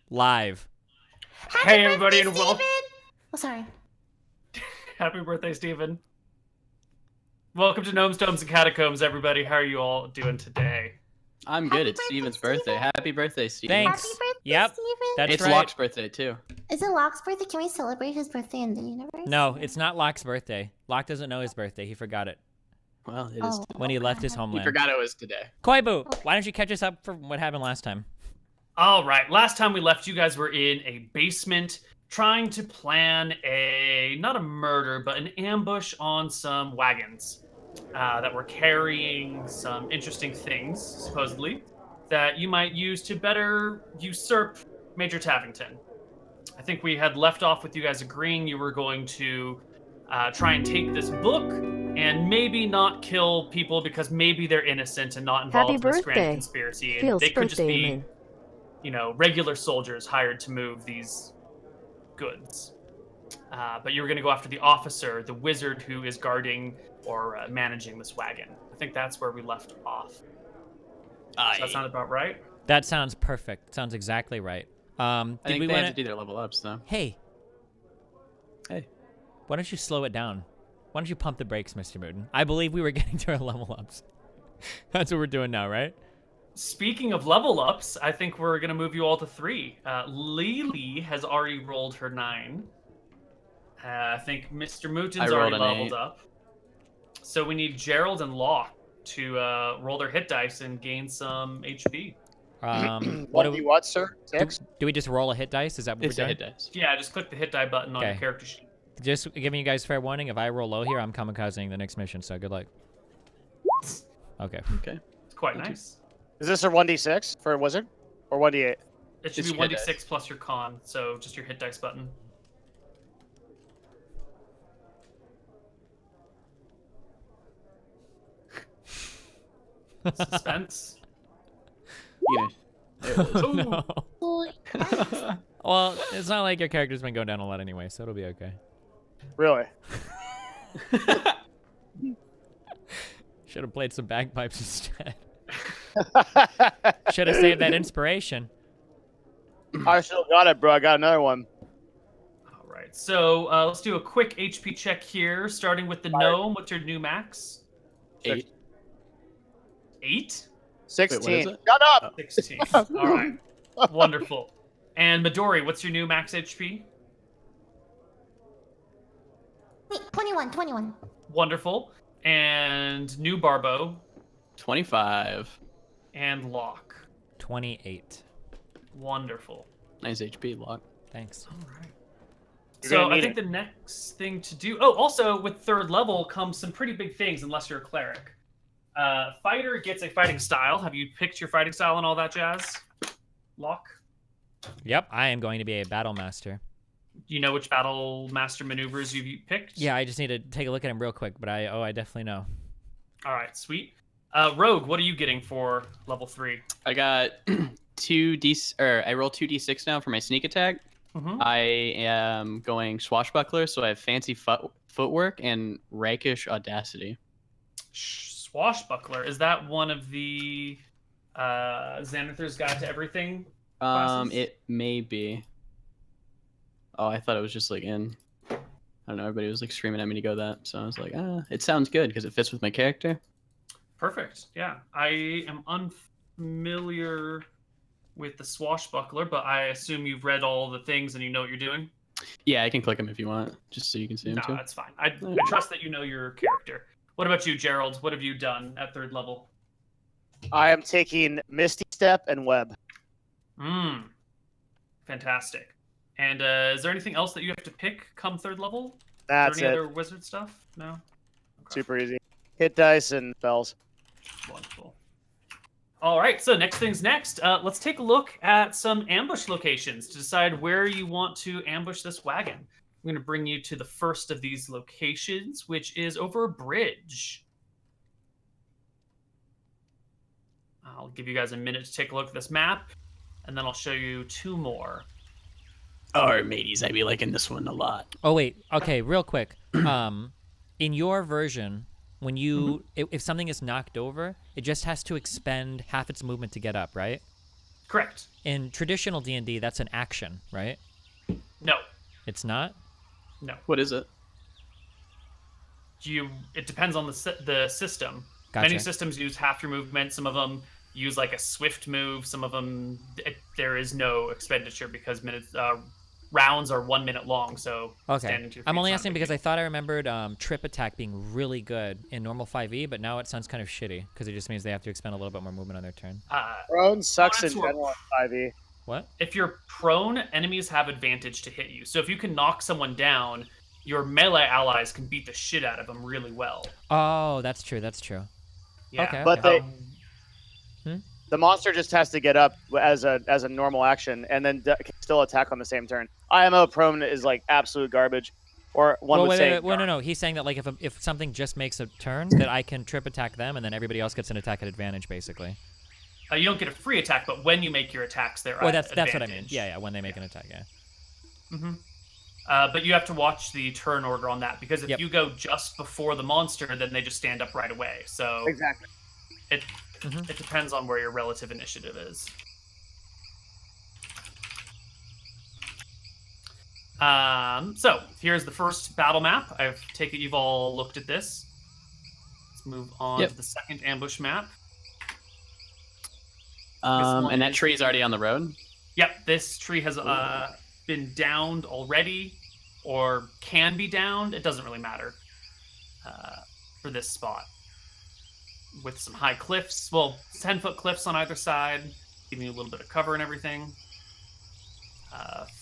live. Happy Hey, everybody, birthday, and welcome. Steven! Oh, sorry. Happy birthday, Steven. Welcome to Gnomes, Tomes, and Catacombs, everybody. How are you all doing today? I'm Happy good. It's birthday, Steven's Steven. birthday. Happy birthday, Steven. Thanks. Happy birthday, Yep. Steven! That's It's right. Locke's birthday, too. Is it Locke's birthday? Can we celebrate his birthday in the universe? No, it's not Locke's birthday. Locke doesn't know his birthday. He forgot it Well, it is. Oh, when he left his He homeland. forgot it was today. Koibu, why don't you catch us up for what happened last time? All right, last time we left, you guys were in a basement trying to plan not a murder, but an ambush on some wagons that were carrying some interesting things, supposedly, that you might use to better usurp Major Tavington. I think we had left off with you guys agreeing you were going to try and take this book and maybe not kill people because maybe they're innocent and not involved in this grand conspiracy. And Feels they could just birthday, be, regular soldiers hired to move these goods. But you were going to go after the officer, the wizard who is guarding or managing this wagon. I think that's where we left off. Does that sound about right? That sounds perfect. Sounds exactly right. I Did think we they want have to do their level ups, though. Hey, Hey. why don't you slow it down? Why don't you pump the brakes, Mr. Mouton? I believe we were getting to our level ups. That's what we're doing now, right? Speaking of level ups, I think we're going to move you all to 3. Lily has already rolled her 9. I think Mr. Mouton's rolled already an leveled 8. up. So we need Gerald and Locke to roll their hit dice and gain some HP. What do do we, you want, sir? do, 6? do we just roll a hit dice? Is that what It's we're a doing? hit dice. Yeah, just click the hit die button on your Okay. character sheet. Just giving you guys fair warning. If I roll low here, I'm kamikazing the next mission. So good luck. Okay. Okay. It's quite Thank you. nice. Is this a 1d6 for a wizard? Or 1d8? It should It's be your 1d6 dice. plus your con, so just your hit dice button. Suspense. You know, there it is. Oh, no. Oh, Well, it's not like your character's been going down a lot anyway, so it'll be okay. Really? Should have played some bagpipes instead. Should have saved that inspiration. I still got it, bro. I got another one. All right, so let's do a quick HP check here, starting with the gnome. What's your new max? 8. 8? 16. Wait, what is it? Shut up! 16. All right, wonderful. And Midori, what's your new max HP? wait, 21. Wonderful. And new Barbo 25. and Locke. 28. Wonderful. Nice HP, Locke. Thanks. All right. You're So gonna I need think the next thing to do. Oh, also with 3rd level comes some pretty big things, unless you're a cleric. Fighter gets a fighting style. Have you picked your fighting style and all that jazz? Locke? Yep, I am going to be a battle master. You know which battle master maneuvers you've picked? Yeah, I just need to take a look at him real quick, but I definitely know. All right, sweet. Rogue, what are you getting for level 3? I got I roll 2d6 now for my sneak attack. Mm-hmm. I am going swashbuckler, so I have fancy footwork and rakish audacity. Swashbuckler, is that one of the Xanathar's Guide to Everything classes? It may be. Oh, I thought it was just like in. I don't know. Everybody was like screaming at me to go that, so I was like, it sounds good because it fits with my character. Perfect. Yeah, I am unfamiliar with the swashbuckler, but I assume you've read all the things and you know what you're doing. Yeah, I can click them if you want, just so you can see them No, too. that's fine. I trust that you know your character. What about you, Gerald? What have you done at 3rd level? I am taking Misty Step and Web. Fantastic. And is there anything else that you have to pick come 3rd level? That's is there any it. other wizard stuff? No? Okay. Super easy. Hit dice and spells. Wonderful. All right, so next thing's next. Let's take a look at some ambush locations to decide where you want to ambush this wagon. I'm going to bring you to the first of these locations, which is over a bridge. I'll give you guys a minute to take a look at this map, and then I'll show you 2 more. Alright, mateys, I be liking this one a lot. Oh wait, okay, real quick. In your version, when you if something is knocked over, it just has to expend half its movement to get up, right? Correct. In traditional D&D, that's an action, right? No. It's not? No. What is it? It depends on the system. Gotcha. Many systems use half your movement. Some of them use like a swift move. Some of them there is no expenditure because rounds are 1 minute long. So Okay. standing to your I'm feet's only not a asking big because deal. I thought I remembered trip attack being really good in normal 5e, but now it sounds kind of shitty because it just means they have to expend a little bit more movement on their turn. Prone sucks in opponents who are- general in 5e. What? If you're prone, enemies have advantage to hit you. So if you can knock someone down, your melee allies can beat the shit out of them really well. Oh, that's true. That's true. Yeah. Okay. But okay. the monster just has to get up as a normal action and then can still attack on the same turn. IMO prone is like absolute garbage. Or one Well, would wait, say wait, wait, no. He's saying that like if something just makes a turn, that I can trip attack them, and then everybody else gets an attack at advantage, basically. You don't get a free attack, but when you make your attacks, they're Well, at that's what I mean. advantage. Yeah, when they make an attack, yeah. But you have to watch the turn order on that because if Yep. you go just before the monster, then they just stand up right away. So exactly. it depends on where your relative initiative is. So here's the first battle map. I take it you've all looked at this. Let's move on Yep. to the second ambush map. And that tree's already on the road. Yep, this tree has been downed already, or can be downed. It doesn't really matter for this spot. With some high cliffs, well, 10-foot cliffs on either side, giving you a little bit of cover and everything.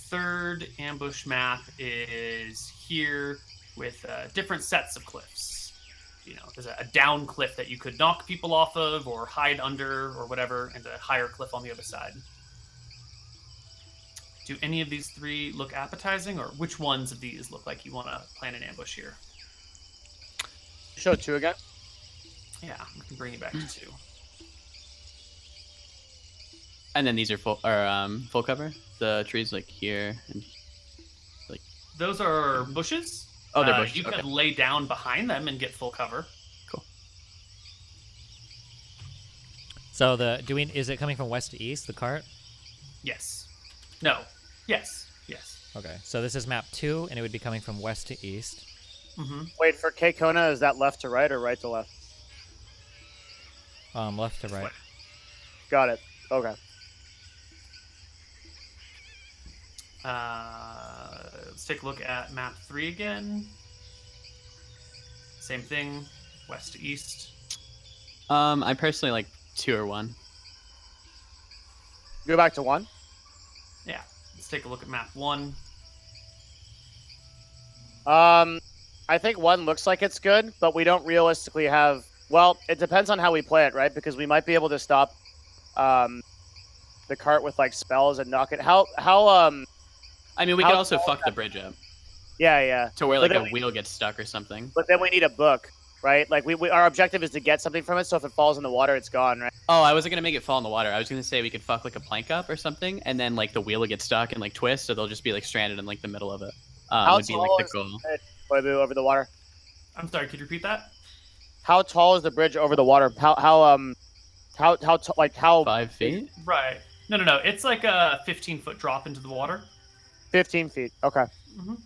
Third ambush map is here with different sets of cliffs. You know, there's a down cliff that you could knock people off of or hide under or whatever, and a higher cliff on the other side. Do any of these three look appetizing, or which ones of these look like you want to plan an ambush here? Show 2 again. Yeah, we can bring you back to 2. And then these are full cover. The trees like here and like. Those are bushes. Oh, they're bushes. You Okay. could lay down behind them and get full cover. Cool. So is it coming from west to east, the cart? Yes. No. Yes. Yes. Okay. So this is map 2, and it would be coming from west to east. Mm-hmm. Wait, for K Kona, is that left to right or right to left? Left to right. Got it. Okay. Let's take a look at map 3 again. Same thing, west to east. I personally like 2 or 1. Go back to 1. Yeah. Let's take a look at map 1. I think 1 looks like it's good, but we don't realistically have. Well, it depends on how we play it, right? Because we might be able to stop the cart with like spells and knock it. How I mean, we How could also tall fuck is the that? bridge up yeah. to where But like then a wheel gets stuck or something. But then we need a book, right? Like we our objective is to get something from it, so if it falls in the water, it's gone, right? Oh, I wasn't gonna make it fall in the water. I was gonna say we could fuck like a plank up or something, and then like the wheel would get stuck and like twist, so they'll just be like stranded in like the middle of it. How Would be like tall the is goal. Koibu over the water. I'm sorry, could you repeat that? How tall is the bridge over the water? How 5 feet. Right. No. It's like a 15-foot drop into the water. 15 feet. Okay. Mhm.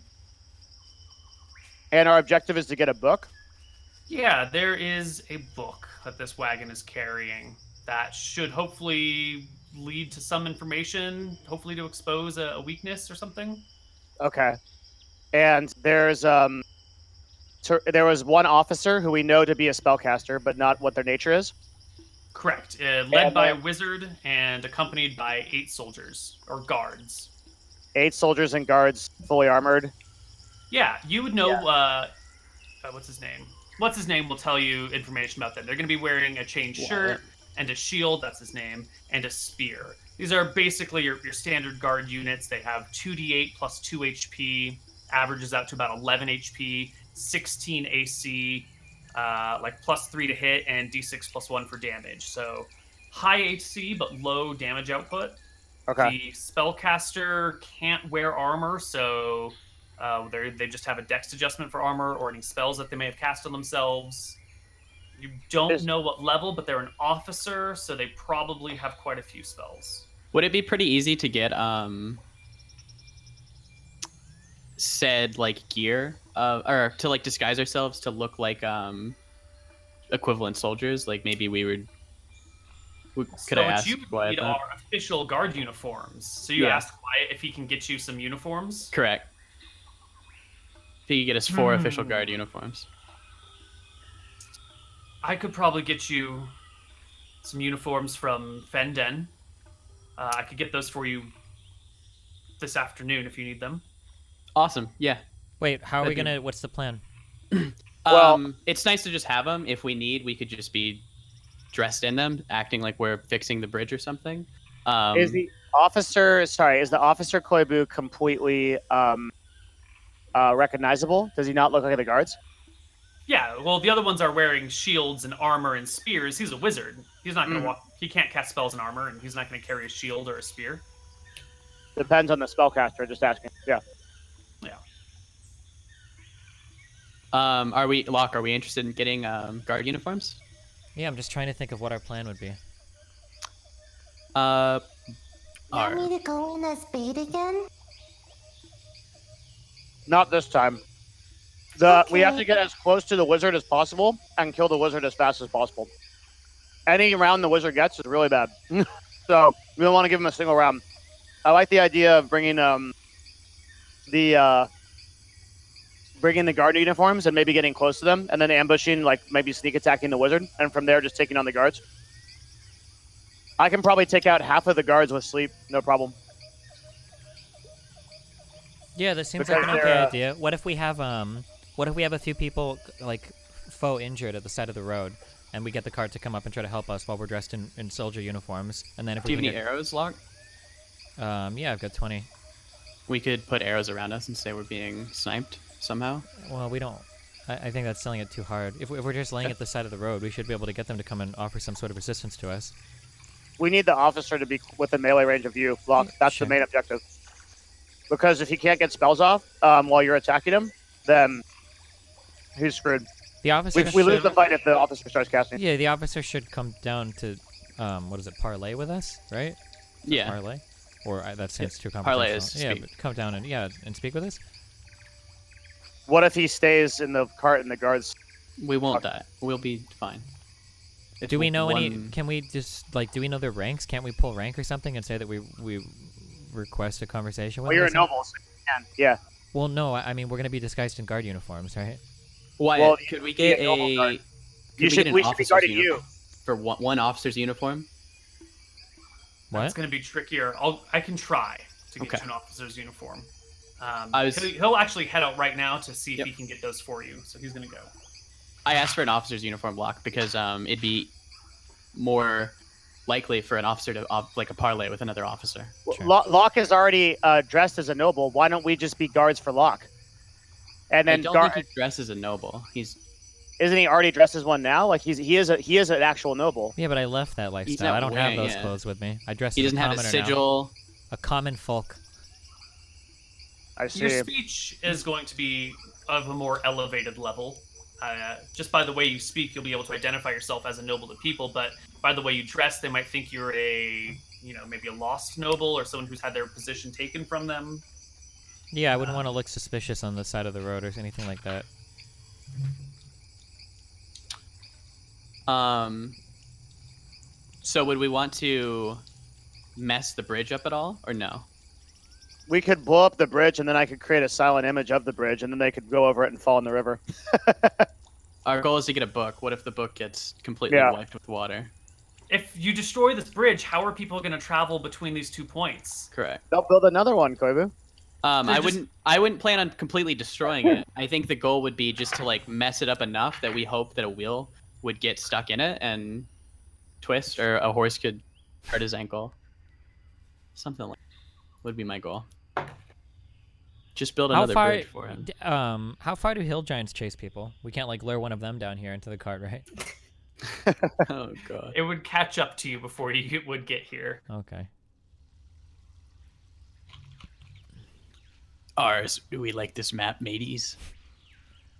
And our objective is to get a book. Yeah, there is a book that this wagon is carrying that should hopefully lead to some information, hopefully to expose a weakness or something. Okay. And there was one officer who we know to be a spellcaster, but not what their nature is. Correct. Led by a wizard and accompanied by 8 soldiers or guards. 8 soldiers and guards, fully armored. Yeah, you would know. What's his name? What's his name will tell you information about them. They're going to be wearing a chain shirt and a shield. That's his name, and a spear. These are basically your standard guard units. They have 2d8 plus 2 HP, averages out to about 11 HP, 16 AC, like plus 3 to hit, and d6 plus 1 for damage. So high AC but low damage output. Okay. The spellcaster can't wear armor, so they just have a dex adjustment for armor or any spells that they may have cast on themselves. You don't know what level, but they're an officer, so they probably have quite a few spells. Would it be pretty easy to get said like gear or to like disguise ourselves to look like equivalent soldiers? Like maybe could So I what ask you Wyatt need that? are official guard uniforms. So you Yeah. asked Wyatt if he can get you some uniforms. Correct. If you could get us 4 official guard uniforms. I could probably get you some uniforms from Fenden. I could get those for you this afternoon if you need them. Awesome. Yeah. Wait, how are we That'd be- gonna? What's the plan? Well- It's nice to just have them. If we need, we could just be dressed in them, acting like we're fixing the bridge or something. Is the officer Koibu completely recognizable? Does he not look like the guards? Yeah, well, the other ones are wearing shields and armor and spears. He's a wizard. He's not going to walk. He can't cast spells in armor, and he's not going to carry a shield or a spear. Depends on the spellcaster. Just asking. Yeah. Yeah. Are we interested in getting guard uniforms? Yeah, I'm just trying to think of what our plan would be. You Are- want me to go in as bait again? Not this time. We have to get as close to the wizard as possible and kill the wizard as fast as possible. Any round the wizard gets is really bad. So we don't want to give him a single round. I like the idea of bringing the guard uniforms and maybe getting close to them and then ambushing, like maybe sneak attacking the wizard, and from there just taking on the guards. I can probably take out half of the guards with sleep, no problem. Yeah, that seems Because like an okay they're, idea. What if we have a few people like foe injured at the side of the road, and we get the cart to come up and try to help us while we're dressed in soldier uniforms, and then if Do you we have can any arrows, Locke? yeah, I've got 20. We could put arrows around us and say we're being sniped somehow. Well, we don't. I think that's selling it too hard. If we're just laying at the side of the road, we should be able to get them to come and offer some sort of resistance to us. We need the officer to be within melee range of you, Locke. That's Sure. the main objective. Because if he can't get spells off while you're attacking him, then he's screwed. The officer. We lose should- the fight if the officer starts casting. Yeah, the officer should come down to, what is it, parlay with us, right? Yeah. Parlay? Or that sounds too Parlay complicated. is Yeah, speak. but come down and speak with us. What if he stays in the cart and the guards? We won't die. We'll be fine. It's Do we know any? one- Can we just do we know their ranks? Can't we pull rank or something and say that we request a conversation with Well, them? you're or a something? noble, so you can. Yeah. Well, no. I mean, we're gonna be disguised in guard uniforms, right? Wyatt, Well, could we you can get get normal guard. a? We get should an be officer's guarding uniform you. for one officer's uniform. What? That's going to be trickier. I can try to get Okay. you an officer's uniform. I was- He'll actually head out right now to see if Yep. he can get those for you. So he's going to go. I asked for an officer's uniform block because it'd be more likely for an officer to like a parlay with another officer. Sure. Locke is already dressed as a noble. Why don't we just be guards for Locke? And I then don't think he dresses a noble. isn't he already dressed as one now? Like he is an actual noble. Yeah, but I left that lifestyle. not I don't have wearing- those yeah. clothes with me. I dress He as doesn't a have a commoner now. sigil. A common folk. I see. Your speech is going to be of a more elevated level. Just by the way you speak, you'll be able to identify yourself as a noble to people. But by the way you dress, they might think you're maybe a lost noble or someone who's had their position taken from them. Yeah, I wouldn't want to look suspicious on the side of the road or anything like that. So would we want to mess the bridge up at all, or no? We could blow up the bridge, and then I could create a silent image of the bridge, and then they could go over it and fall in the river. Our goal is to get a book. What if the book gets completely Yeah. wiped with water? If you destroy this bridge, how are people going to travel between these 2 points? Correct. They'll build another one, Koibu. I wouldn't plan on completely destroying it. I think the goal would be just to like mess it up enough that we hope that a wheel would get stuck in it and twist, or a horse could hurt his ankle. Something like that would be my goal. Just build How another far? bridge for him. How far do hill giants chase people? We can't lure one of them down here into the cart, right? Oh god. It would catch up to you before you would get here. Okay. Ours. Do we like this map, mateys?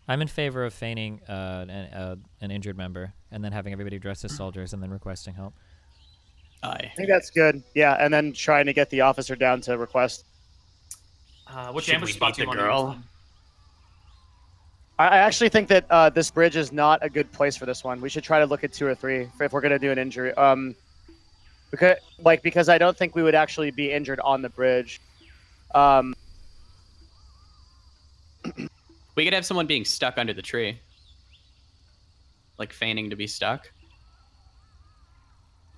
I'm in favor of feigning an injured member and then having everybody dressed as soldiers and then requesting help. I think that's good. Yeah, and then trying to get the officer down to request. Which Should ambush we spot beat do you the want to use girl? then? I actually think that this bridge is not a good place for this one. We should try to look at 2 or 3 if we're gonna do an injury. Because I don't think we would actually be injured on the bridge. We could have someone being stuck under the tree, like feigning to be stuck.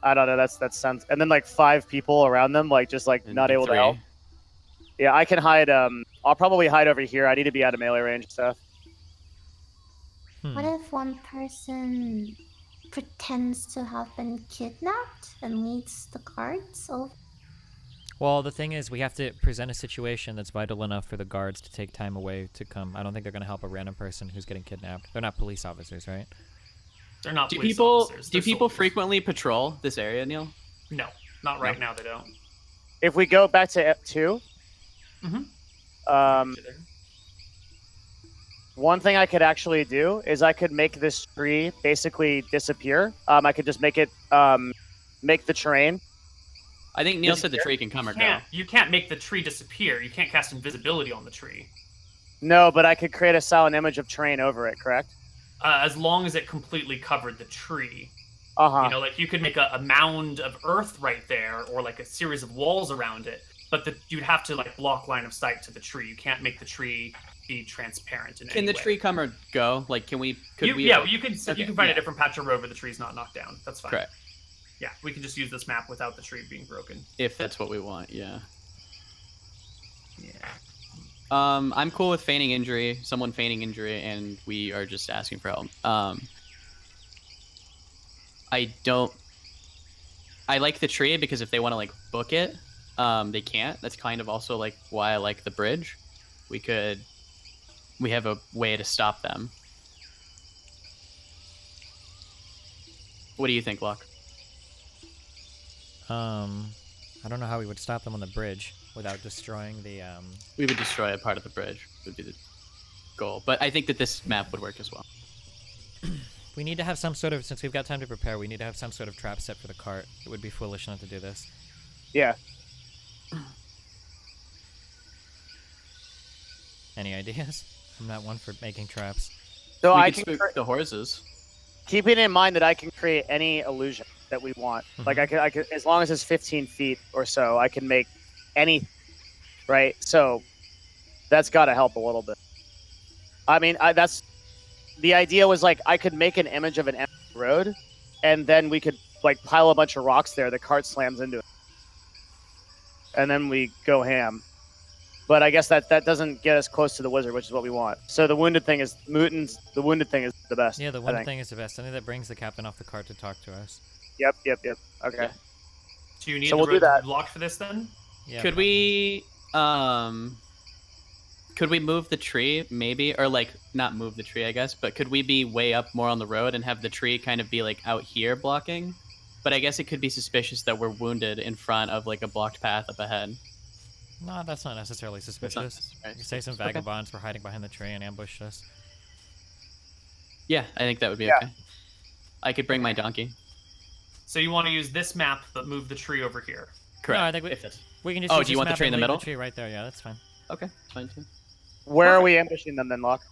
I don't know. That sounds. And then like 5 people around them, like just like And not do able to 3. help. Yeah, I can hide. I'll probably hide over here. I need to be out of melee range and stuff. What if one person pretends to have been kidnapped and leads the guards over? Well, the thing is, we have to present a situation that's vital enough for the guards to take time away to come. I don't think they're going to help a random person who's getting kidnapped. They're not police officers, right? They're not Do police people officers. do They're people soldiers. frequently patrol this area, Neil? No, not right now. They don't. If we go back to F2, Mm-hmm. one thing I could actually do is I could make this tree basically disappear. I could just make it make the terrain. I think Neil said the tree can come or go. You can't make the tree disappear. You can't cast invisibility on the tree. No, but I could create a silent image of terrain over it. Correct? As long as it completely covered the tree. Uh-huh. You know, like you could make a mound of earth right there, or like a series of walls around it. But you'd have to like block line of sight to the tree. You can't make the tree be transparent in any way. Can the tree come or go? Like, can we? Could we? Yeah, you can. Okay, You can find yeah. a different patch of road where the tree's not knocked down. That's fine. Correct. Yeah, we can just use this map without the tree being broken. If that's what we want, yeah. Yeah. I'm cool with feigning injury, someone feigning injury, and we are just asking for help. I like the tree because if they want to like book it, they can't. That's kind of also like why I like the bridge. We have a way to stop them. What do you think, Locke? I don't know how we would stop them on the bridge without destroying the. We would destroy a part of the bridge. Would be the goal, but I think that this map would work as well. We need to have some sort of, since we've got time to prepare, we need to have some sort of trap set for the cart. It would be foolish not to do this. Yeah. Any ideas? I'm not one for making traps. So We I could can spook the horses. keeping in mind that I can create any illusion that we want. Like I could, as long as it's 15 feet or so, I can make any. Right. So that's got to help a little bit. I mean, that's the idea was like I could make an image of an empty road, and then we could like pile a bunch of rocks there. The cart slams into it, and then we go ham. But I guess that doesn't get us close to the wizard, which is what we want. So the wounded thing is Mutons. The wounded thing is the best. Yeah, the I one think. thing is the best. I think that brings the captain off the cart to talk to us. Yep. Okay. Yeah. Do you need So the we'll do road that. blocked for this then? Yeah. Could we move the tree maybe, or like not move the tree I guess, but could we be way up more on the road and have the tree kind of be like out here blocking? But I guess it could be suspicious that we're wounded in front of like a blocked path up ahead. No, that's not necessarily suspicious. necessarily You say some Okay. vagabonds were hiding behind the tree and ambushed us. Yeah, I think that would be Yeah. okay. I could bring my donkey. So you want to use this map, but move the tree over here. Correct. No, I think If that's... we can just. Oh, use do you this want the map tree in and the leave middle? tree right there. Yeah, that's fine. Okay, it's fine too. Where are we ambushing them then, Locke?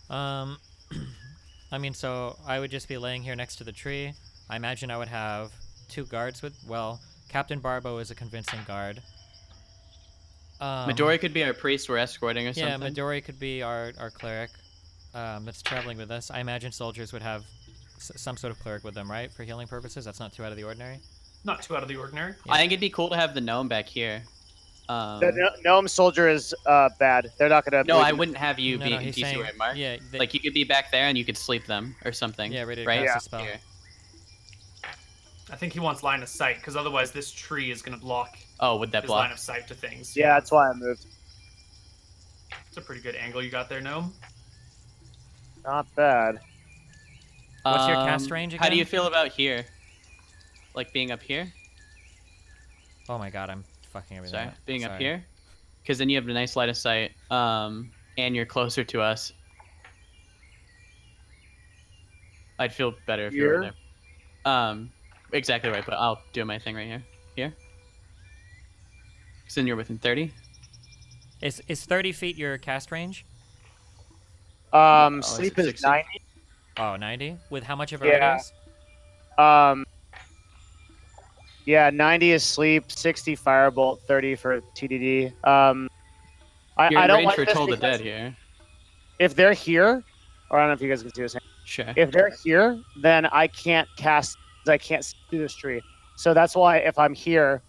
I mean, so I would just be laying here next to the tree. I imagine I would have 2 guards with. Well, Captain Barbo is a convincing guard. Midori could be our priest we're escorting or Yeah, something. Midori could be our cleric that's traveling with us. I imagine soldiers would have some sort of cleric with them, right? For healing purposes? That's not too out of the ordinary? Not too out of the ordinary. I think it'd be cool to have the gnome back here. The gnome soldier is bad. They're not gonna. No, I wouldn't have you No, be no, in he's DC saying- where I mark. yeah, Like you could be back there and you could sleep them or something. Yeah, ready to right? cast a spell. Here. I think he wants line of sight, because otherwise this tree is going to block Oh, would that his line block? of sight to things. Yeah, that's why I moved. It's a pretty good angle you got there, Gnome. Not bad. What's your cast range How do again? you feel about here? Like being up here? Oh my god, I'm fucking everything Sorry, up. being up Sorry. here? Because then you have a nice line of sight, and you're closer to us. I'd feel better if you were Here? there. exactly right, but I'll do my thing right here. Here. So then you're within 30. Is 30 feet your cast range? Oh, is Sleep it is 60? 90. Oh, 90? With how much of a Yeah. radius? Um, yeah, 90 is sleep, 60 firebolt, 30 for TDD. You're I in don't range like for this Toll the because Dead here. if they're here, or I don't know if you guys can see this. Sure. If they're here, then I can't cast. I can't see through this tree. So that's why if I'm here,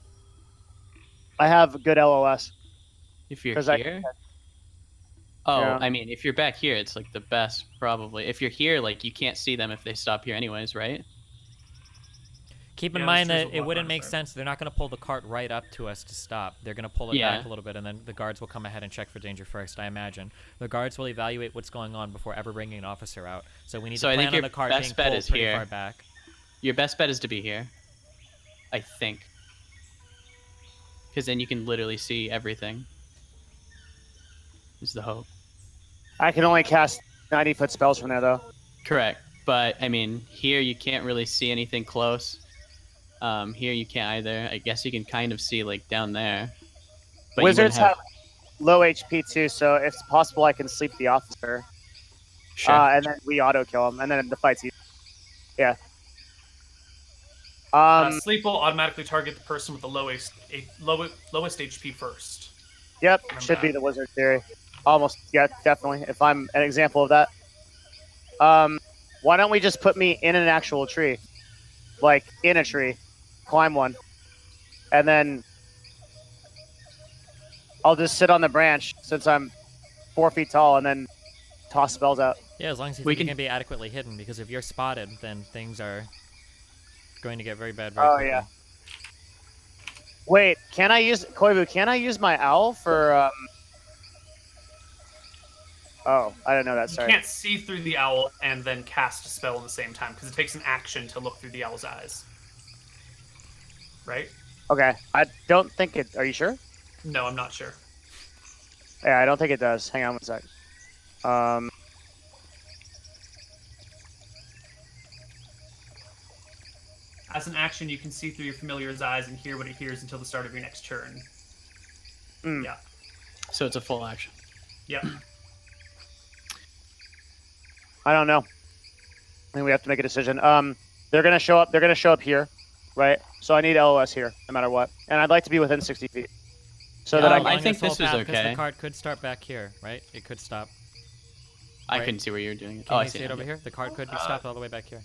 I have good LOS. If you're 'Cause here. Oh, Yeah. I mean, if you're back here, it's like the best, probably. If you're here, like, you can't see them if they stop here anyways, right? Keep in Yeah, mind this tree's that a it lot wouldn't less make there. sense. They're not going to pull the cart right up to us to stop. They're going to pull it Yeah. back a little bit, and then the guards will come ahead and check for danger first, I imagine. The guards will evaluate what's going on before ever bringing an officer out. So we need So to I plan think on your the cart best being bet pulled is pretty here. far back. Your best bet is to be here. I think. Because then you can literally see everything. Is the hope. I can only cast 90-foot spells from there though. Correct. But, I mean, here you can't really see anything close. Here you can't either. I guess you can kind of see, like, down there. But Wizards you wouldn't have low HP too, so if it's possible, I can sleep the officer, Sure. and then we auto kill him, and then the fight's easy. Yeah. Sleep will automatically target the person with the lowest HP first. Yep, Remember should be that. the wizard theory. Almost, yeah, definitely. If I'm an example of that. Why don't we just put me in an actual tree, like in a tree, climb one, and then I'll just sit on the branch since I'm 4 feet tall, and then toss spells out. Yeah, as long as you We think you can- can be adequately hidden, because if you're spotted, then things are going to get very bad very Oh quickly. yeah. Wait, can I use Koibu? Can I use my owl for? Oh, I didn't know that. You Sorry. can't see through the owl and then cast a spell at the same time because it takes an action to look through the owl's eyes. Right? Okay, I don't think it. Are you sure? No, I'm not sure. Yeah, I don't think it does. Hang on one sec. As an action, you can see through your familiar's eyes and hear what it hears until the start of your next turn. Mm. Yeah. So it's a full action. Yeah. I don't know. I think we have to make a decision. They're gonna show up. They're gonna show up here, right? So I need LOS here, no matter what, and I'd like to be within 60 feet, so that I along can. I think whole this was path, because okay. the cart could start back here, right? It could stop. I Right. couldn't see where you were doing it. Can I you see see it now. over here? The cart could be stopped all the way back here.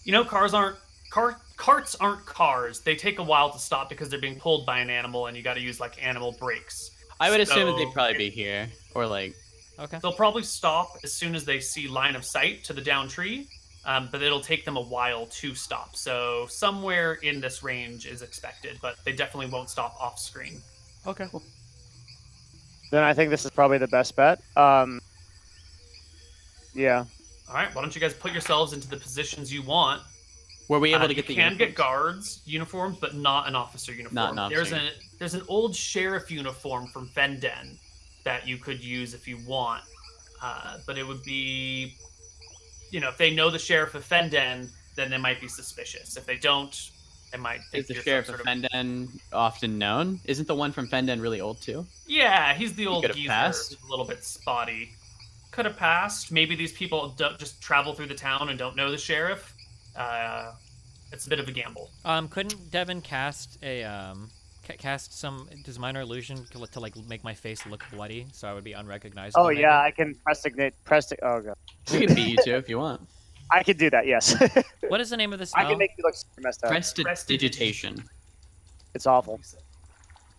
You know, carts aren't cars. They take a while to stop because they're being pulled by an animal, and you got to use like animal brakes. I would assume that So they'd probably be here. Or, like, Okay. They'll probably stop as soon as they see line of sight to the down tree, but it'll take them a while to stop. So somewhere in this range is expected, but they definitely won't stop off screen. Okay. Then I think this is probably the best bet. Yeah. All right, why don't you guys put yourselves into the positions you want? were we able to get the you can get uniforms? guards uniforms, but not an officer uniform. Not an officer. There's an old sheriff uniform from Fenden that you could use if you want, but it would be, if they know the sheriff of Fenden, then they might be suspicious. If they don't, they might think Is the you're sheriff some of sort of. Fenden often known? Isn't the one from Fenden really old too? Yeah, he's the old could've geezer. passed. Who's a little bit spotty. Could have passed. Maybe these people don't just travel through the town and don't know the sheriff. It's a bit of a gamble. Couldn't Devin cast a cast some minor illusion to like make my face look bloody so I would be unrecognizable? Oh maybe? yeah, I can prestignate. Oh god. We can beat you too if you want. I could do that. Yes. What is the name of this I spell? can make you look super messed up. Prestidigitation. It's awful.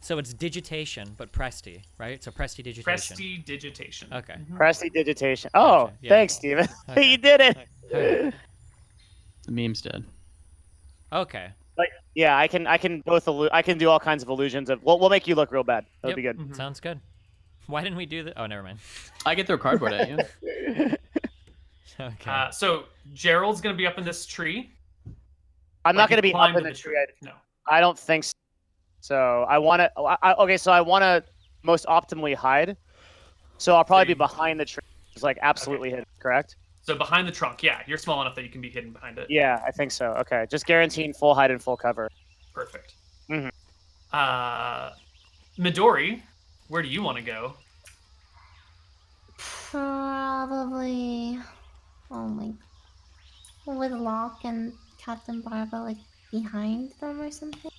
So it's digitation, but Presti, right? So Prestidigitation. Prestidigitation. Okay. Prestidigitation. Oh, Gotcha, yeah. thanks, Steven. Okay. You did it. Alright. The meme's dead. Okay. Like, yeah, I can both. I can do all kinds of illusions of. We'll make you look real bad. That'll be good. Mhm. Sounds good. Why didn't we do that? Oh, never mind. I can throw cardboard at you. Okay. So Gerald's gonna be up in this tree. I'm not Like, going to you be up climbed in to the tree. No. I don't think so. So I want to. Okay, so I want to most optimally hide. So I'll probably be you- behind the tree, just like absolutely hidden. Correct. So behind the trunk, yeah, you're small enough that you can be hidden behind it. Yeah, I think so. Okay, just guaranteeing full height and full cover. Perfect. Mhm. Midori, where do you want to go? Probably. Oh my. With Locke and Captain Barba like behind them or something.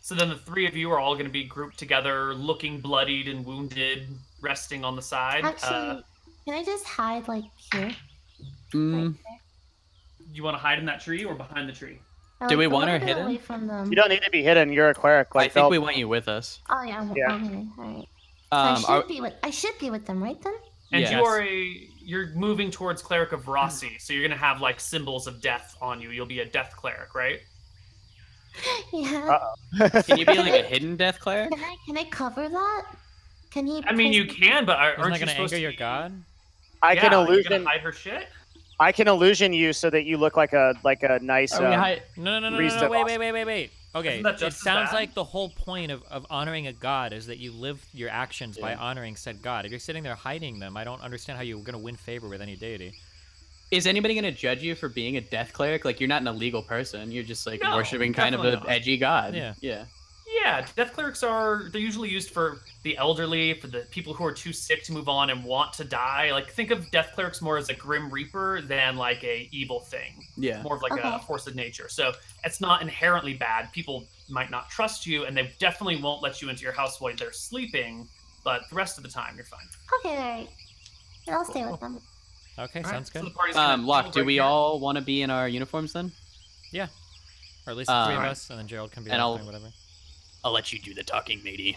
So then the three of you are all going to be grouped together, looking bloodied and wounded, resting on the side. Actually, can I just hide like here? Mm, You want to hide in that tree or behind the tree? Or, Do like, we a want little her bit hidden? away from them. You don't need to be hidden. You're a cleric. I Like think they'll. we want you with us. Oh yeah. Yeah. Okay. All right. So Are, I should be with them, right then? And yes. you're moving towards Cleric of Rossi, so you're going to have like symbols of death on you. You'll be a death cleric, right? Yeah. Can you be like a hidden death cleric? Can I cover that? Can he? I mean, you can, but Isn't aren't that you going to supposed anger to your be- god? I can Yeah, you're illusion. going to hide her shit? I can illusion you so that you look like a nice. Are we high? No, Reason- wait. Okay, Isn't that it just as sounds bad? like the whole point of honoring a god is that you live your actions by honoring said god. If you're sitting there hiding them, I don't understand how you're going to win favor with any deity. Is anybody gonna judge you for being a death cleric? Like you're not an illegal person. You're just like No, worshiping kind of an definitely not. edgy god. Yeah. Yeah. Yeah, death clerics they're usually used for the elderly, for the people who are too sick to move on and want to die. Like, think of death clerics more as a grim reaper than like a evil thing. Yeah. More of like a Okay. force of nature. So it's not inherently bad. People might not trust you, and they definitely won't let you into your house while they're sleeping, but the rest of the time, you're fine. Okay. All right. Then I'll stay with them. Okay, All right, sounds so good. the party's gonna Locke, go do right we here. all want to be in our uniforms then? Yeah. Or at least the three of Alright. us, and then Gerald can be And anything, whatever. I'll let you do the talking, matey.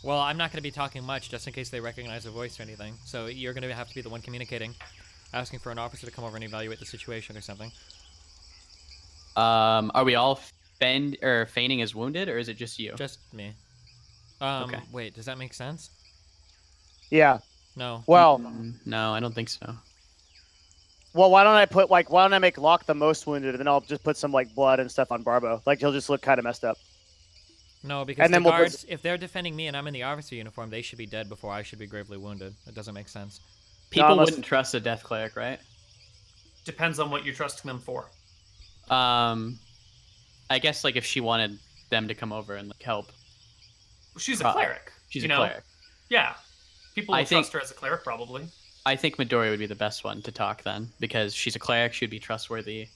Well, I'm not going to be talking much just in case they recognize a voice or anything. So you're going to have to be the one communicating, asking for an officer to come over and evaluate the situation or something. Are we all feigning as wounded, or is it just you? Just me. Okay. Wait, does that make sense? Yeah. No. Well, No, I don't think so. why don't I make Locke the most wounded, and then I'll just put some like blood and stuff on Barbo. Like he'll just look kind of messed up. No, because And the then we'll put- guards, if they're defending me and I'm in the officer uniform, they should be dead before I should be gravely wounded. It doesn't make sense. People unless- wouldn't trust a death cleric, right? Depends on what you're trusting them for. I guess like if she wanted them to come over and like help. She's a cleric. She's you a know? cleric. Yeah. People will I think- trust her as a cleric, probably. I think Midori would be the best one to talk then, because she's a cleric. She'd be trustworthy,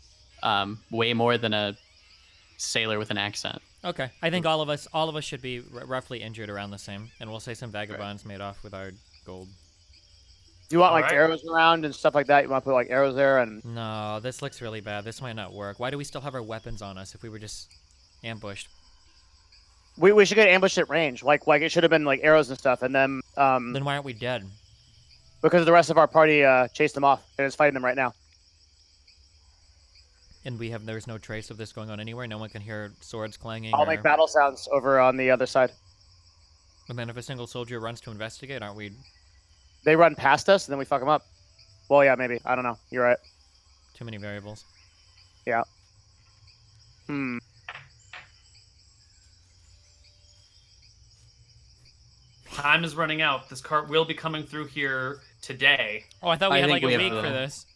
way more than a sailor with an accent. Okay. I think all of us should be roughly injured around the same, and we'll say some vagabonds made off with our gold. You want like Alright. arrows around and stuff like that. You want to put like arrows there, and No, this looks really bad. This might not work. Why do we still have our weapons on us if we were just ambushed? we should get ambushed at range. Like it should have been like arrows and stuff, and then Then why aren't we dead? because the rest of our party chased them off and is fighting them right now. And there's no trace of this going on anywhere. No one can hear swords clanging. I'll or- make battle sounds over on the other side. And then if a single soldier runs to investigate, aren't we They run past us, and then we fuck them up. Well, yeah, maybe. I don't know. You're right. too many variables? Yeah. Hmm. Time is running out. This cart will be coming through here today. Oh, I thought we I had think like a we have week for the- this.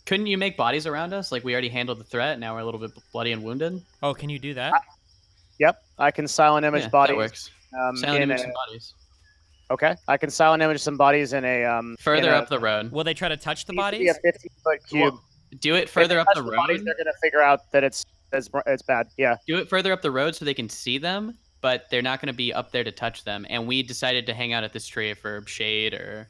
Couldn't you make bodies around us? Like we already handled the threat. Now we're a little bit bloody and wounded. Oh, can you do that? Yep. I can silent image Yeah, bodies. that works. Silent in image a- some bodies. Okay. I can silent image some bodies in a Further in a- up the road. Will they try to touch the needs to be bodies? a 50-foot cube. Well, Do it If further they up touch the bodies, road. they're gonna figure out that it's bad. Yeah. Do it further up the road so they can see them, but they're not going to be up there to touch them. And we decided to hang out at this tree for shade or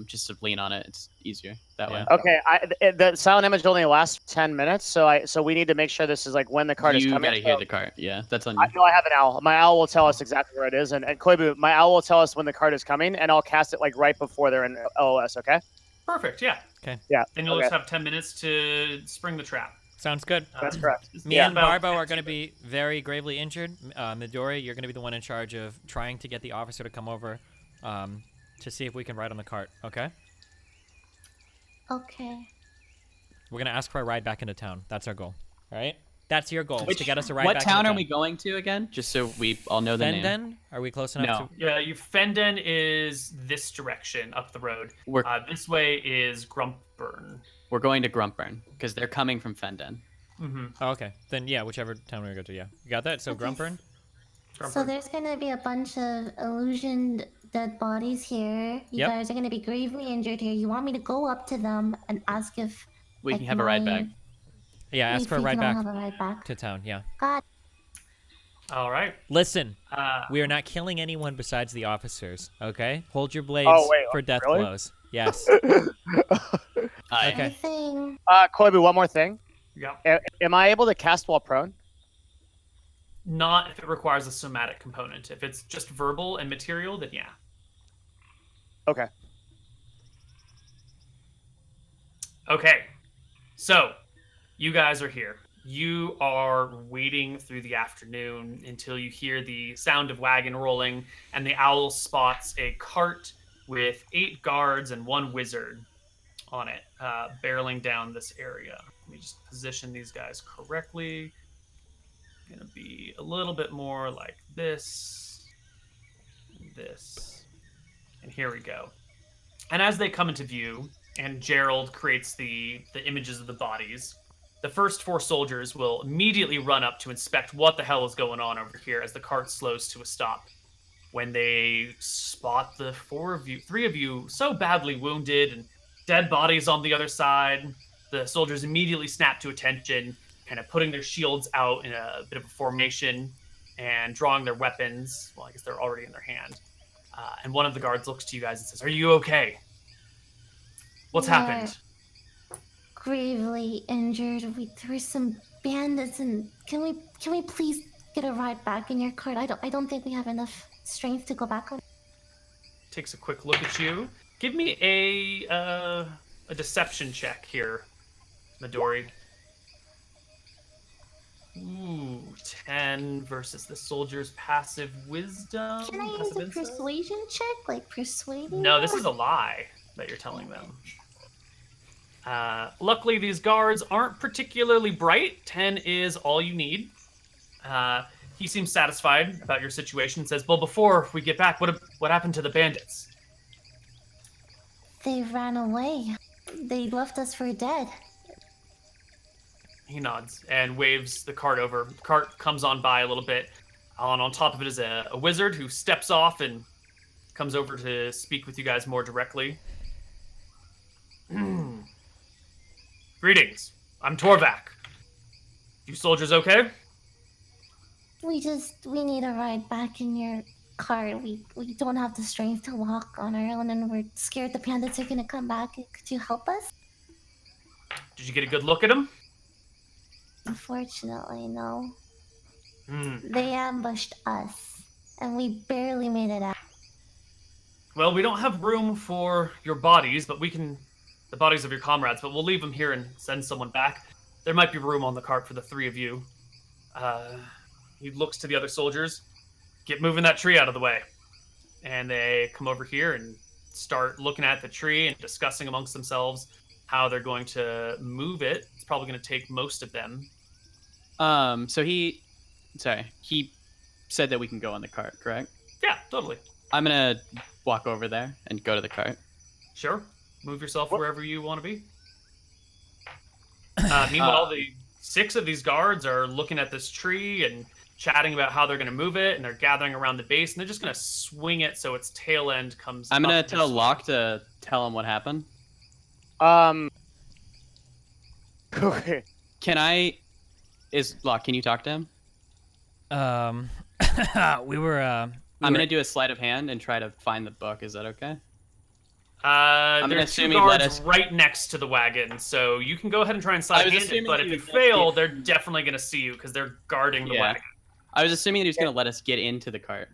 just to lean on it. It's easier that way. Yeah. Okay. The silent image only lasts 10 minutes, so we need to make sure this is like when the card is You coming. gotta hear so- the cart. Yeah, that's on you. I know I have an owl. My owl will tell us exactly where it is, and Koibu, my owl will tell us when the card is coming, and I'll cast it like right before they're in LOS. Okay. perfect, yeah. Okay. Yeah. Then you'll okay. just have 10 minutes to spring the trap. Sounds good. That's correct. Me Yeah. and Barbo are going to be very gravely injured. Midori, you're going to be the one in charge of trying to get the officer to come over to see if we can ride on the cart, okay? Okay. We're going to ask for a ride back into town. That's our goal. All right? That's your goal, is to get us a ride What back town to are the we going to again? Just so we all know the name. Fenden? Are we close enough No. to... Yeah, Fenden is this direction up the road. This way is Grumpburn. We're going to Grumpburn because they're coming from Fenden. Mm-hmm. Oh, okay. Then, yeah, whichever town we go to, yeah. You got that? So, Okay. Grumpburn? So there's gonna be a bunch of illusioned dead bodies here. You Yep. guys are gonna be gravely injured here. You want me to go up to them and ask if We like, can have a ride back. Yeah, ask if for a we ride can all back have a ride back. to town, yeah. God, All right. Listen, Uh, we are not killing anyone besides the officers, okay? Hold your blades wait, for death really? blows. Yes. Aye. Okay. anything. Koibu, one more thing. yeah. Am I able to cast while prone? Not if it requires a somatic component. If it's just verbal and material, then yeah. Okay. Okay. So, you guys are here. You are waiting through the afternoon until you hear the sound of wagon rolling, and the owl spots a cart with 8 guards and 1 wizard on it, barreling down this area. Let me just position these guys correctly. Gonna be a little bit more like this, and here we go. And as they come into view, and Gerald creates the images of the bodies, the first 4 soldiers will immediately run up to inspect what the hell is going on over here as the cart slows to a stop. When they spot the 3 of you so badly wounded and dead bodies on the other side, the soldiers immediately snap to attention, kind of putting their shields out in a bit of a formation and drawing their weapons. Well, I guess they're already in their hand. And one of the guards looks to you guys and says, "Are you okay? What's Yeah. happened?" Gravely injured. There were some bandits, and can we please get a ride back in your cart? I don't think we have enough strength to go back on. Takes a quick look at you. Give me a deception check here, Midori. Ooh, 10 versus the soldier's passive wisdom. Can I use passive a insight? persuasion check, like persuading? No, this them? is a lie that you're telling them. Luckily, these guards aren't particularly bright. 10 is all you need. He seems satisfied about your situation and says, "Well, before we get back, what happened to the bandits?" They ran away. They left us for dead. He nods and waves the cart over. The cart comes on by a little bit. On top of it is a wizard who steps off and comes over to speak with you guys more directly. Greetings. I'm Torvak. You soldiers okay? We need a ride back in your cart. We don't have the strength to walk on our own, and we're scared the bandits are gonna come back. Could you help us? Did you get a good look at them? Unfortunately, no. Hmm. They ambushed us, and we barely made it out. Well, we don't have room for your bodies, but the bodies of your comrades, but we'll leave them here and send someone back. There might be room on the cart for the 3 of you. He looks to the other soldiers. Get moving that tree out of the way. And they come over here and start looking at the tree and discussing amongst themselves how they're going to move it. It's probably going to take most of them. So he said that we can go on the cart, correct? Yeah, totally. I'm gonna walk over there and go to the cart. Sure. Move yourself wherever you want to be. Meanwhile, the 6 of these guards are looking at this tree and chatting about how they're going to move it, and they're gathering around the base, and they're just going to swing it so its tail end comes I'm gonna up tell this way. Locke to tell him what happened. Okay. Locke, can you talk to him? We were, I'm gonna do a sleight of hand and try to find the book. Is that okay? There's assume 2 he let guards us- right next to the wagon, so you can go ahead and try and I side was hand it, assuming but he if you was gonna fail, get- they're definitely going to see you because they're guarding the Yeah. wagon. I was assuming that he was gonna let us get into the cart.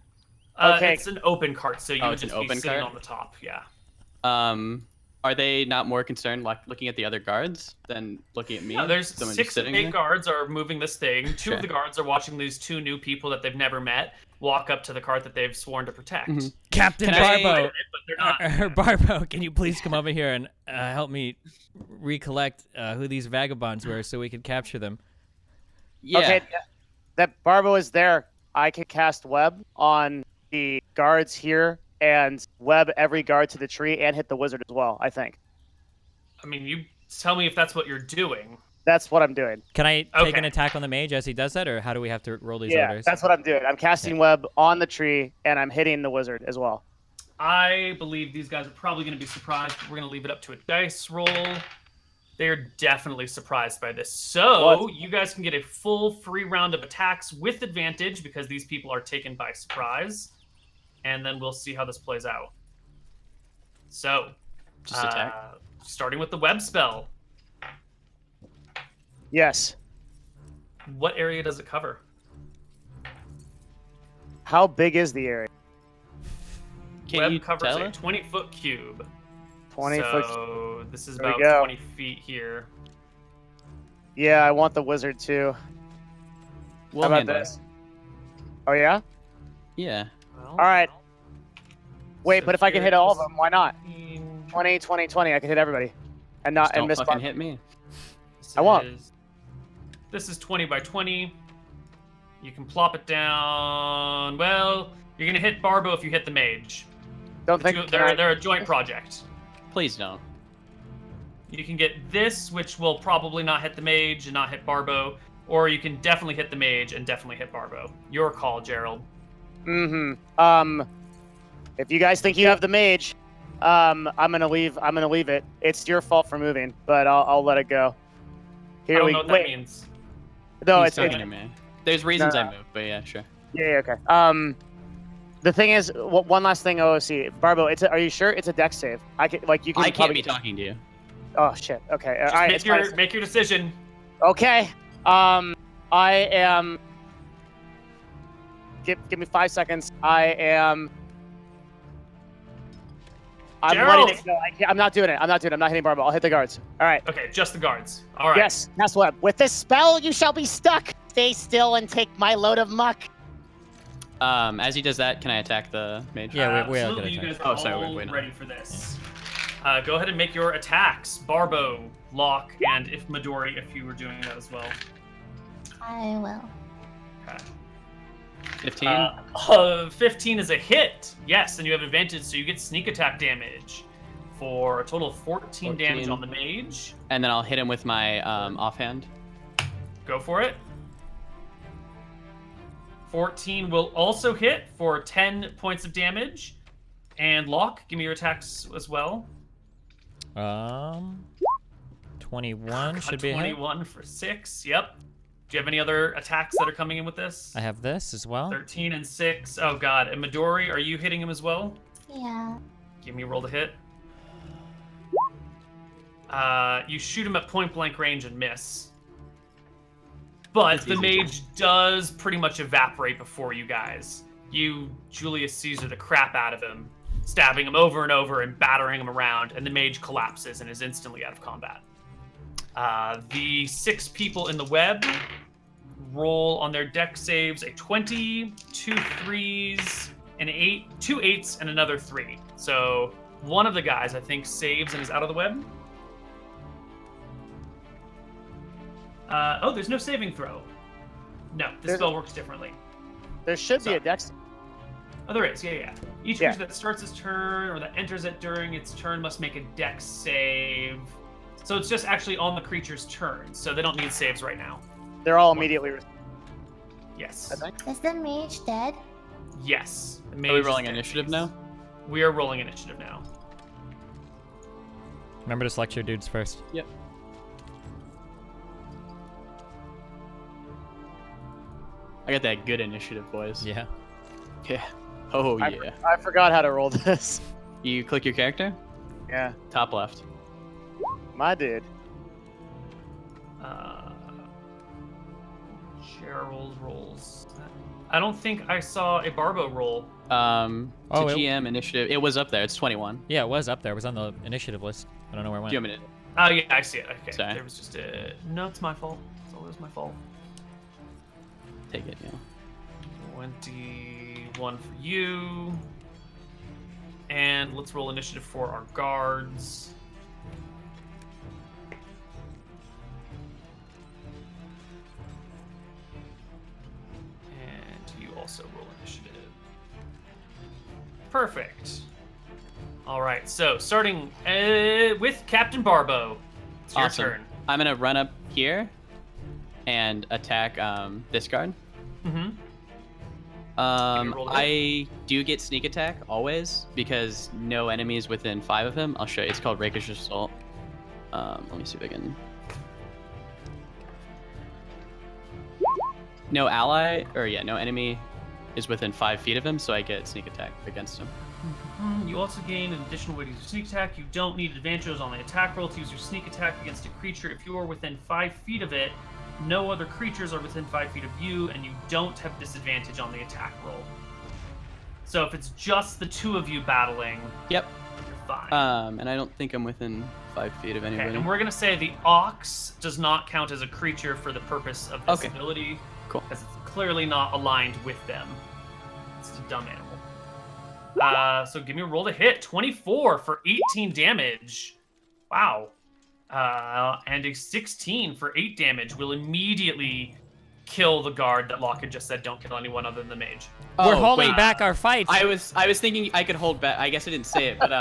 Okay. It's an open cart, so you Oh, would it's an just be open sitting cart? on the top, yeah. Are they not more concerned looking at the other guards than looking at me? No, there's Someone 6 just of sitting 8 there? guards are moving this thing. 2 Sure. of the guards are watching these 2 new people that they've never met walk up to the cart that they've sworn to protect. Mhm. Captain Can I- Barbo. But they're not. Barbo, can you please come over here and help me recollect who these vagabonds were so we could capture them? Yeah. Okay, that Barbo is there. I can cast web on the guards here and web every guard to the tree and hit the wizard as well, I think. I mean, you tell me if that's what you're doing. That's what I'm doing. Can I take Okay. an attack on the mage as he does that, or how do we have to roll these Yeah, orders? that's what I'm doing. I'm casting web on the tree and I'm hitting the wizard as well. I believe these guys are probably going to be surprised, but we're going to leave it up to a dice roll. They're definitely surprised by this. So you guys can get a full free round of attacks with advantage because these people are taken by surprise. And then we'll see how this plays out. So, Just attack. starting with the web spell. Yes. What area does it cover? How big is the area? Can you Web covers tell a us? 20-foot cube. 20 foot. So this is There we about go. 20 feet here. Yeah, I want the wizard too. We'll How about handle it. this? Oh, yeah? Yeah. Well, All right. Wait, so but if I can hit all of here's them, why not? 15. 20, 20, 20. I can hit everybody. And Just not and don't miss fucking Barbo. hit me. This I won't. This is 20 by 20. You can plop it down. Well, you're gonna hit Barbo if you hit the mage. Don't think They're a joint project. Please don't. You can get this, which will probably not hit the mage and not hit Barbo, or you can definitely hit the mage and definitely hit Barbo. Your call, Gerald. If you guys think you have the mage, I'm gonna leave it. It's your fault for moving, but I'll let it go. I don't know what that means. No, He's it's talking to me. There's reasons No. I moved, but yeah, sure. yeah, okay. The thing is, one last thing, OOC, Barbo. Are you sure it's a dex save? I can you can. I can't probably... be talking to you. Oh shit. Okay. Just All right. make your decision. Okay. I am. Give me 5 seconds. I'm Gerald! letting it go. I'm not doing it. I'm not hitting Barbo. I'll hit the guards. All right. Okay, just the guards. All right. Yes. That's what. With this spell, you shall be stuck. Stay still and take my load of muck. As he does that, can I attack the mage? Yeah, we are Absolutely, gonna you attack. guys are Oh, sorry, all wait, no. ready for this. Go ahead and make your attacks. Barbo, Locke, and if Midori, if you were doing that as well. I will. Okay. 15? 15 is a hit. Yes, and you have advantage, so you get sneak attack damage for a total of 14 damage 14. on the mage. And then I'll hit him with my offhand. Go for it. 14 will also hit for 10 points of damage. And Locke, give me your attacks as well. 21 should be a hit. 21 for 6. Yep. Do you have any other attacks that are coming in with this? I have this as well. 13 and 6. Oh god. And Midori, are you hitting him as well? Yeah. Give me a roll to hit. You shoot him at point blank range and miss. But That's the easy. mage does pretty much evaporate before you guys. You Julius Caesar the crap out of him, stabbing him over and over and battering him around, and the mage collapses and is instantly out of combat. The 6 people in the web roll on their deck saves a 20, 2 3s, an 8, 2 8s, and another 3. So one of the guys, I think, saves and is out of the web. There's no saving throw. No, this spell works differently. There should be a dex. Oh, there is. Yeah. Each Yeah. creature that starts its turn or that enters it during its turn must make a dex save. So it's just actually on the creature's turn, so they don't need saves right now. They're all immediately. Yes. I think. Is the mage dead? Yes. The Are mage we is rolling dead. initiative now? We are rolling initiative now. Remember to select your dudes first. Yep. I got that good initiative, boys. Yeah. Yeah. Oh, yeah. I forgot how to roll this. You click your character? Yeah. Top left. My dude. Gerald rolls. I don't think I saw a Barbo roll. To Oh, it- GM initiative. It was up there. It's 21. Yeah, it was up there. It was on the initiative list. I don't know where it Do you went. want me to? Oh, yeah, I see it. Okay. Sorry. There was just a... No, it's my fault. It's always my fault. Take it, yeah. 21 for you. And let's roll initiative for our guards. also roll initiative. Perfect. All right, so starting with Captain Barbo. It's your Awesome. turn. I'm gonna run up here and attack this guard. Mm-hmm. roll to I do get sneak attack always because no enemies within 5 of him. I'll show you. It's called Rakish Assault. Let me see if I can. No ally, or yeah, no enemy is within 5 feet of him, so I get sneak attack against him. You also gain an additional way to use your sneak attack. You don't need advantages on the attack roll to use your sneak attack against a creature if you are within 5 feet of it. No other creatures are within 5 feet of you, and you don't have disadvantage on the attack roll. So if it's just the two of you battling, Yep. you're fine. And I don't think I'm within 5 feet of anybody. Okay, and we're gonna say the ox does not count as a creature for the purpose of this Okay. ability. Cool. Because it's clearly not aligned with them. It's a dumb animal. So give me a roll to hit. 24 for 18 damage. Wow. And a 16 for 8 damage will immediately kill the guard that Locke had just said don't kill anyone other than the mage. We're holding wait. back our fight. I was thinking I could hold back. I guess I didn't say it, but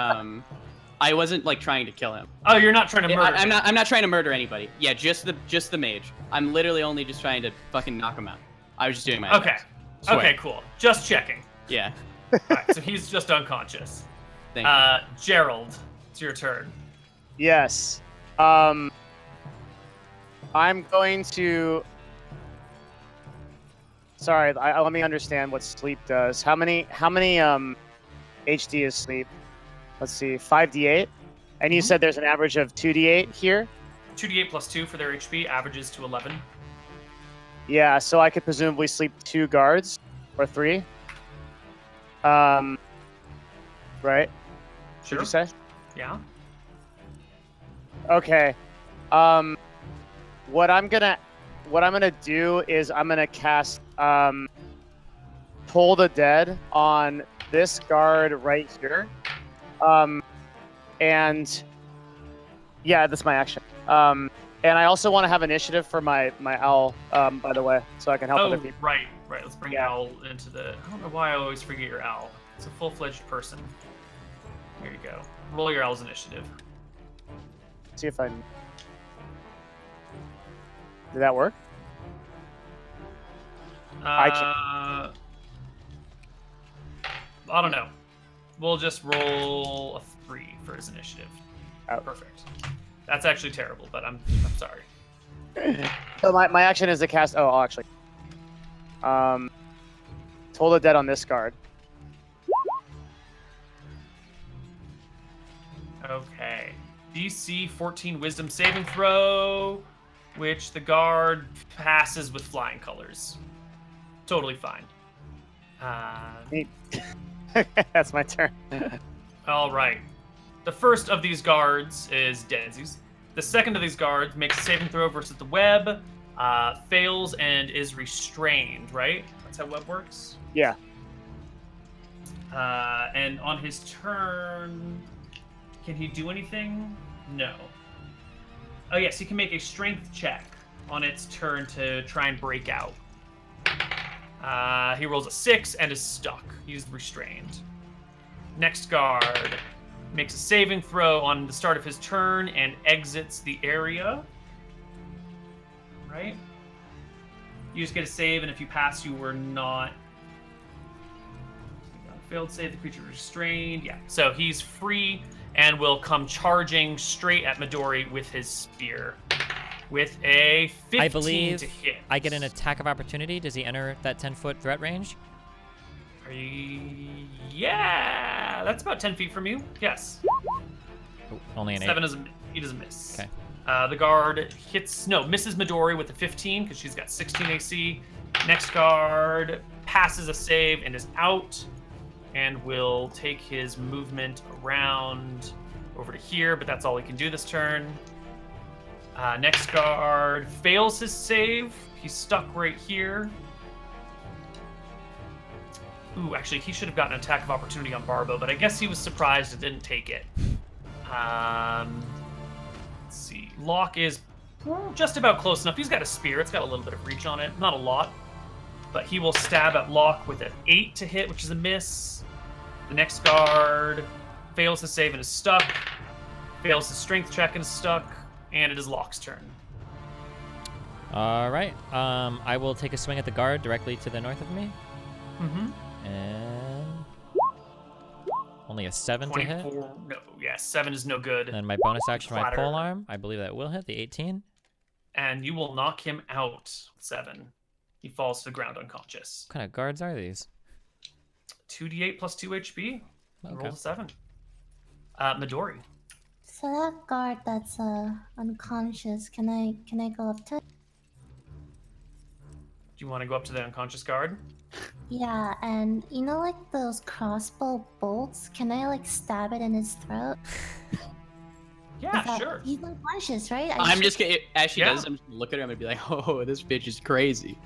I wasn't like trying to kill him. Oh, you're not trying to murder I'm him. not trying to murder anybody. Yeah, just the mage. I'm literally only just trying to fucking knock him out. I was just doing my Okay. best. Swear. Okay, cool. Just checking. Yeah. Alright, so he's just unconscious. Thank you. Gerald, it's your turn. Yes. I'm going to. Sorry, let me understand what sleep does. How many HD is sleep? Let's see, 5d8. And you said there's an average of 2d8 here. 2d8 plus 2 for their HP averages to 11. Yeah, so I could presumably sleep 2 guards or 3. Right? Sure. Did you say? Yeah. Okay. What I'm gonna do is I'm gonna cast Toll the Dead on this guard right here. And yeah, that's my action. And I also want to have initiative for my owl, by the way, so I can help Oh, other people. right. Let's bring Yeah. Owl into the. I don't know why I always forget your Owl. It's a full-fledged person. Here you go. Roll your Owl's initiative. See if I. Did that work? I don't know. We'll just roll a 3 for his initiative. Oh. Perfect. That's actually terrible, but I'm sorry. So my action is to cast. Oh, I'll actually. Toll the Dead on this guard. Okay. DC 14 Wisdom saving throw, which the guard passes with flying colors. Totally fine. Neat. That's my turn. All right. The first of these guards is Denzi's. The second of these guards makes a saving throw versus the web, fails and is restrained, right? That's how web works? Yeah. And on his turn, can he do anything? No. Oh, yes, he can make a strength check on its turn to try and break out. He rolls a 6 and is stuck. He's restrained. Next guard makes a saving throw on the start of his turn and exits the area. Right? You just get a save, and if you pass, you were not... Failed save, the creature restrained. Yeah, so he's free and will come charging straight at Midori with his spear. With a 15 I believe to hit. I get an attack of opportunity. Does he enter that 10-foot threat range? Yeah, that's about 10 feet from you. Yes. Oh, only an 7 he doesn't miss. Okay. The guard misses Midori with a 15 because she's got 16 AC. Next guard passes a save and is out and will take his movement around over to here, but that's all he can do this turn. Next guard fails his save. He's stuck right here. Ooh, actually, he should have gotten an attack of opportunity on Barbo, but I guess he was surprised it didn't take it. Let's see. Locke is just about close enough. He's got a spear. It's got a little bit of reach on it. Not a lot. but he will stab at Locke with an 8 to hit, which is a miss. The next guard fails to save and is stuck. Fails his strength check and is stuck. And it is Locke's turn. All right. I will take a swing at the guard directly to the north of me. Mm-hmm. And only a 7 to 24. hit. No, yeah, 7 is no good. And my bonus action, my Clatter. pole arm. I believe that will hit the 18. And you will knock him out. 7. He falls to the ground unconscious. What kind of guards are these? 2d8 plus 2 HP. Okay. Roll a 7. Midori. So that guard that's unconscious, can I go up to it? Do you want to go up to the unconscious guard? Yeah, and you know like those crossbow bolts? Can I like stab it in his throat? Yeah, Is that- sure. He's unconscious, right? I'm just gonna, as she Yeah. does, I'm just gonna look at her and be like, oh, this bitch is crazy.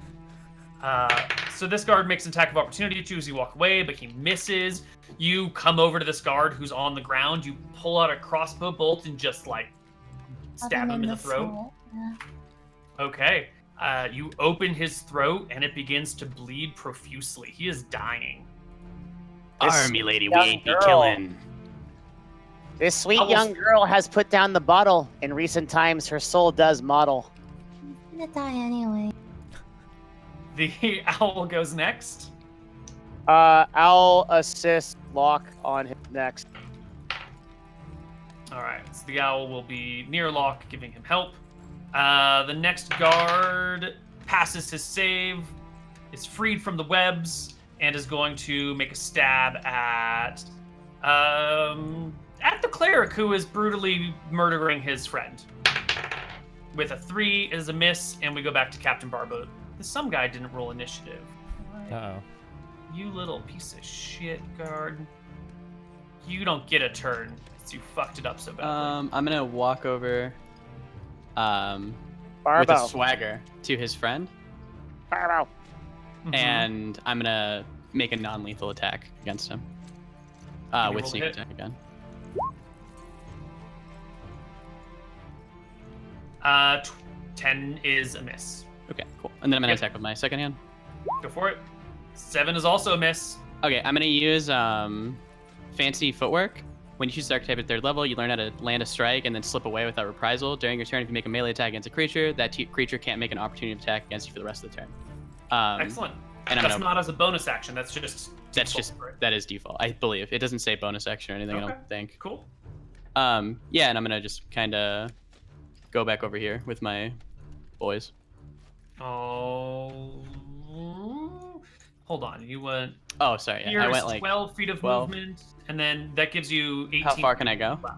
So this guard makes an attack of opportunity at you as you walk away, but he misses. You come over to this guard who's on the ground. You pull out a crossbow bolt and just like stab him in the throat. Yeah. Okay. You open his throat and it begins to bleed profusely. He is dying. Army lady, we ain't be killing. This sweet Almost- young girl has put down the bottle. In recent times, her soul does model. He's gonna die anyway. The owl goes next. I'll assist Locke on him next. All right. So the owl will be near Locke, giving him help. The next guard passes his save, is freed from the webs, and is going to make a stab at the cleric who is brutally murdering his friend. With a 3 is a miss, and we go back to Captain Barbo. Some guy didn't roll initiative. Uh-oh. You little piece of shit, guard. You don't get a turn. 'Cause you fucked it up so badly. I'm gonna walk over with a Barbo. swagger to his friend, Barbo. Mhm. and I'm gonna make a non-lethal attack against him. Can you With roll sneak to hit? attack again. 10 is a miss. Okay, cool. And then I'm gonna Yep. attack with my second hand. Go for it. 7 is also a miss. Okay, I'm gonna use fancy footwork. When you choose the archetype at 3rd level, you learn how to land a strike and then slip away without reprisal. During your turn, if you make a melee attack against a creature, that creature can't make an opportunity attack against you for the rest of the turn. Excellent. And I'm That's gonna, not as a bonus action. That's just that's default, just right? that is default, I believe. It doesn't say bonus action or anything. I Okay. don't think. Cool. Yeah, and I'm gonna just kind of go back over here with my boys. Oh. Hold on. You went. Oh, sorry. Yeah, I Here's went like 12 feet of 12. movement, and then that gives you 18. How far can I go? left.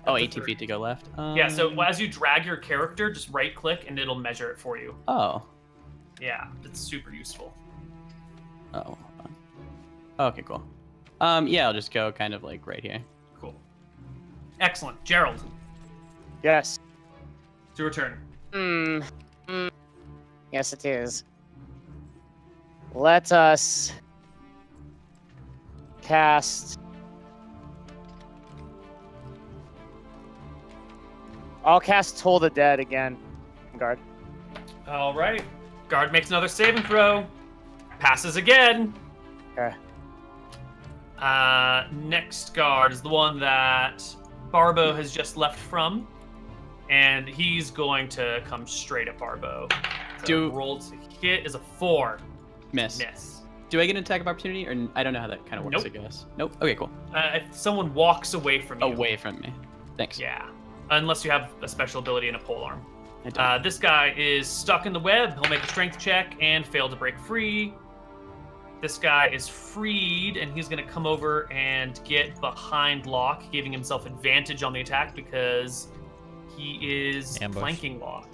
Oh, Up to 18 30. feet to go left. Yeah. So as you drag your character, just right click and it'll measure it for you. Oh. Yeah, it's super useful. Oh. hold on. Okay, cool. Yeah, I'll just go kind of like right here. Cool. Excellent, Gerald. Yes. It's your turn. Yes, it is. Let us cast. I'll cast Toll the Dead again. Guard. All right. Guard makes another saving throw. Passes again. Okay. Next guard is the one that Barbo has just left from, and he's going to come straight at Barbo. So roll to hit is a 4. Miss. Miss. Do I get an attack of opportunity, or I don't know how that kind of works? Nope. I guess. Nope. Okay, cool. If someone walks away from you. Away from me. Thanks. Yeah. Unless you have a special ability and a pole arm. I don't. This guy is stuck in the web. He'll make a strength check and fail to break free. This guy is freed, and he's going to come over and get behind Locke, giving himself advantage on the attack because he is Ambush. flanking Locke.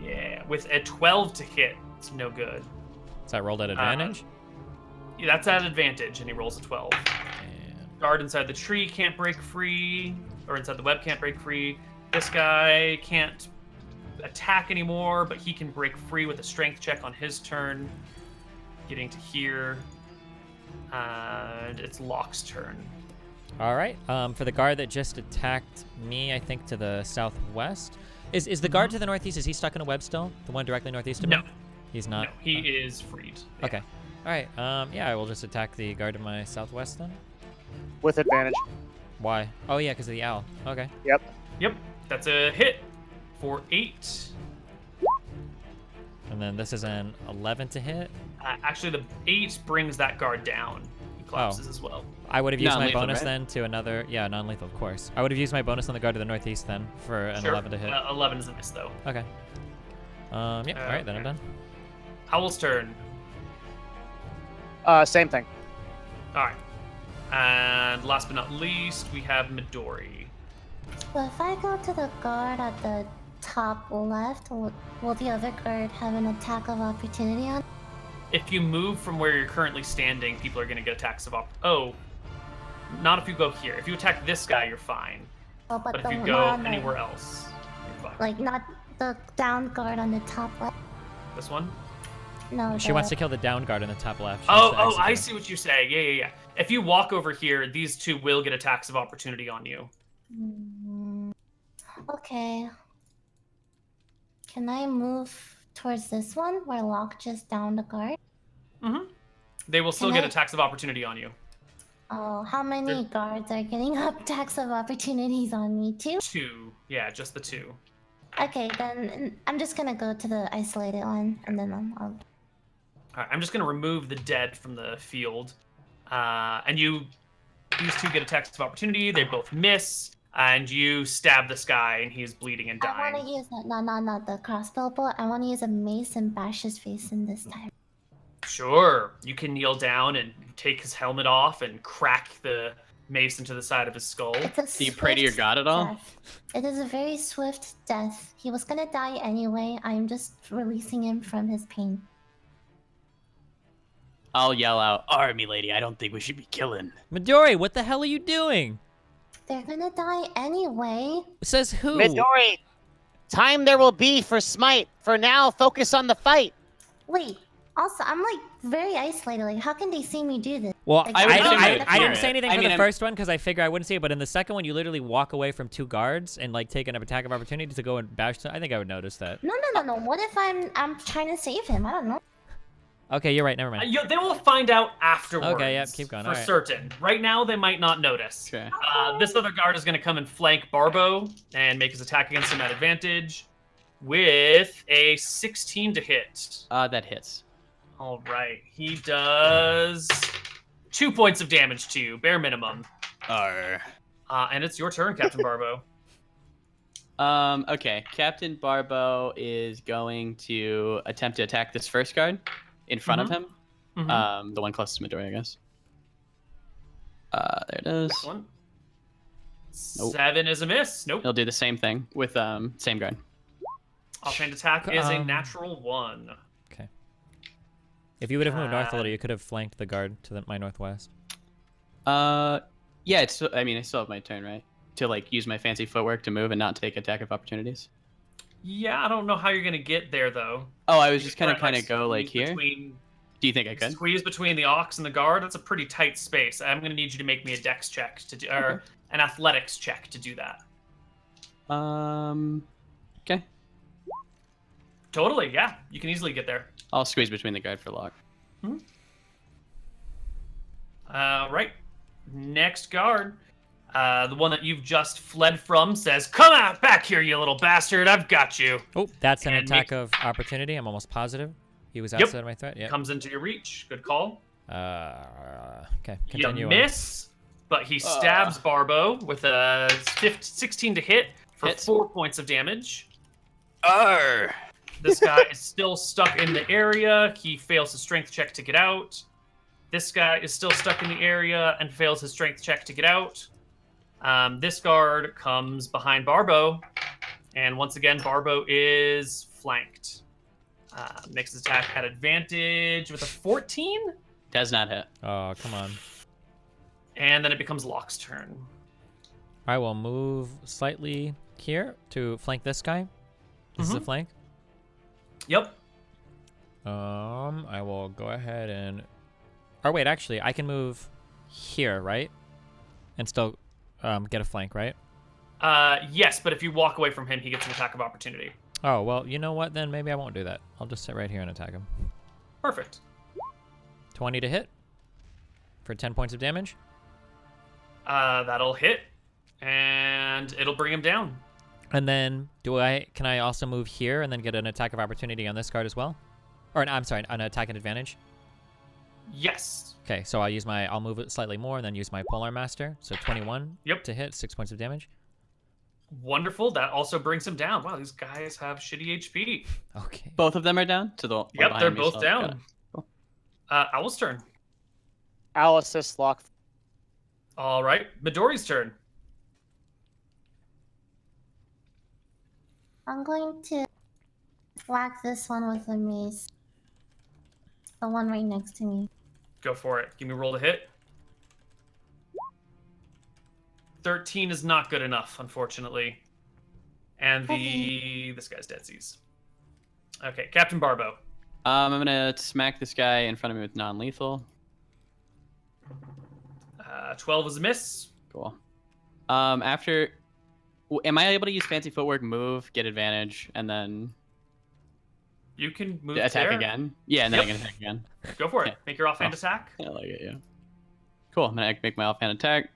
Yeah, with a 12 to hit, it's no good. Is that rolled at advantage? Yeah, that's at advantage, and he rolls a 12. And Guard inside the tree can't break free, or inside the web can't break free. This guy can't attack anymore, but he can break free with a strength check on his turn. Getting to here. And it's Locke's turn. all right. For the guard that just attacked me, I think to the southwest. Is the guard to the northeast? Is he stuck in a web still? The one directly northeast of No. me? He's not. No, he is freed. Yeah. Okay. All right. Yeah, I will just attack the guard to my southwest then. With advantage. Why? Oh yeah, because of the owl. Okay. Yep. Yep, that's a hit for 8. And then this is an 11 to hit. Actually, the 8 brings that guard down. He collapses as well. I would have used my Non-lethal, bonus right? then to another. Yeah, non-lethal, of course. I would have used my bonus on the guard to the northeast then for an Sure. 11 to hit. 11 is a miss, though. Okay. Yep. All right, then I'm done. Howl's turn. Same thing. All right. And last but not least, we have Midori. So if I go to the guard at the top left, will the other guard have an attack of opportunity on? If you move from where you're currently standing, people are going to get attacks of not if you go here. If you attack this guy, you're fine. Oh, But if the you one go on the- anywhere else, you're fine. Like not the down guard on the top left. This one? No. She wants to kill the down guard in the top left. She Oh, wants to I execute see what you're saying. Yeah. If you walk over here, these two will get attacks of opportunity on you. Okay. Can I move towards this one where Locke just downed the guard? Mm-hmm. They will still Can get I- attacks of opportunity on you. Oh, how many guards are getting attacks of opportunities on me too? 2. Yeah, just the 2. Okay, then I'm just gonna go to the isolated one, and then I'll... All right, I'm just going to remove the dead from the field. And these two get attacks of opportunity. They both miss. And you stab this guy, and he's bleeding and I dying. want to use not the crossbow bolt. I want to use a mace and bash his face in this time. Sure. You can kneel down and take his helmet off and crack the mace into the side of his skull. It's a Do you pray to your swift god at all? death. It is a very swift death. He was gonna die anyway. I'm just releasing him from his pain. I'll yell out, "Army lady, I don't think we should be killing." Midori, what the hell are you doing? They're gonna die anyway. Says who? Midori, time there will be for smite. For now, focus on the fight. Wait. Also, I'm like very isolated. Like, how can they see me do this? Well, Like, I, would I, assume I, it. I didn't say anything I for mean, the I'm- first one because I figure I wouldn't see it, but in the second one, you literally walk away from 2 guards and like take an attack of opportunity to go and bash them. I think I would notice that. No. What if I'm trying to save him? I don't know. Okay, you're right. Never mind. They will find out afterwards. Okay, yep, keep going, For alright. certain. Right now, they might not notice. Okay. This other guard is going to come and flank Barbo and make his attack against him at advantage with a 16 to hit. That hits. All right. He does 2 points of damage to you, bare minimum. Arr. And it's your turn, Captain Barbo. Okay. Captain Barbo is going to attempt to attack this first guard in front of him. Mhm. The one closest to Midori, I guess. There it is. This one. Nope. 7 is a miss. Nope. He'll do the same thing with same guard. Offhand attack is a Um, natural 1. Okay. If you would have moved north a Uh, little, you could have flanked the guard to my northwest. Yeah. It's. I mean, I still have my turn, right? To like use my fancy footwork to move and not take attack of opportunities. Yeah, I don't know how you're going to get there, though. Oh, I was just Try kind and, of go like squeeze here. between- Do you think I could? Squeeze between the ox and the guard. That's a pretty tight space. I'm going to need you to make me a dex check to do, or an athletics check to do that. Okay. Totally, yeah. You can easily get there. I'll squeeze between the guard for lock. Right. Next guard. The one that you've just fled from says, "Come out back here, you little bastard. I've got you." Oh, that's an And attack make- of opportunity. I'm almost positive. He was Yep. outside of my threat. Yeah. Comes into your reach. Good call. Okay. You Continue. on. miss, but he stabs Barbo with a 16 to hit for Hits. 4 points of damage. Arr! This guy is still stuck in the area. He fails his strength check to get out. This guy is still stuck in the area and fails his strength check to get out. This guard comes behind Barbo, and once again, Barbo is flanked. Makes his attack at advantage with a 14, Does not hit. Oh, come on. and then it becomes Locke's turn. I will move slightly here to flank this guy. This is a flank. Yep. I will go ahead and. Or wait, actually, I can move here, right? And still get a flank, right? Yes, but if you walk away from him, he gets an attack of opportunity. Oh, well, you know what then? Maybe I won't do that. I'll just sit right here and attack him. Perfect. 20 to hit for 10 points of damage. That'll hit, and it'll bring him down. And then can I also move here and then get an attack of opportunity on this card as well? Or I'm sorry, an attack at advantage? Yes. Okay, so I'll move it slightly more and then use my Polar Master. So 21 to hit, 6 points of damage. Wonderful. That also brings him down. Wow, these guys have shitty HP. Okay. Both of them are down to the. Yep, they're behind me, both so- down. got it. Cool. Owl's turn. Owl assist lock. All right, Midori's turn. I'm going to whack this one with a mace. The one right next to me. Go for it. Give me a roll to hit. 13 is not good enough, unfortunately. And this guy's deadsies. Okay, Captain Barbo. I'm gonna smack this guy in front of me with non-lethal. 12 is a miss. Cool. Am I able to use fancy footwork, move, get advantage, and then You can move attack there. again? Yeah, and then I Yep. can attack again. Go for it. Yeah. Make your offhand Oh. attack. I like it. Yeah. Cool. I'm gonna make my offhand attack.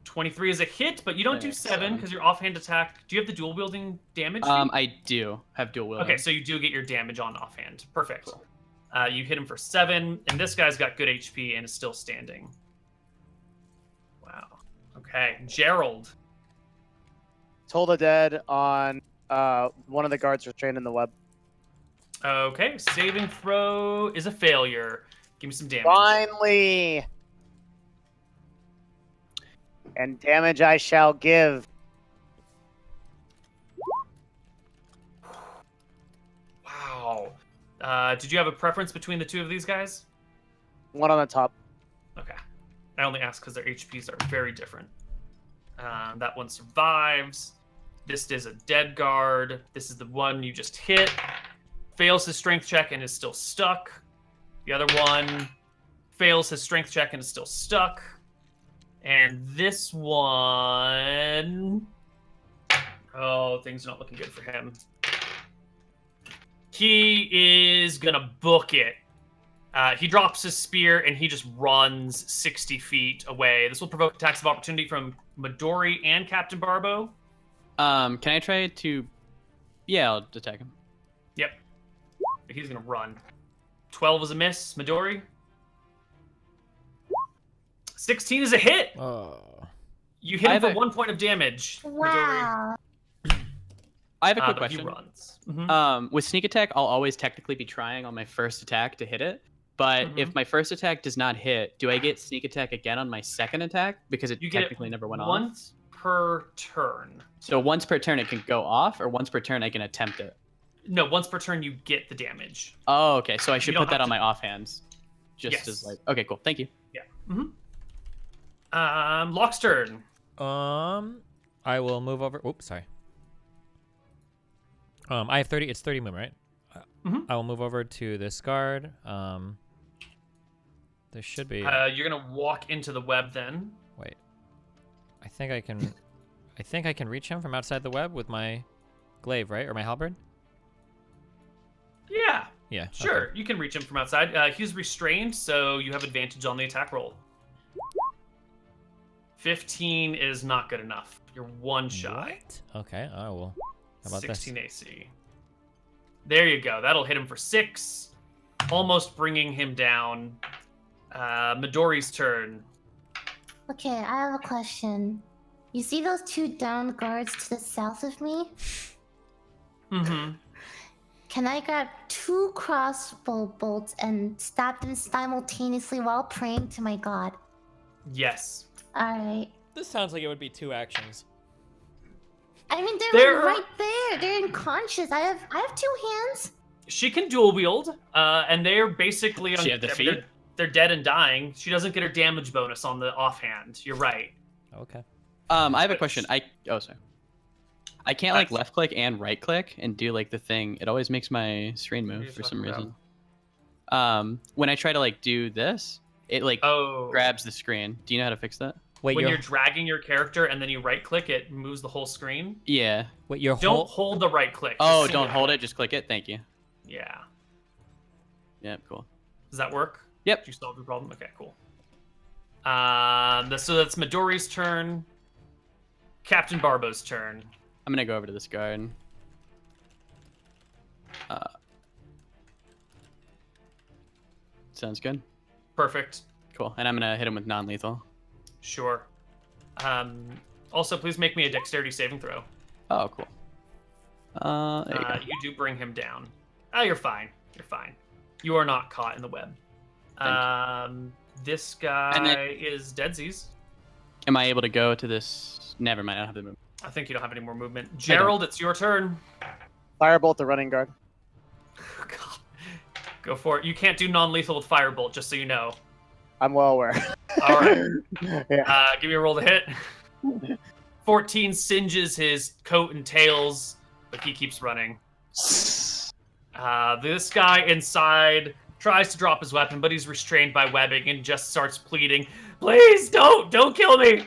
23 is a hit, but you don't do 7 because your offhand attack. Do you have the dual wielding damage? feat? I do have dual wielding. Okay, so you do get your damage on offhand. Perfect. You hit him for 7, and this guy's got good HP and is still standing. Wow. Okay, Gerald. Toll the dead on one of the guards restrained in the web. Okay, saving throw is a failure. Give me some damage. Finally! And damage I shall give. Wow. Did you have a preference between the two of these guys? One on the top. Okay. I only ask because their HPs are very different. That one survives. This is a dead guard. This is the one you just hit. Fails his strength check and is still stuck. The other one fails his strength check and is still stuck. And this one... Oh, things are not looking good for him. He is gonna book it. He drops his spear and he just runs 60 feet away. This will provoke attacks of opportunity from Midori and Captain Barbo. Can I try to? Yeah, I'll attack him. Yep. He's gonna run. 12 is a miss. Midori. 16 is a hit. Oh. You hit I him have for a- 1 point of damage. Midori. Wow. I have a quick But he question. runs. Mhm. With sneak attack, I'll always technically be trying on my first attack to hit it. But if my first attack does not hit, do I get sneak attack again on my second attack because it You get technically it never went off? once per turn. So once per turn it can go off, or once per turn I can attempt it. No, once per turn you get the damage. Oh, okay. So I should don't put that have on to- my offhands, just Yes. as like. Okay, cool. Thank you. Yeah. Locke's turn. I will move over. Oops, sorry. I have 30. It's 30 movement, right? I will move over to this guard. There should be. You're gonna walk into the web then. Wait. I think I can. I think I can reach him from outside the web with my glaive, right, or my halberd. Yeah. Yeah. Sure, okay. you can reach him from outside. He's restrained, so you have advantage on the attack roll. 15 is not good enough. You're one shy. What? Okay. I will. How about 16 this? AC. There you go. That'll hit him for 6, almost bringing him down. Midori's turn. Okay, I have a question. You see those two downed guards to the south of me? Mm-hmm. Can I grab 2 crossbow bolts and stab them simultaneously while praying to my god? Yes. Alright. This sounds like it would be 2 actions. I mean, they're They're- like right there. They're unconscious. I have 2 hands. She can dual wield, and they're basically She have the feet? They're dead and dying. She doesn't get her damage bonus on the offhand. You're right. Okay. I have a question. Sorry. I can't like left click and right click and do like the thing. It always makes my screen move Here's for what some I'm reason. When I try to like do this, it like Oh. grabs the screen. Do you know how to fix that? Wait, when you're dragging your character and then you right click, it moves the whole screen. Yeah. wait, your Don't whole hold the right click. Oh, just don't hold it. click. Just click it. Thank you. Yeah. Yeah, cool. Does that work? Yep. Did you solve the problem? Okay, cool. So that's Midori's turn. Captain Barbo's turn. I'm gonna go over to this guard. Sounds good. Perfect. Cool. And I'm gonna hit him with non-lethal. Sure. Also, please make me a dexterity saving throw. Oh, cool. There you go. You do bring him down. Oh, you're fine. You're fine. You are not caught in the web. This guy is Deadsies. Am I able to go to this? Never mind. I don't have the move. I think you don't have any more movement. Gerald, it's your turn. Firebolt the running guard. God. Go for it. You can't do non-lethal with Firebolt, just so you know. I'm well aware. All right. Yeah. Give me a roll to hit. 14 singes his coat and tails, but he keeps running. This guy inside tries to drop his weapon, but he's restrained by webbing and just starts pleading, "Please, don't kill me!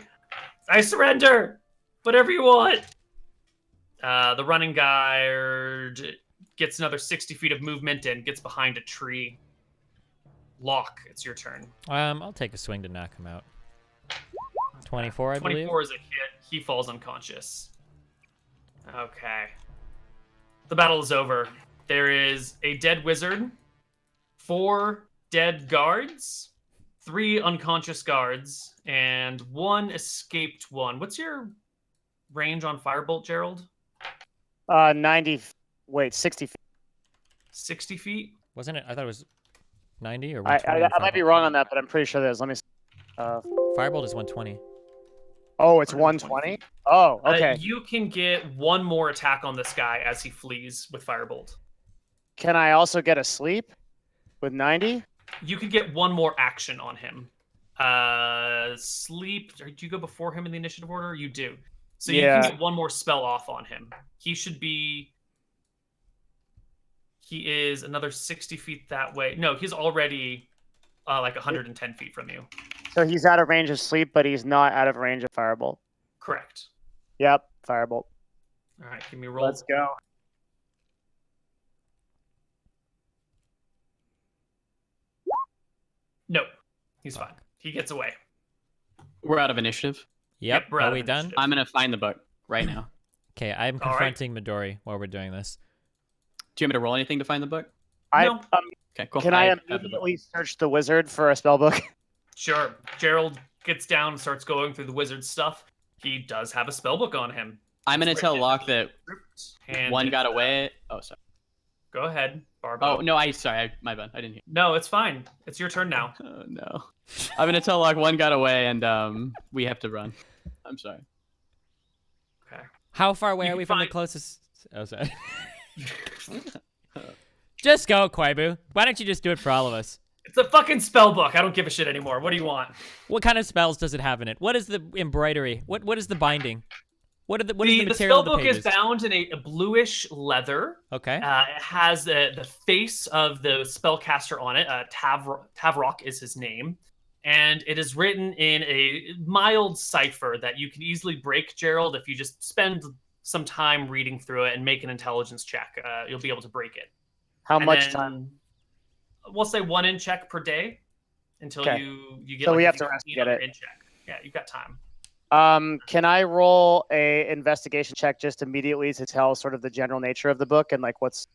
I surrender! Whatever you want!" The running guy gets another 60 feet of movement and gets behind a tree. Locke, it's your turn. I'll take a swing to knock him out. 24, I believe. 24 is a hit. He falls unconscious. Okay. The battle is over. There is a dead wizard, 4 dead guards, 3 unconscious guards, and 1 escaped one. What's your range on Firebolt, Gerald? 60 feet. 60 feet? Wasn't it? I thought it was 90 or I 120. might be wrong on that, but I'm pretty sure it is. Let me see. Firebolt is 120. Oh, it's 120? Oh, okay. You can get 1 more attack on this guy as he flees with Firebolt. Can I also get a sleep with 90? You could get 1 more action on him. Sleep. Do you go before him in the initiative order? You do. So you can get 1 more spell off on him. He should be. He is another 60 feet that way. No, he's already like 110 feet from you. So he's out of range of sleep, but he's not out of range of Firebolt. Correct. Yep, Firebolt. All right, give me a roll. Let's go. No, he's fine. He gets away. We're out of initiative. Yep. we're out Are of we done? initiative. I'm gonna find the book right now. Okay, I'm All right. confronting Midori while we're doing this. Do you want me to roll anything to find the book? No. Okay, cool. Can I have the book. immediately search the wizard for a spell book? Sure. Gerald gets down and starts going through the wizard stuff. He does have a spellbook on him. I'm gonna It's tell written Locke that and one got away. Oh, sorry. Go ahead, Barbo. Oh no, my bad. I didn't hear. No, it's fine. It's your turn now. Oh no. I'm gonna tell Locke one got away and we have to run. I'm sorry. Okay. How far away You are can we from the find- closest? Oh, sorry. Just go, Koibu. Why don't you just do it for all of us? It's a fucking spellbook. I don't give a shit anymore. What do you want? What kind of spells does it have in it? What is the embroidery? What is the binding? What is the The material of the spellbook pages? is bound in a bluish leather. Okay. It has the face of the spellcaster on it. Tavrok is his name. And it is written in a mild cipher that you can easily break, Gerald, if you just spend some time reading through it and make an intelligence check. You'll be able to break it. How And much then time? We'll say 1 in check per day until Okay. you get. So like we a have to rest to 15 get on your it. in check. Yeah, you've got time. Can I roll a investigation check just immediately to tell sort of the general nature of the book and like what's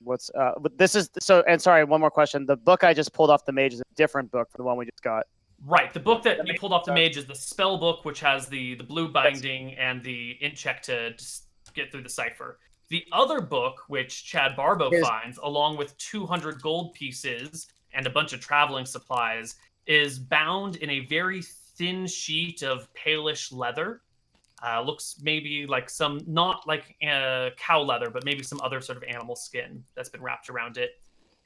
this is so and sorry, one more question. The book I just pulled off the mage is a different book from the one we just got. Right. The book that That you makes pulled off the sense. mage is the spell book, which has the blue binding and the int check to just get through the cipher. The other book, which Chad Barbo finds, along with 200 gold pieces and a bunch of traveling supplies, is bound in a very thin sheet of palish leather. Looks maybe like some, not like cow leather, but maybe some other sort of animal skin that's been wrapped around it.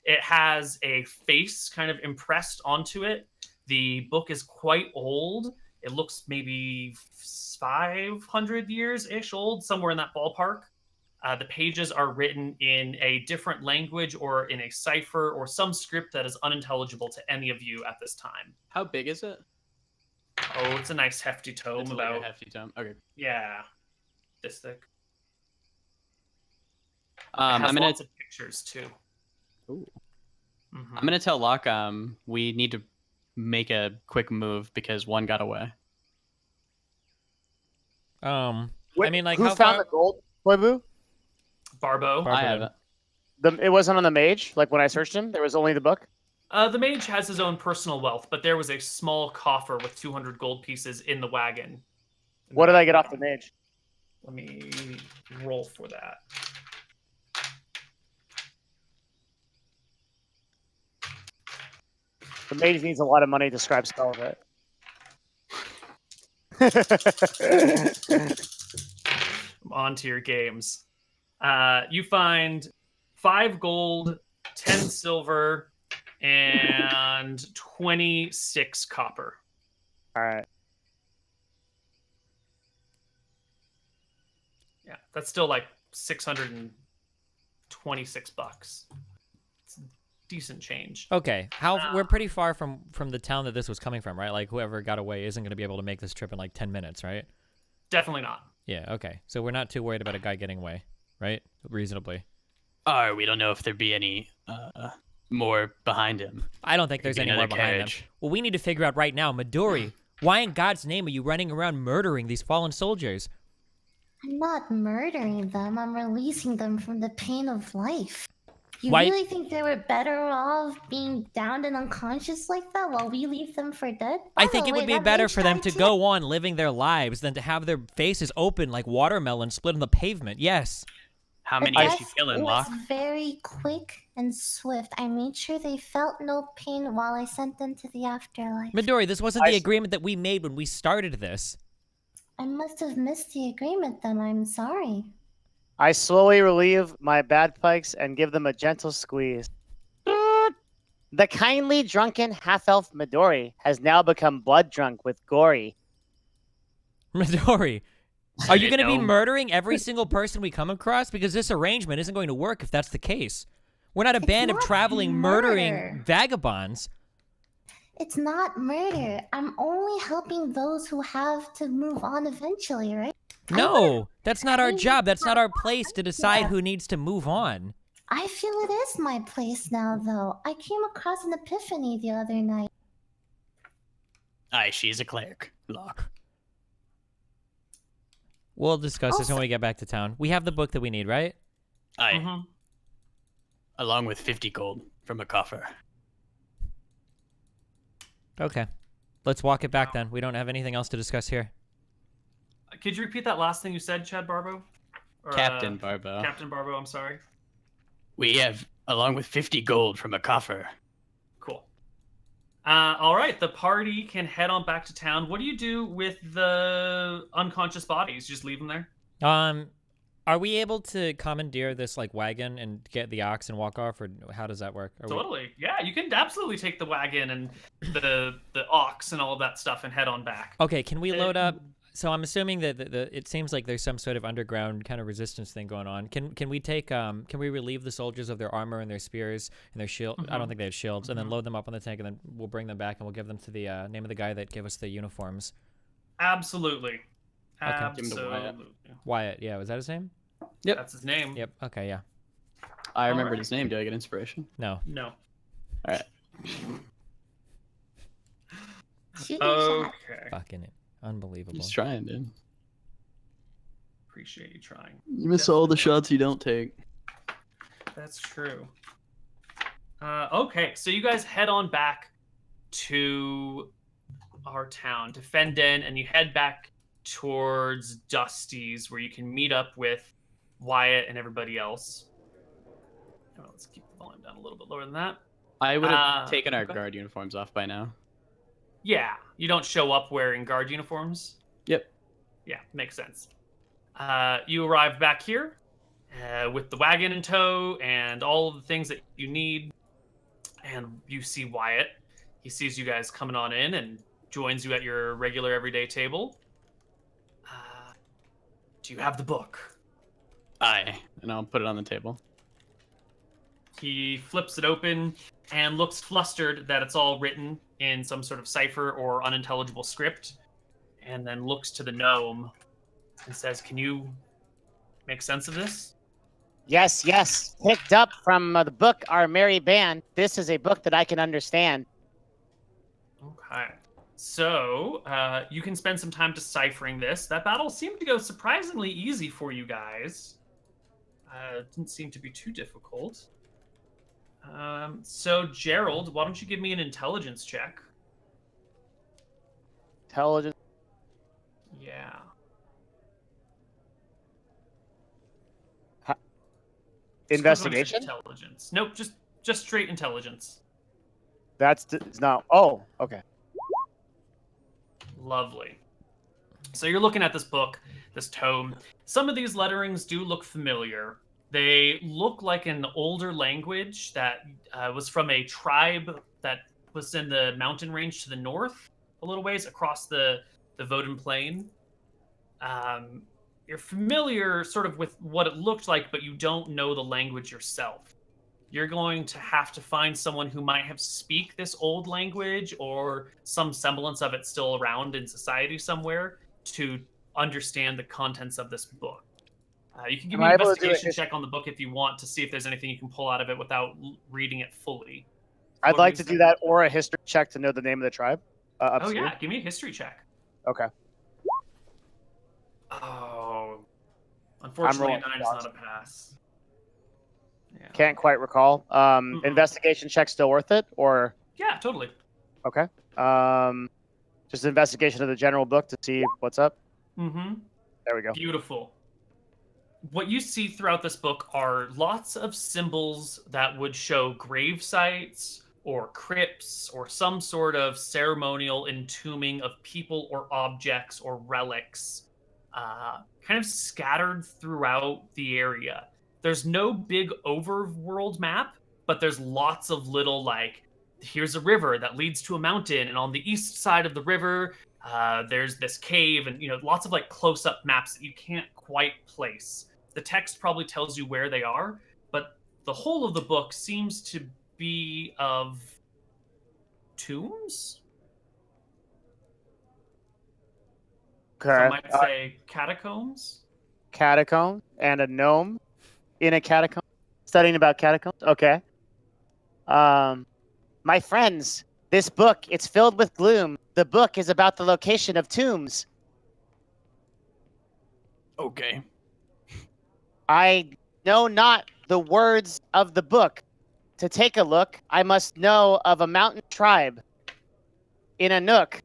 It has a face kind of impressed onto it. The book is quite old. It looks maybe 500 years-ish old, somewhere in that ballpark. The pages are written in a different language or in a cipher or some script that is unintelligible to any of you at this time. How big is it? Oh, it's a nice hefty tome. It's like a hefty tome. Okay. Yeah, this thick. I'm gonna. Lots of pictures too. Ooh. Mhm. I'm gonna tell Locke. We need to make a quick move because one got away. I mean, like, who how found far? the gold, Koibu? Barbo. Barbo I have did. it. It wasn't on the mage. Like when I searched him, there was only the book. The mage has his own personal wealth, but there was a small coffer with 200 gold pieces in the wagon. What did I get off the mage? Let me roll for that. The mage needs a lot of money to scribe spells, right? On to your games. You find 5 gold, 10 silver, and 26 copper. All right. Yeah, that's still like 626 bucks. It's decent change. Okay, we're pretty far from the town that this was coming from, right? Like, whoever got away isn't going to be able to make this trip in like 10 minutes, right? Definitely not. Yeah. Okay. So we're not too worried about a guy getting away, right? Reasonably. We don't know if there'd be any more behind him. I don't think there's Could be any more another behind carriage. them. Well, we need to figure out right now, Midori. Why in God's name are you running around murdering these fallen soldiers? I'm not murdering them. I'm releasing them from the pain of life. You Why- really think they were better off being downed and unconscious like that while we leave them for dead? I By think the it way, would be that better mage for them died to too. go on living their lives than to have their faces open like watermelons split on the pavement. Yes. How The many is she death killing, was Locke? very quick and swift. I made sure they felt no pain while I sent them to the afterlife. Midori, this wasn't the I- agreement that we made when we started this. I must have missed the agreement then. I'm sorry. I slowly relieve my bad pikes and give them a gentle squeeze. The kindly drunken half-elf Midori has now become blood drunk with Gory. Midori, are you going to be Gnome. murdering every single person we come across? Because this arrangement isn't going to work if that's the case. We're not a band of not traveling, murdering murder. vagabonds. It's not murder. I'm only helping those who have to move on eventually, right? No, that's not our I- job. That's not our place to decide who needs to move on. I feel it is my place now, though. I came across an epiphany the other night. Aye, she's a cleric, Locke. We'll discuss this when Also- we get back to town. We have the book that we need, right? Aye, Mhm. along with 50 gold from a coffer. Okay. Let's walk it back then. We don't have anything else to discuss here. Could you repeat that last thing you said, Chad Barbo? Or, Captain Barbo. Captain Barbo, I'm sorry. We have, along with 50 gold from a coffer. Cool. All right, the party can head on back to town. What do you do with the unconscious bodies? Just leave them there? Are we able to commandeer this like wagon and get the ox and walk off, or how does that work? Totally. Yeah, you can absolutely take the wagon and the ox and all of that stuff and head on back. Okay, can we load up? So I'm assuming that it seems like there's some sort of underground kind of resistance thing going on. Can we take can we relieve the soldiers of their armor and their spears and their shield? I don't think they have shields, and then load them up on the tank, and then we'll bring them back and we'll give them to the name of the guy that gave us the uniforms. Absolutely. Give him to Wyatt. Absolutely. Wyatt, yeah, was that his name? Yep. That's his name. Yep. Okay, yeah. I remembered Alright. his name. Do I get inspiration? No. No. All right. Shoot your shot. Okay. Fucking unbelievable. Just trying, dude. Appreciate you trying. You miss all the shots you don't take. That's true. Okay, so you guys head on back to our town, to Fenden, and you head back towards Dusty's, where you can meet up with Wyatt and everybody else. Oh, let's keep the volume down a little bit lower than that. I would have taken our okay. guard uniforms off by now. Yeah, you don't show up wearing guard uniforms. Yep. Yeah, makes sense. You arrive back here with the wagon in tow and all of the things that you need. And you see Wyatt. He sees you guys coming on in and joins you at your regular everyday table. Do you have the book? Aye. And I'll put it on the table. He flips it open and looks flustered that it's all written in some sort of cipher or unintelligible script, and then looks to the gnome and says, "Can you make sense of this?" Yes, yes. Picked up from the book Our Merry Band. This is a book that I can understand. Okay. So, you can spend some time deciphering this. That battle seemed to go surprisingly easy for you guys. Didn't seem to be too difficult. So, Gerald, why don't you give me an intelligence check? Intelligence. Yeah. Investigation? Intelligence. Nope, just straight intelligence. It's not. Oh, okay. Lovely. So you're looking at this book, this tome. Some of these letterings do look familiar. They look like an older language that was from a tribe that was in the mountain range to the north, a little ways across the Voden Plain. You're familiar sort of with what it looked like, but you don't know the language yourself. You're going to have to find someone who might have speak this old language or some semblance of it still around in society somewhere to understand the contents of this book. You can give me an investigation check on the book if you want to see if there's anything you can pull out of it without reading it fully. I'd like to do that or a history check to know the name of the tribe. Oh, yeah. Give me a history check. Okay. Oh. Unfortunately, 9 is not a pass. Yeah. Can't quite recall. Investigation check still worth it, or? Yeah, totally. Okay. Just investigation of the general book to see what's up. Mm-hmm. There we go. Beautiful. What you see throughout this book are lots of symbols that would show grave sites or crypts or some sort of ceremonial entombing of people or objects or relics, kind of scattered throughout the area. There's no big overworld map, but there's lots of little, like, here's a river that leads to a mountain, and on the east side of the river, there's this cave, and, lots of, like, close-up maps that you can't quite place. The text probably tells you where they are, but the whole of the book seems to be of tombs? Okay. Some might say catacombs? Catacomb and a gnome in a catacomb, studying about catacombs. Okay. My friends, this book, it's filled with gloom. The book is about the location of tombs. Okay. I know not the words of the book. To take a look, I must know of a mountain tribe in a nook.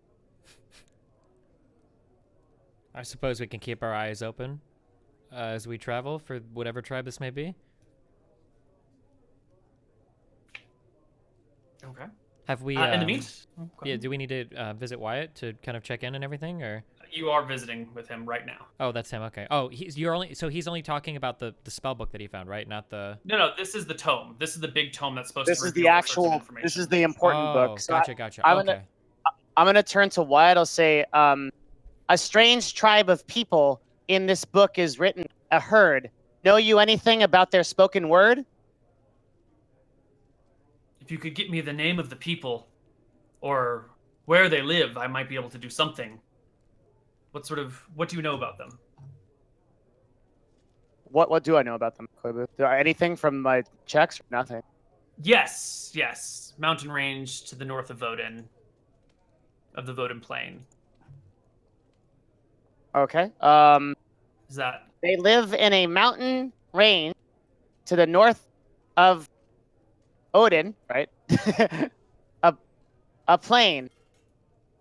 I suppose we can keep our eyes open as we travel for whatever tribe this may be. Okay. Have we? In the meantime, yeah. Do we need to visit Wyatt to kind of check in and everything, or? You are visiting with him right now. Oh, that's him. Okay. Oh, he's only talking about the spell book that he found, right? Not the. No. This is the tome. This is the big tome that's supposed to. This is the actual. This is the important book. So gotcha. I'm gonna turn to Wyatt. I'll say, a strange tribe of people in this book is written. A herd. Know you anything about their spoken word? If you could get me the name of the people, or where they live, I might be able to do something. What do you know about them? What do I know about them, Koibu? Anything from my checks? Nothing. Yes. Mountain range to the north of Voden, of the Voden Plain. Okay. Is that? They live in a mountain range to the north of Odin, right? a plain.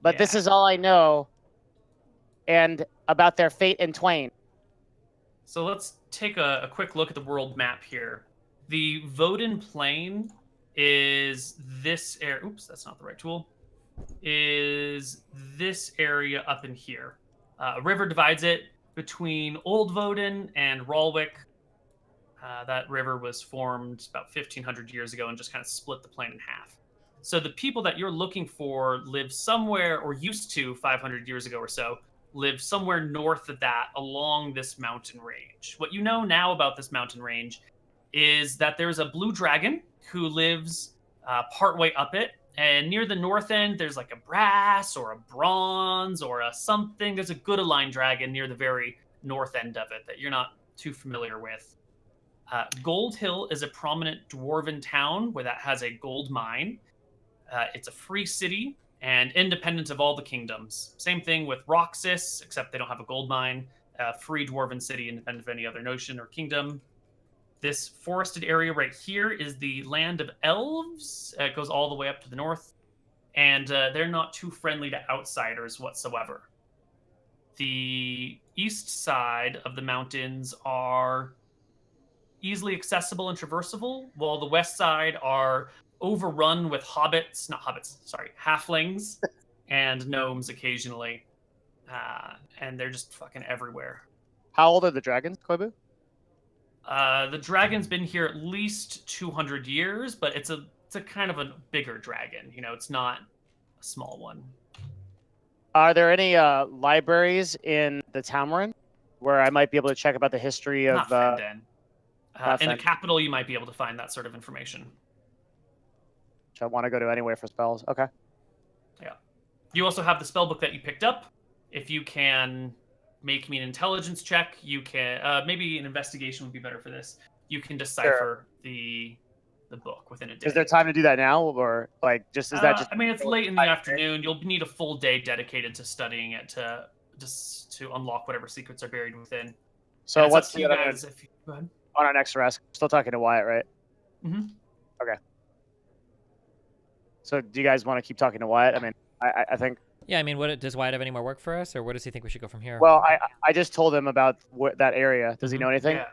But this is all I know, and about their fate in twain. So let's take a quick look at the world map here. The Voden Plain is this area. Oops, that's not the right tool. Is this area up in here. A river divides it between Old Voden and Ralwick. That river was formed about 1,500 years ago and just kind of split the plain in half. So the people that you're looking for live somewhere, or used to 500 years ago or so, live somewhere north of that along this mountain range. What you know now about this mountain range is that there's a blue dragon who lives partway up it. And near the north end, there's like a brass or a bronze or a something. There's a good aligned dragon near the very north end of it that you're not too familiar with. Gold Hill is a prominent dwarven town where that has a gold mine. It's a free city and independent of all the kingdoms. Same thing with Roxas, except they don't have a gold mine. Free dwarven city, independent of any other notion or kingdom. This forested area right here is the land of Elves. It goes all the way up to the north, and they're not too friendly to outsiders whatsoever. The east side of the mountains are easily accessible and traversable, while the west side are overrun with halflings and gnomes occasionally. And they're just fucking everywhere. How old are the dragons, Koibu? The dragon's been here at least 200 years, but it's a kind of a bigger dragon. You know, it's not a small one. Are there any libraries in the town we're in where I might be able to check about the history of... Not Fenden. In the Fenden. capital, you might be able to find that sort of information. Which I want to go to anyway for spells. Okay. Yeah. You also have the spell book that you picked up. If you can make me an intelligence check, you can... maybe an investigation would be better for this. You can decipher the book within a day. Is there time to do that now, or like just is that just? I mean, it's late in the afternoon. You'll need a full day dedicated to studying it to unlock whatever secrets are buried within. So And it's what's up to the you other guys? If you, go ahead. on our next rest? Still talking to Wyatt, right? Mhm. Okay. So do you guys want to keep talking to Wyatt? I mean, I think. Yeah, I mean, does Wyatt have any more work for us, or where does he think we should go from here? Well, I just told him about that area. Does he Mhm. know anything? Yeah.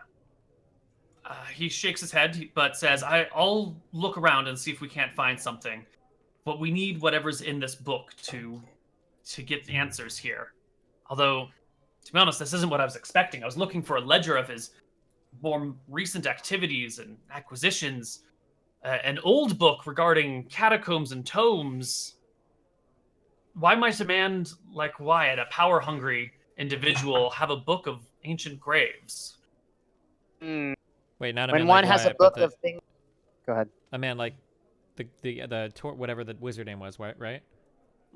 He shakes his head, but says, I'll look around and see if we can't find something. But we need whatever's in this book to get the answers here. Although, to be honest, this isn't what I was expecting. I was looking for a ledger of his more recent activities and acquisitions. An old book regarding catacombs and tomes. Why might a man like Wyatt, a power-hungry individual, have a book of ancient graves? Hmm. Wait, not a When man one like has Wyatt, a book but of things. Go ahead. a man like whatever the wizard name was, right?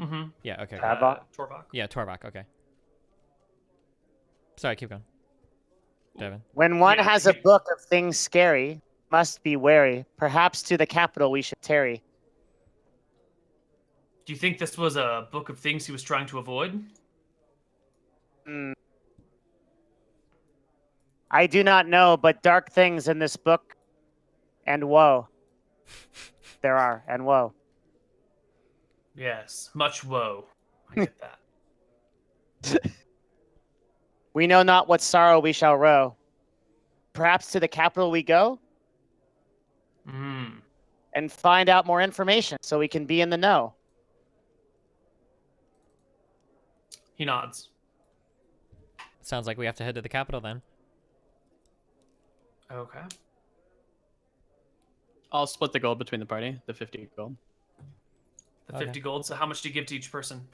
Mm-hmm. Yeah. Okay. Torvok. Yeah, Torvok. Okay. Sorry, keep going. Devin. When one Yeah, has a book of things scary, must be wary. Perhaps to the capital we should tarry. Do you think this was a book of things he was trying to avoid? Hmm. I do not know, but dark things in this book, and woe. There are, and woe. Yes, much woe. I get that. We know not what sorrow we shall row. Perhaps to the capital we go Mm. and find out more information so we can be in the know. He nods. Sounds like we have to head to the capital then. Okay. I'll split the gold between the party, the 50 gold. The Okay. 50 gold. So how much do you give to each person?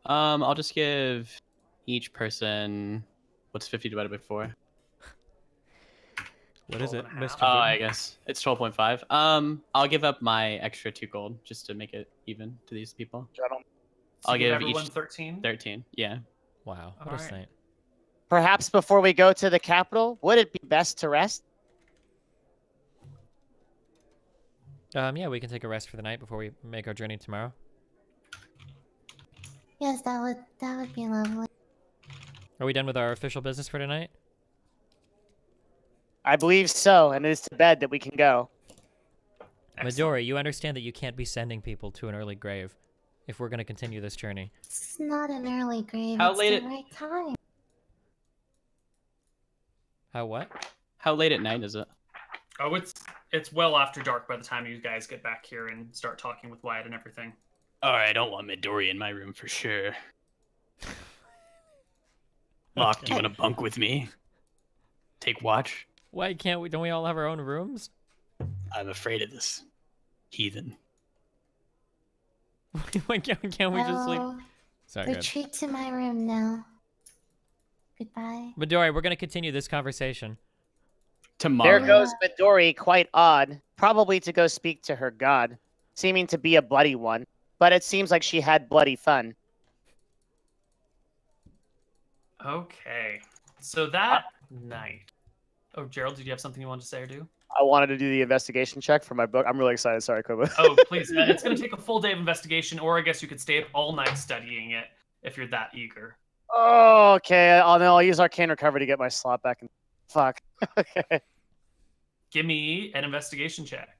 I'll just give each person, what's 50 divided by 4? What is it, 12.5. Mr. Oh, I Wooten? guess it's 12.5. I'll give up my extra 2 gold just to make it even to these people. Gentlemen. So I'll you give everyone each 13. 13. Yeah. Wow, what a Alright. saint. Perhaps before we go to the capital, would it be best to rest? Yeah, we can take a rest for the night before we make our journey tomorrow. Yes, that would be lovely. Are we done with our official business for tonight? I believe so, and it is to bed that we can go. Excellent. Midori, you understand that you can't be sending people to an early grave if we're going to continue this journey. It's not an early grave. How It's late the it- right time. How what? How late at night is it? Oh, it's well after dark by the time you guys get back here and start talking with Wyatt and everything. Alright, I don't want Midori in my room for sure. Locke, do you want to bunk with me? Take watch? Why can't we? Don't we all have our own rooms? I'm afraid of this heathen. Why can't we just sleep? Well, Sorry, good. retreat to my room now. Goodbye. Midori, we're going to continue this conversation. Tomorrow. There goes Midori, quite odd, probably to go speak to her god, seeming to be a bloody one, but it seems like she had bloody fun. Okay. So that night. Oh, Gerald, did you have something you wanted to say or do? I wanted to do the investigation check for my book. I'm really excited. Sorry, Koibu. Oh, please. It's going to take a full day of investigation, or I guess you could stay up all night studying it if you're that eager. Oh, okay. I'll use Arcane Recovery to get my slot back. Fuck. Okay. Give me an investigation check.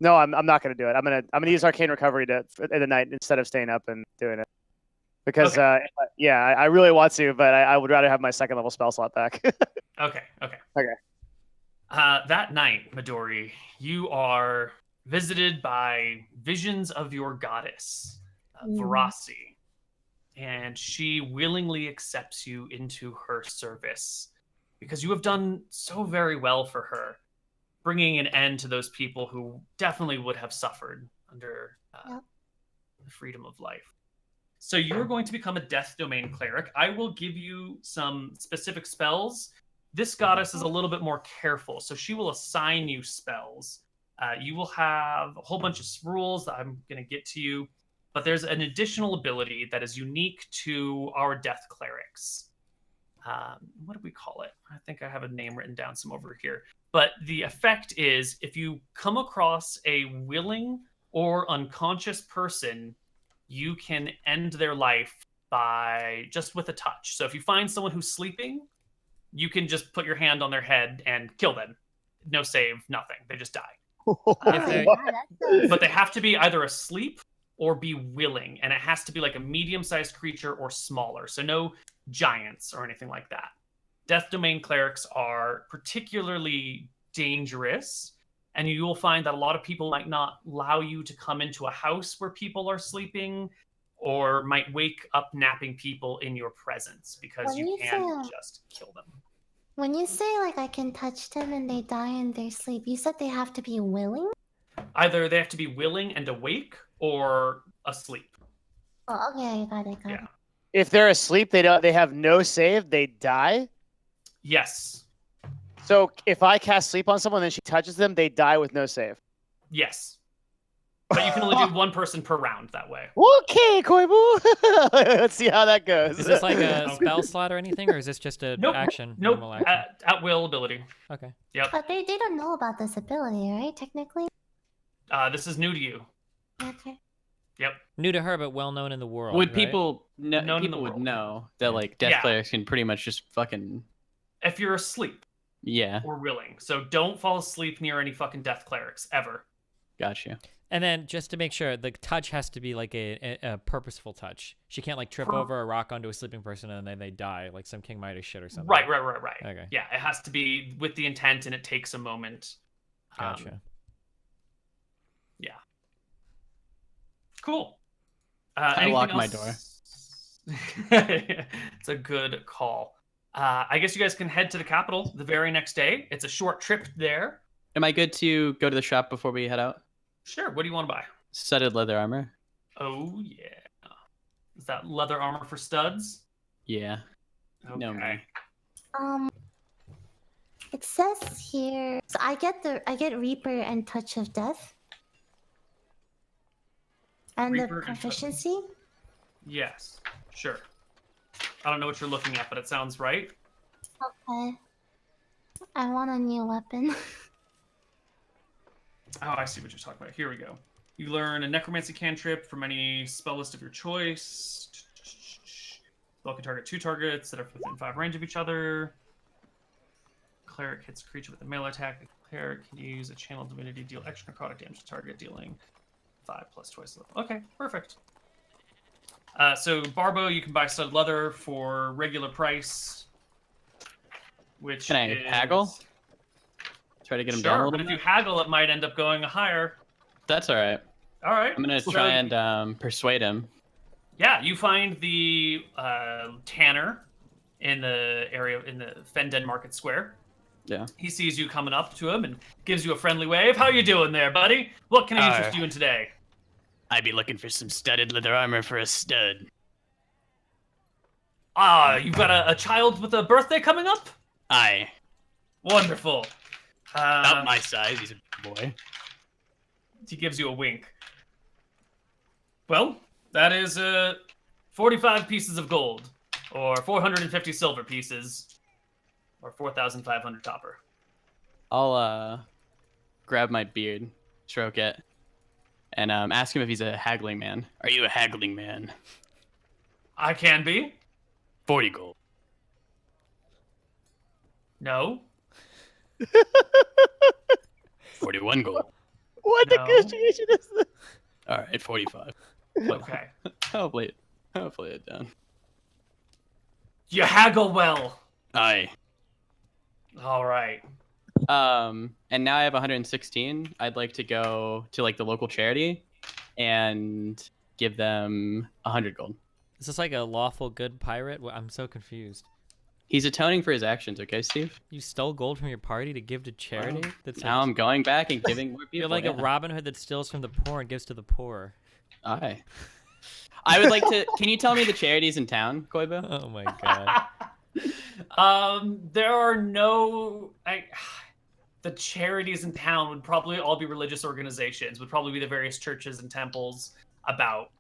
No, I'm not gonna do it. I'm gonna use Arcane Recovery in the night instead of staying up and doing it. Because I really want to, but I would rather have my second level spell slot back. Okay. Okay. That night, Midori, you are visited by visions of your goddess, Verasi, and she willingly accepts you into her service because you have done so very well for her, bringing an end to those people who definitely would have suffered under the freedom of life. So you're going to become a Death Domain Cleric. I will give you some specific spells. This goddess is a little bit more careful, so she will assign you spells. You will have a whole bunch of rules that I'm going to get to you, but there's an additional ability that is unique to our Death Clerics. What do we call it? I think I have a name written down some over here. But the effect is if you come across a willing or unconscious person, you can end their life by just with a touch. So if you find someone who's sleeping, you can just put your hand on their head and kill them. No save, nothing. They just die. But they have to be either asleep or be willing, and it has to be like a medium-sized creature or smaller. So no giants or anything like that. Death Domain Clerics are particularly dangerous, and you will find that a lot of people might not allow you to come into a house where people are sleeping, or might wake up napping people in your presence because you can't just kill them. When you say like I can touch them and they die in their sleep, you said they have to be willing? Either they have to be willing and awake or asleep. Oh, okay, got it. If they're asleep, they have no save, they die? Yes. So if I cast sleep on someone and then she touches them, they die with no save? Yes. But you can only do one person per round that way. Okay, Koibu. Let's see how that goes. Is this like a spell slot or anything, or is this just an action? Nope. Normal action? At will ability. Okay. Yep. But they don't know about this ability, right? Technically? This is new to you. Okay. Yep. New to her, but well known in the world. Would right? people know? Known in People the would world. know that like Death Clerics can pretty much just fucking. If you're asleep Yeah. or willing. So don't fall asleep near any fucking Death Clerics, ever. Gotcha. And then just to make sure, the touch has to be like a purposeful touch. She can't like trip over a rock onto a sleeping person and then they die, like some King Midas shit or something. Right. Okay. Yeah, it has to be with the intent, and it takes a moment. Gotcha. Yeah. Cool. I lock my else? It's a good call. I guess you guys can head to the capital the very next day. It's a short trip there. Am I good to go to the shop before we head out? Sure. What do you want to buy? Studded leather armor. Oh, yeah. Is that leather armor for studs? Yeah. Okay. No, me. It says here, so I get Reaper and Touch of Death, and Reaper the and proficiency. Yes. Sure. I don't know what you're looking at, but it sounds right. Okay. I want a new weapon. Oh, I see what you're talking about. Here we go. You learn a necromancy cantrip from any spell list of your choice. Spell can target 2 targets that are within 5 range of each other. Cleric hits a creature with a melee attack. The cleric can use a channel divinity, deal extra necrotic damage to target, dealing 5 plus twice the level. Okay, perfect. So Barbo, you can buy studded leather for regular price. Which Can I haggle? Try to get him down a Sure, little but if bit. you haggle, it might end up going higher. That's all right. All right. I'm gonna try and persuade him. Yeah, you find the tanner in the area in the Fenden Market Square. Yeah. He sees you coming up to him and gives you a friendly wave. How you doing there, buddy? What can I interest you in today? I'd be looking for some studded leather armor for a stud. Ah, you've got a child with a birthday coming up? Aye. Wonderful. About my size, he's a big boy. He gives you a wink. Well, that is 45 pieces of gold, or 450 silver pieces, or 4,500 copper. I'll grab my beard, stroke it, and ask him if he's a haggling man. Are you a haggling man? I can be. 40 gold. No. 41 gold. What No. negotiation is this? All right, 45. Okay. I'll play it down. You haggle well. Aye. All right. And now I have 116. I'd like to go to like the local charity and give them 100 gold. Is this like a lawful good pirate? I'm so confused. He's atoning for his actions, okay, Steve? You stole gold from your party to give to charity? That's Now I'm going back and giving more people. You're like a Robin Hood that steals from the poor and gives to the poor. Aye. I would like to. Can you tell me the charities in town, Koibu? Oh my god. There are no. The charities in town would probably all be religious organizations. Would probably be the various churches and temples about.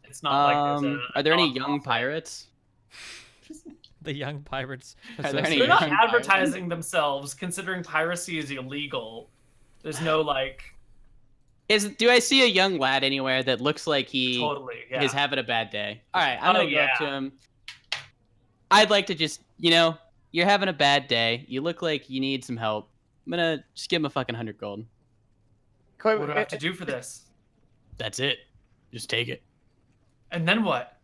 It's not like there's a. Are there any non-profit. young pirates? The young pirates. Are there any They're not young advertising themselves, considering piracy is illegal. There's no like. Do I see a young lad anywhere that looks like he Totally. Yeah. is having a bad day? All right, I'm gonna go up to yeah. him. I'd like to just, you're having a bad day. You look like you need some help. I'm gonna just give him a fucking 100 gold. What do I have to do for this? That's it. Just take it, And then what?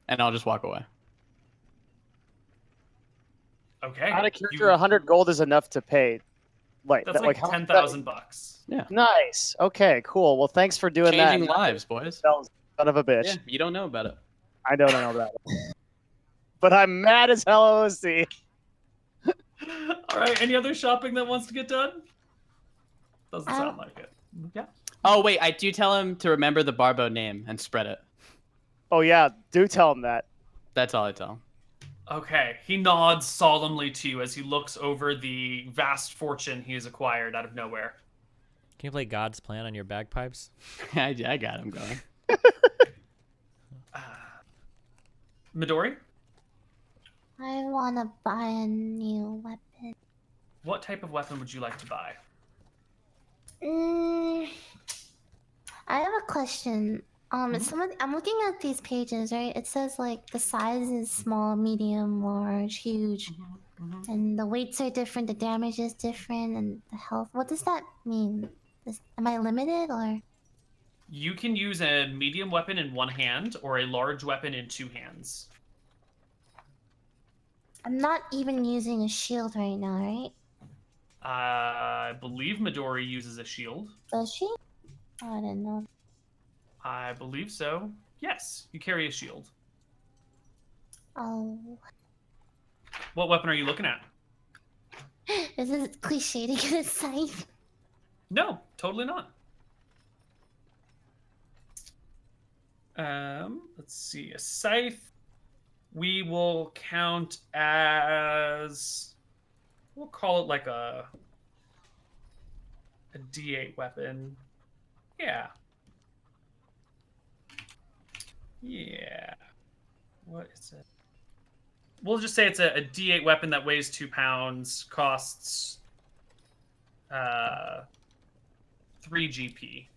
and I'll just walk away. Okay. Out of character, 100 gold is enough to pay. That's like how much is that? $10,000. Nice. Okay, cool. Well, thanks for doing Changing that. lives, boys. Son of a bitch. Yeah, you don't know about it. I don't know that. But I'm mad as hell OC. All right. Any other shopping that wants to get done? Doesn't sound like it. Yeah. Oh wait, I do tell him to remember the Barbo name and spread it. Oh yeah, do tell him that. That's all I tell him. Okay. He nods solemnly to you as he looks over the vast fortune he has acquired out of nowhere. Can you play God's Plan on your bagpipes? I got him going. Midori, I want to buy a new weapon. what type of weapon would you like to buy? I have a question. I'm looking at these pages, right? It says like the size is small, medium, large, huge, and the weights are different, the damage is different, and the health. What does that mean? Am I limited or? You can use a medium weapon in one hand or a large weapon in two hands. I'm not even using a shield right now, right? I believe Midori uses a shield. Does she? Oh, I didn't know. I believe so. Yes, you carry a shield. Oh. What weapon are you looking at? Is it cliche to get a scythe? No, totally not. Let's see. A scythe we will count as, we'll call it like a D8 weapon. Yeah. Yeah. What is it? We'll just say it's a D8 weapon that weighs 2 pounds, costs 3 GP.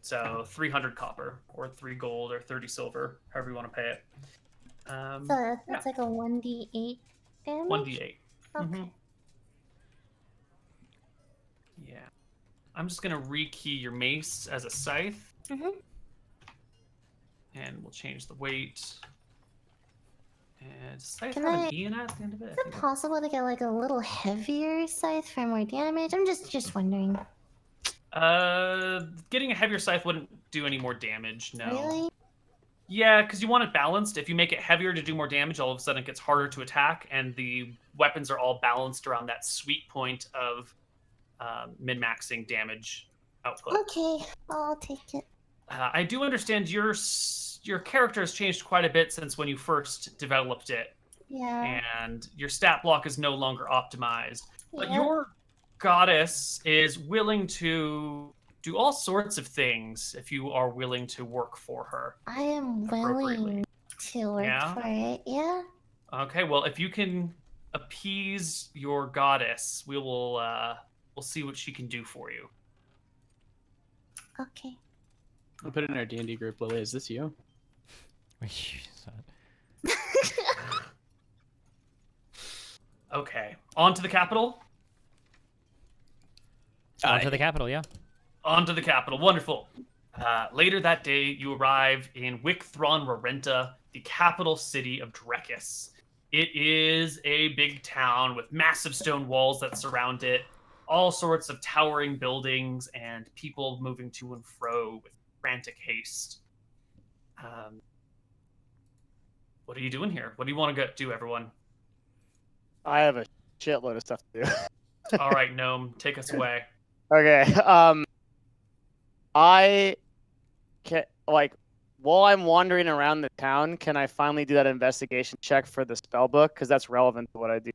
So 300 copper, or 3 gold, or 30 silver, however you want to pay it. So that's like a 1d8 damage? 1d8. Okay. Yeah. I'm just going to rekey your mace as a scythe. Mm-hmm. And we'll change the weight. And scythe Can have I- an E in it at the end of it? Is it possible to get like a little heavier scythe for more damage? I'm just wondering. Getting a heavier scythe wouldn't do any more damage, no. Really? Yeah, because you want it balanced. If you make it heavier to do more damage, all of a sudden it gets harder to attack, and the weapons are all balanced around that sweet point of min-maxing damage output. Okay, I'll take it. I do understand your character has changed quite a bit since when you first developed it, Yeah. and your stat block is no longer optimized. But Yeah. your goddess is willing to do all sorts of things if you are willing to work for her. I am Appropriately. willing to work Yeah? for it. Yeah. Okay, well, if you can appease your goddess, we'll see what she can do for you. Okay. We'll put it in our D&D group. Lily, is this you? Okay, on to the capital. On to the capital, yeah. On to the capital. Wonderful. Later that day, you arrive in Wicthron Rarenta, the capital city of Drekis. It is a big town with massive stone walls that surround it, all sorts of towering buildings, and people moving to and fro with frantic haste. What are you doing here? What do you want to do, everyone? I have a shitload of stuff to do. All right, Gnome, take us away. Okay. I can while I'm wandering around the town, can I finally do that investigation check for the spell book? Because that's relevant to what I do.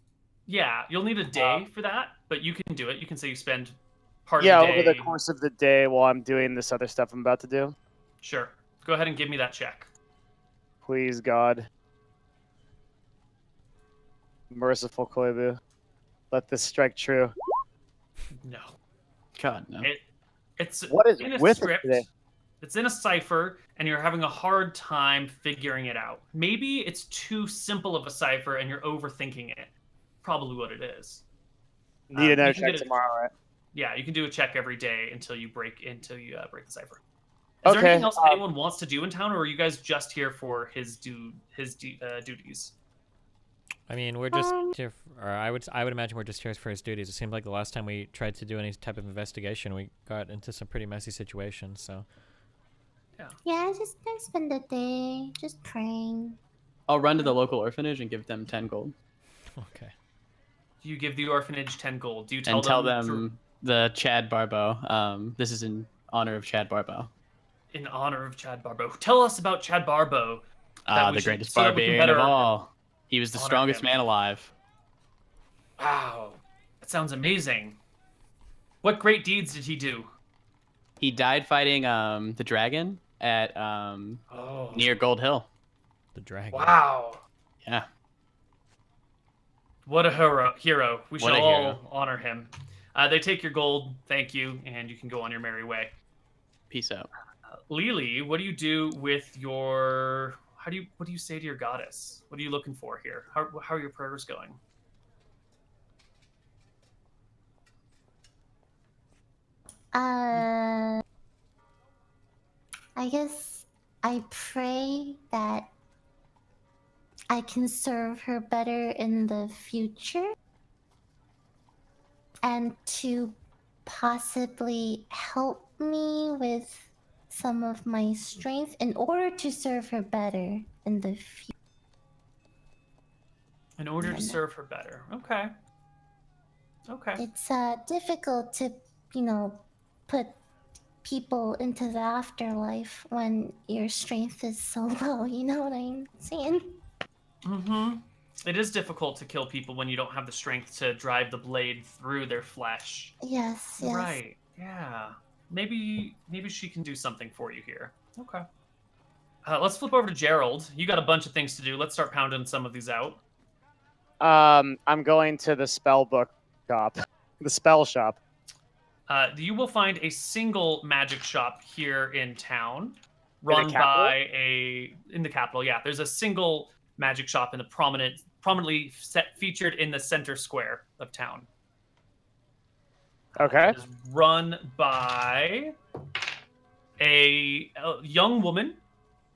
Yeah, you'll need a day for that, but you can do it. You can say you spend part Yeah, of the day. over the course of the day while I'm doing this other stuff I'm about to do. Sure. Go ahead and give me that check. Please, God. Merciful Koibu. Let this strike true. No. God, no. It's What is in a with it script. today? It's in a cipher, and you're having a hard time figuring it out. Maybe it's too simple of a cipher, and you're overthinking it. Probably what it is. Need you another can check get a- tomorrow, right? Yeah, you can do a check every day until you break the cipher. Is there Okay, anything else anyone wants to do in town, or are you guys just here for his duties? I mean, we're just here, or I would imagine we're just here for his duties. It seemed like the last time we tried to do any type of investigation, we got into some pretty messy situations. So Yeah, I spend the day just praying. I'll run to the local orphanage and give them 10 gold. okay. You give the orphanage 10 gold. Do you tell And tell them them the Chad Barbo. This is in honor of Chad Barbo. in honor of Chad Barbo? Tell us about Chad Barbo. The greatest barbarian of all. He was the honor strongest him. man alive. Wow, that sounds amazing. What great deeds did he do? He died fighting the dragon at near Gold Hill. The dragon. Wow. Yeah. What a hero. We What shall a all hero. honor him. They take your gold, thank you, and you can go on your merry way. Peace out. Lily, what do you do with your... What do you say to your goddess? What are you looking for here? How are your prayers going? I guess I pray that I can serve her better in the future and to possibly help me with some of my strength in order to serve her better in the future. In order to serve her better. Okay. Okay. It's difficult to, put people into the afterlife when your strength is so low. You know what I'm saying? Mm-hmm. It is difficult to kill people when you don't have the strength to drive the blade through their flesh. Yes. Right. Yeah. Maybe she can do something for you here. Okay. Let's flip over to Gerald. You got a bunch of things to do. Let's start pounding some of these out. I'm going to the spell book shop. The spell shop. You will find a single magic shop here in town, In the capital. Yeah, there's a single magic shop in the prominently featured in the center square of town. Okay. It is run by a young woman.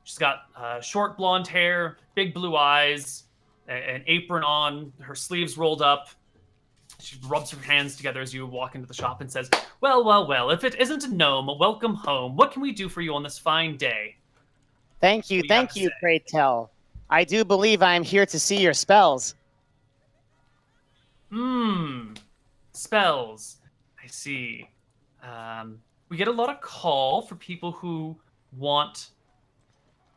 She's got short blonde hair, big blue eyes, an apron on, her sleeves rolled up. She rubs her hands together as you walk into the shop and says, well, if it isn't a gnome, welcome home. What can we do for you on this fine day? Thank you, What do you have to say? pray tell. I do believe I am here to see your spells. Spells. I see. We get a lot of call for people who want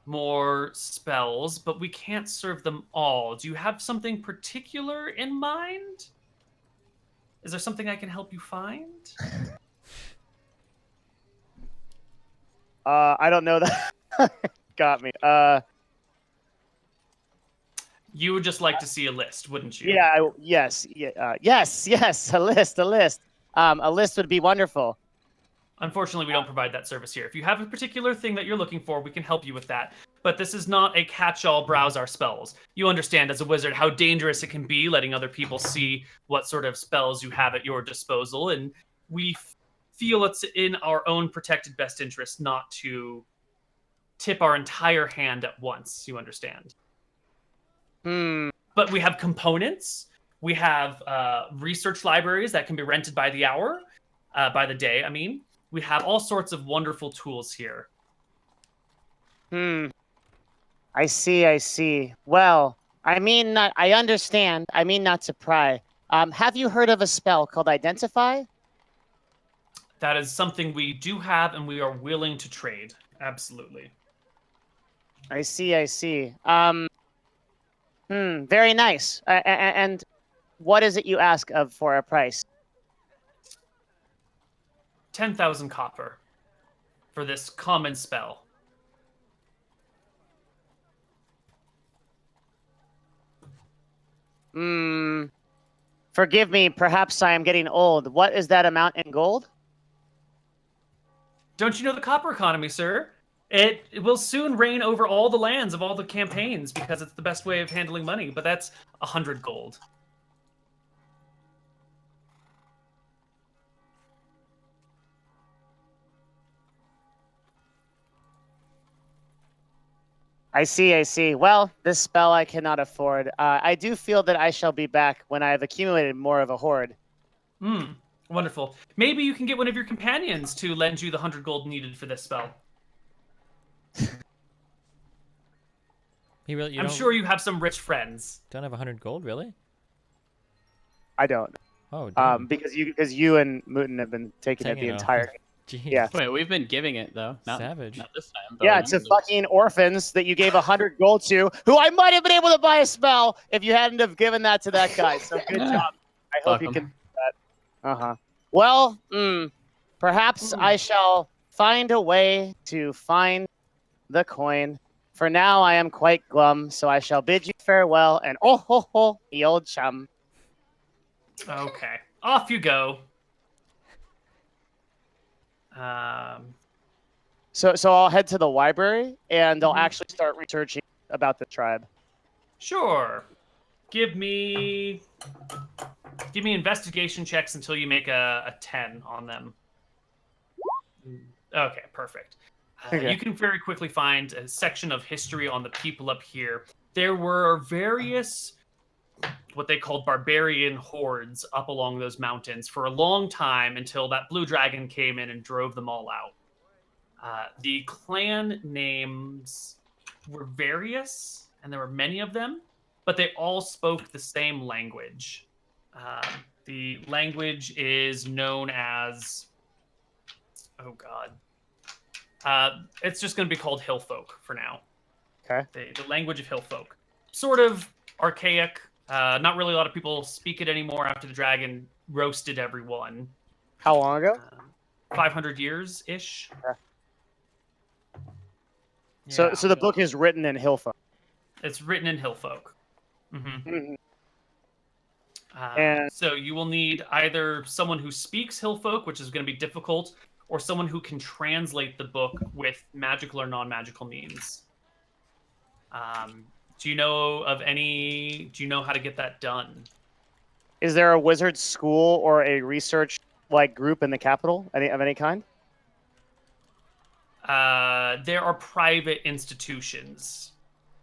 more spells, but we can't serve them all. Do you have something particular in mind? Is there something I can help you find? I don't know that. Got me. You would just like to see a list, wouldn't you? Yeah, yes, yes, a list. A list would be wonderful. Unfortunately, we don't provide that service here. If you have a particular thing that you're looking for, we can help you with that. But this is not a catch-all browse our spells. You understand as a wizard how dangerous it can be letting other people see what sort of spells you have at your disposal, and we feel it's in our own protected best interest not to tip our entire hand at once, you understand? But we have components. We have research libraries that can be rented by the hour, by the day, I mean. We have all sorts of wonderful tools here. I see. Well, I understand. I mean not to pry. Have you heard of a spell called Identify? That is something we do have and we are willing to trade. Absolutely. I see. Very nice. And what is it you ask of for a price? 10,000 copper for this common spell. Forgive me, perhaps I am getting old. What is that amount in gold? Don't you know the copper economy, sir? It will soon reign over all the lands of all the campaigns because it's the best way of handling money, but that's 100 gold. I see. Well, this spell I cannot afford. I do feel that I shall be back when I have accumulated more of a hoard. Wonderful. Maybe you can get one of your companions to lend you the 100 gold needed for this spell. I'm sure you have some rich friends. Don't have 100 gold, really? I don't. Oh, damn. Because you and Mouton have been taking it the entire game. Jeez. Yeah. Wait, we've been giving it though. Savage. Not this time. But Yeah, to fucking orphans that you gave 100 gold to, who I might have been able to buy a spell if you hadn't have given that to that guy. So good job. I hope you can do that. Well, perhaps I shall find a way to find the coin. For now, I am quite glum, so I shall bid you farewell and oh ho ho, the old chum. Okay, off you go. So I'll head to the library and I'll actually start researching about the tribe. Sure. Give me investigation checks until you make a 10 on them. Okay, perfect. Okay. You can very quickly find a section of history on the people up here. There were various what they called barbarian hordes up along those mountains for a long time until that blue dragon came in and drove them all out. The clan names were various, and there were many of them, but they all spoke the same language. The language is known as... Oh, God. It's just going to be called Hillfolk for now. Okay. The language of Hillfolk. Sort of archaic. Not really a lot of people speak it anymore after the dragon roasted everyone. How long ago? 500 years-ish. Okay. Yeah. So the book is written in Hillfolk. It's written in Hillfolk. Mm-hmm. So you will need either someone who speaks Hillfolk, which is going to be difficult, or someone who can translate the book with magical or non-magical means. Do you know how to get that done? Is there a wizard school or a research group in the capital of any kind? There are private institutions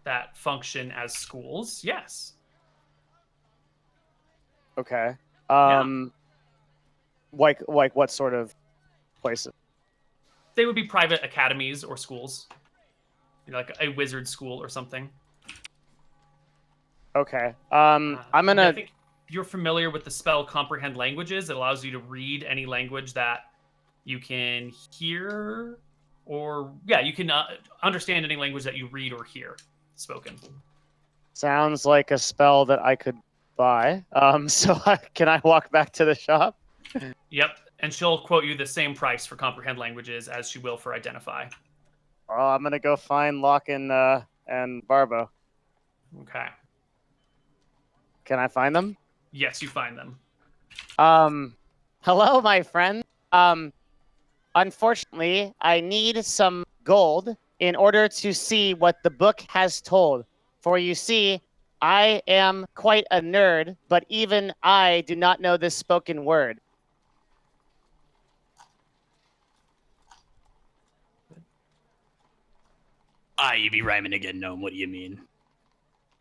that function as schools. Yes. Okay. Yeah. Like what sort of places? They would be private academies or schools, like a wizard school or something. Okay. I'm gonna. I think you're familiar with the spell Comprehend Languages. It allows you to read any language that you can hear, or you can understand any language that you read or hear spoken. Sounds like a spell that I could buy. Can I walk back to the shop? Yep. And she'll quote you the same price for comprehend languages as she will for identify. Oh, I'm gonna go find Locke and Barbo. Okay. Can I find them? Yes, you find them. Hello, my friend. Unfortunately, I need some gold in order to see what the book has told. For you see, I am quite a nerd, but even I do not know this spoken word. You be rhyming again, Gnome. What do you mean?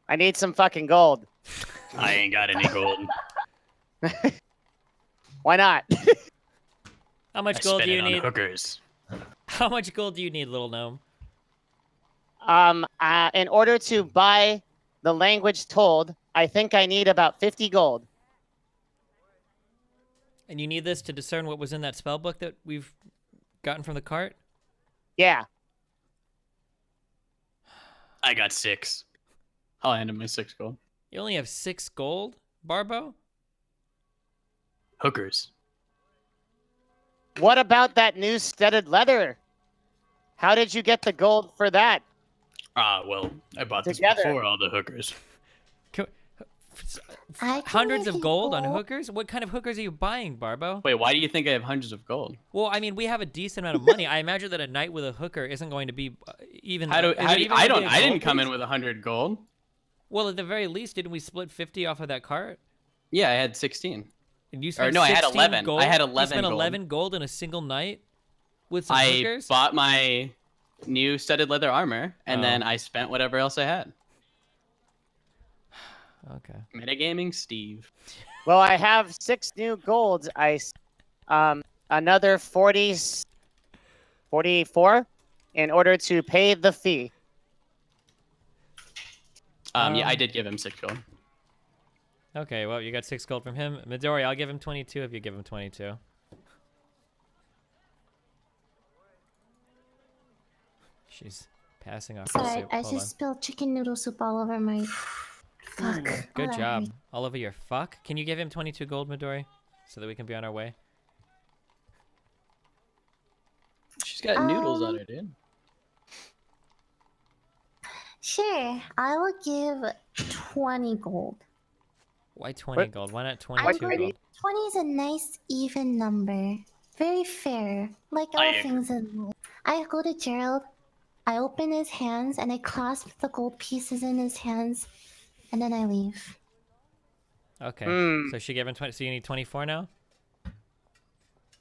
I need some fucking gold. I ain't got any gold. Why not? How much gold do you need? Hookers. How much gold do you need, little gnome? In order to buy the language told, I think I need about 50 gold. And you need this to discern what was in that spell book that we've gotten from the cart? Yeah. I got 6. I'll hand him my 6 gold. You only have 6 gold, Barbo? Hookers. What about that new studded leather? How did you get the gold for that? Well, I bought Together. this before all the hookers. I can Hundreds give of you gold on hookers? What kind of hookers are you buying, Barbo? Wait, why do you think I have hundreds of gold? Well, I mean, we have a decent amount of money. I imagine that a night with a hooker isn't going to be even. I is it even I gonna be a didn't gold come piece? in with 100 gold. Well, at the very least, didn't we split 50 off of that cart? Yeah, I had 16. And you spent no, I had 16 11. Gold? I had You 11 spent gold. 11 gold in a single night with some I hookers? bought my new studded leather armor, and then I spent whatever else I had. Okay. Metagaming Steve. Well, I have 6 new golds. Another 44 in order to pay the fee. Yeah, I did give him 6 gold. Okay, well, you got 6 gold from him. Midori, I'll give him 22 if you give him 22. She's passing off the Sorry, soup. I Hold just spilled chicken noodle soup all over my. Fuck. Good Oh, that job. hurt. All over your fuck. Can you give him 22 gold, Midori? So that we can be on our way? She's got noodles on her, dude. Sure, I will give 20 gold. Why 20 What? gold? Why not I'm 22 going. gold? 20 is a nice even number. Very fair. Like all I agree. things in life. I go to Gerald, I open his hands, and I clasp the gold pieces in his hands, and then I leave. Okay. Hmm. So she gave him 20. So you need 24 now?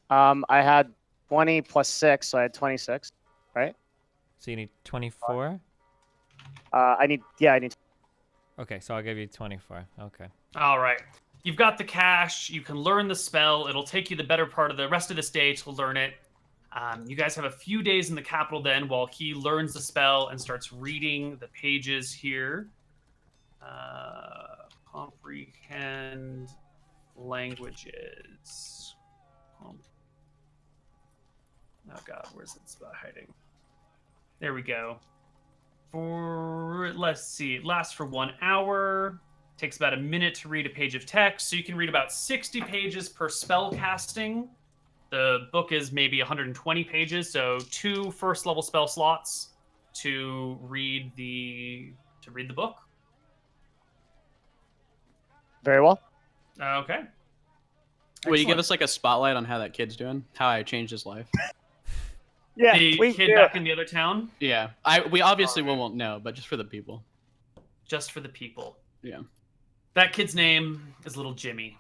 I had 20 plus 6, so I had 26, right? So you need 24? I need. Okay, so I'll give you 24. Okay. All right. You've got the cash. You can learn the spell. It'll take you the better part of the rest of this day to learn it. You guys have a few days in the capital then while he learns the spell and starts reading the pages here. Comprehend languages. Oh God, where's it spell hiding? There we go. Let's see, it lasts for 1 hour. Takes about a minute to read a page of text, so you can read about 60 pages per spell casting. The book is maybe 120 pages, so 2 first level spell slots to read the book. Very well. Okay. Will you give Excellent. us like a spotlight on how that kid's doing? How I changed his life? Yeah, The please kid do. back in the other town? Yeah, we obviously won't know, but just for the people. Just for the people. Yeah. That kid's name is Little Jimmy.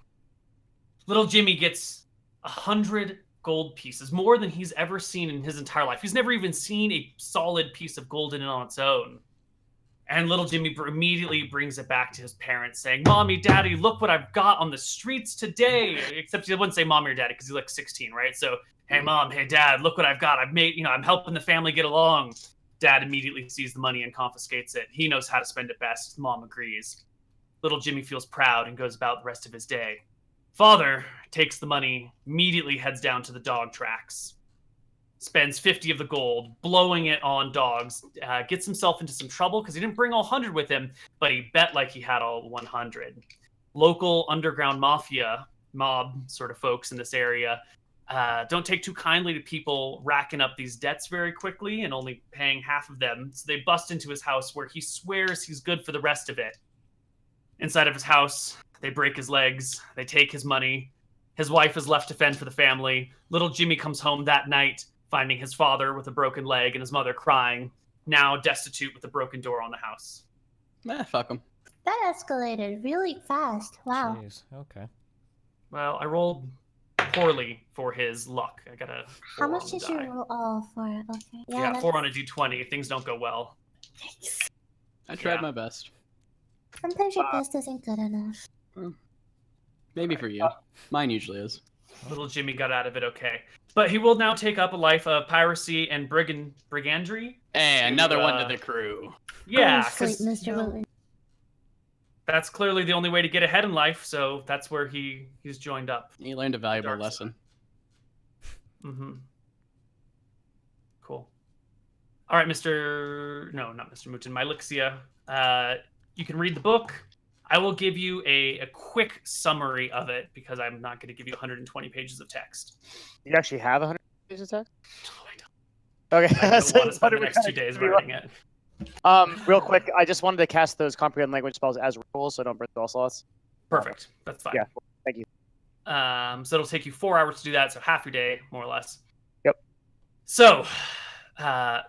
Little Jimmy gets 100 gold pieces, more than he's ever seen in his entire life. He's never even seen a solid piece of gold in it on its own. And little Jimmy immediately brings it back to his parents, saying, "Mommy, Daddy, look what I've got on the streets today." Except he wouldn't say Mommy or Daddy because he's like 16, right? So, "Hey, Mom, hey, Dad, look what I've got. I've made, I'm helping the family get along." Dad immediately sees the money and confiscates it. He knows how to spend it best. Mom agrees. Little Jimmy feels proud and goes about the rest of his day. Father takes the money, immediately heads down to the dog tracks, spends 50 of the gold, blowing it on dogs, gets himself into some trouble because he didn't bring all 100 with him, but he bet like he had all 100. local underground mafia mob sort of folks in this area don't take too kindly to people racking up these debts very quickly and only paying half of them. So they bust into his house where he swears he's good for the rest of it. Inside of his house, they break his legs, they take his money. His wife is left to fend for the family. Little Jimmy comes home that night, finding his father with a broken leg and his mother crying, now destitute with a broken door on the house. Fuck him. That escalated really fast. Wow. Jeez. Okay. Well, I rolled poorly for his luck. I got a How 4 much on the did you die. roll? Oh, for it. Okay. Yeah, that's- 4 on a d20. Things don't go well. I tried Yeah. my best. Sometimes your best isn't good enough. Maybe for you. Mine usually is. Little Jimmy got out of it okay. But he will now take up a life of piracy and brigandry. Hey, another one to the crew. Yeah, Go to sleep, 'cause, Mr. you know, Mouton. that's clearly the only way to get ahead in life, so that's where he's joined up. He learned a valuable Dark lesson. Mm-hmm. Cool. All right, No, not Mr. Mouton, Mylixia. You can read the book. I will give you a quick summary of it because I'm not going to give you 120 pages of text. You actually have 100 pages of text? I Okay. don't So want to spend the next 2 days writing it. Real quick, I just wanted to cast those comprehend language spells as rules, so don't burn spell slots. Perfect. That's fine. Yeah, thank you. So it'll take you 4 hours to do that, so half your day, more or less. Yep. So,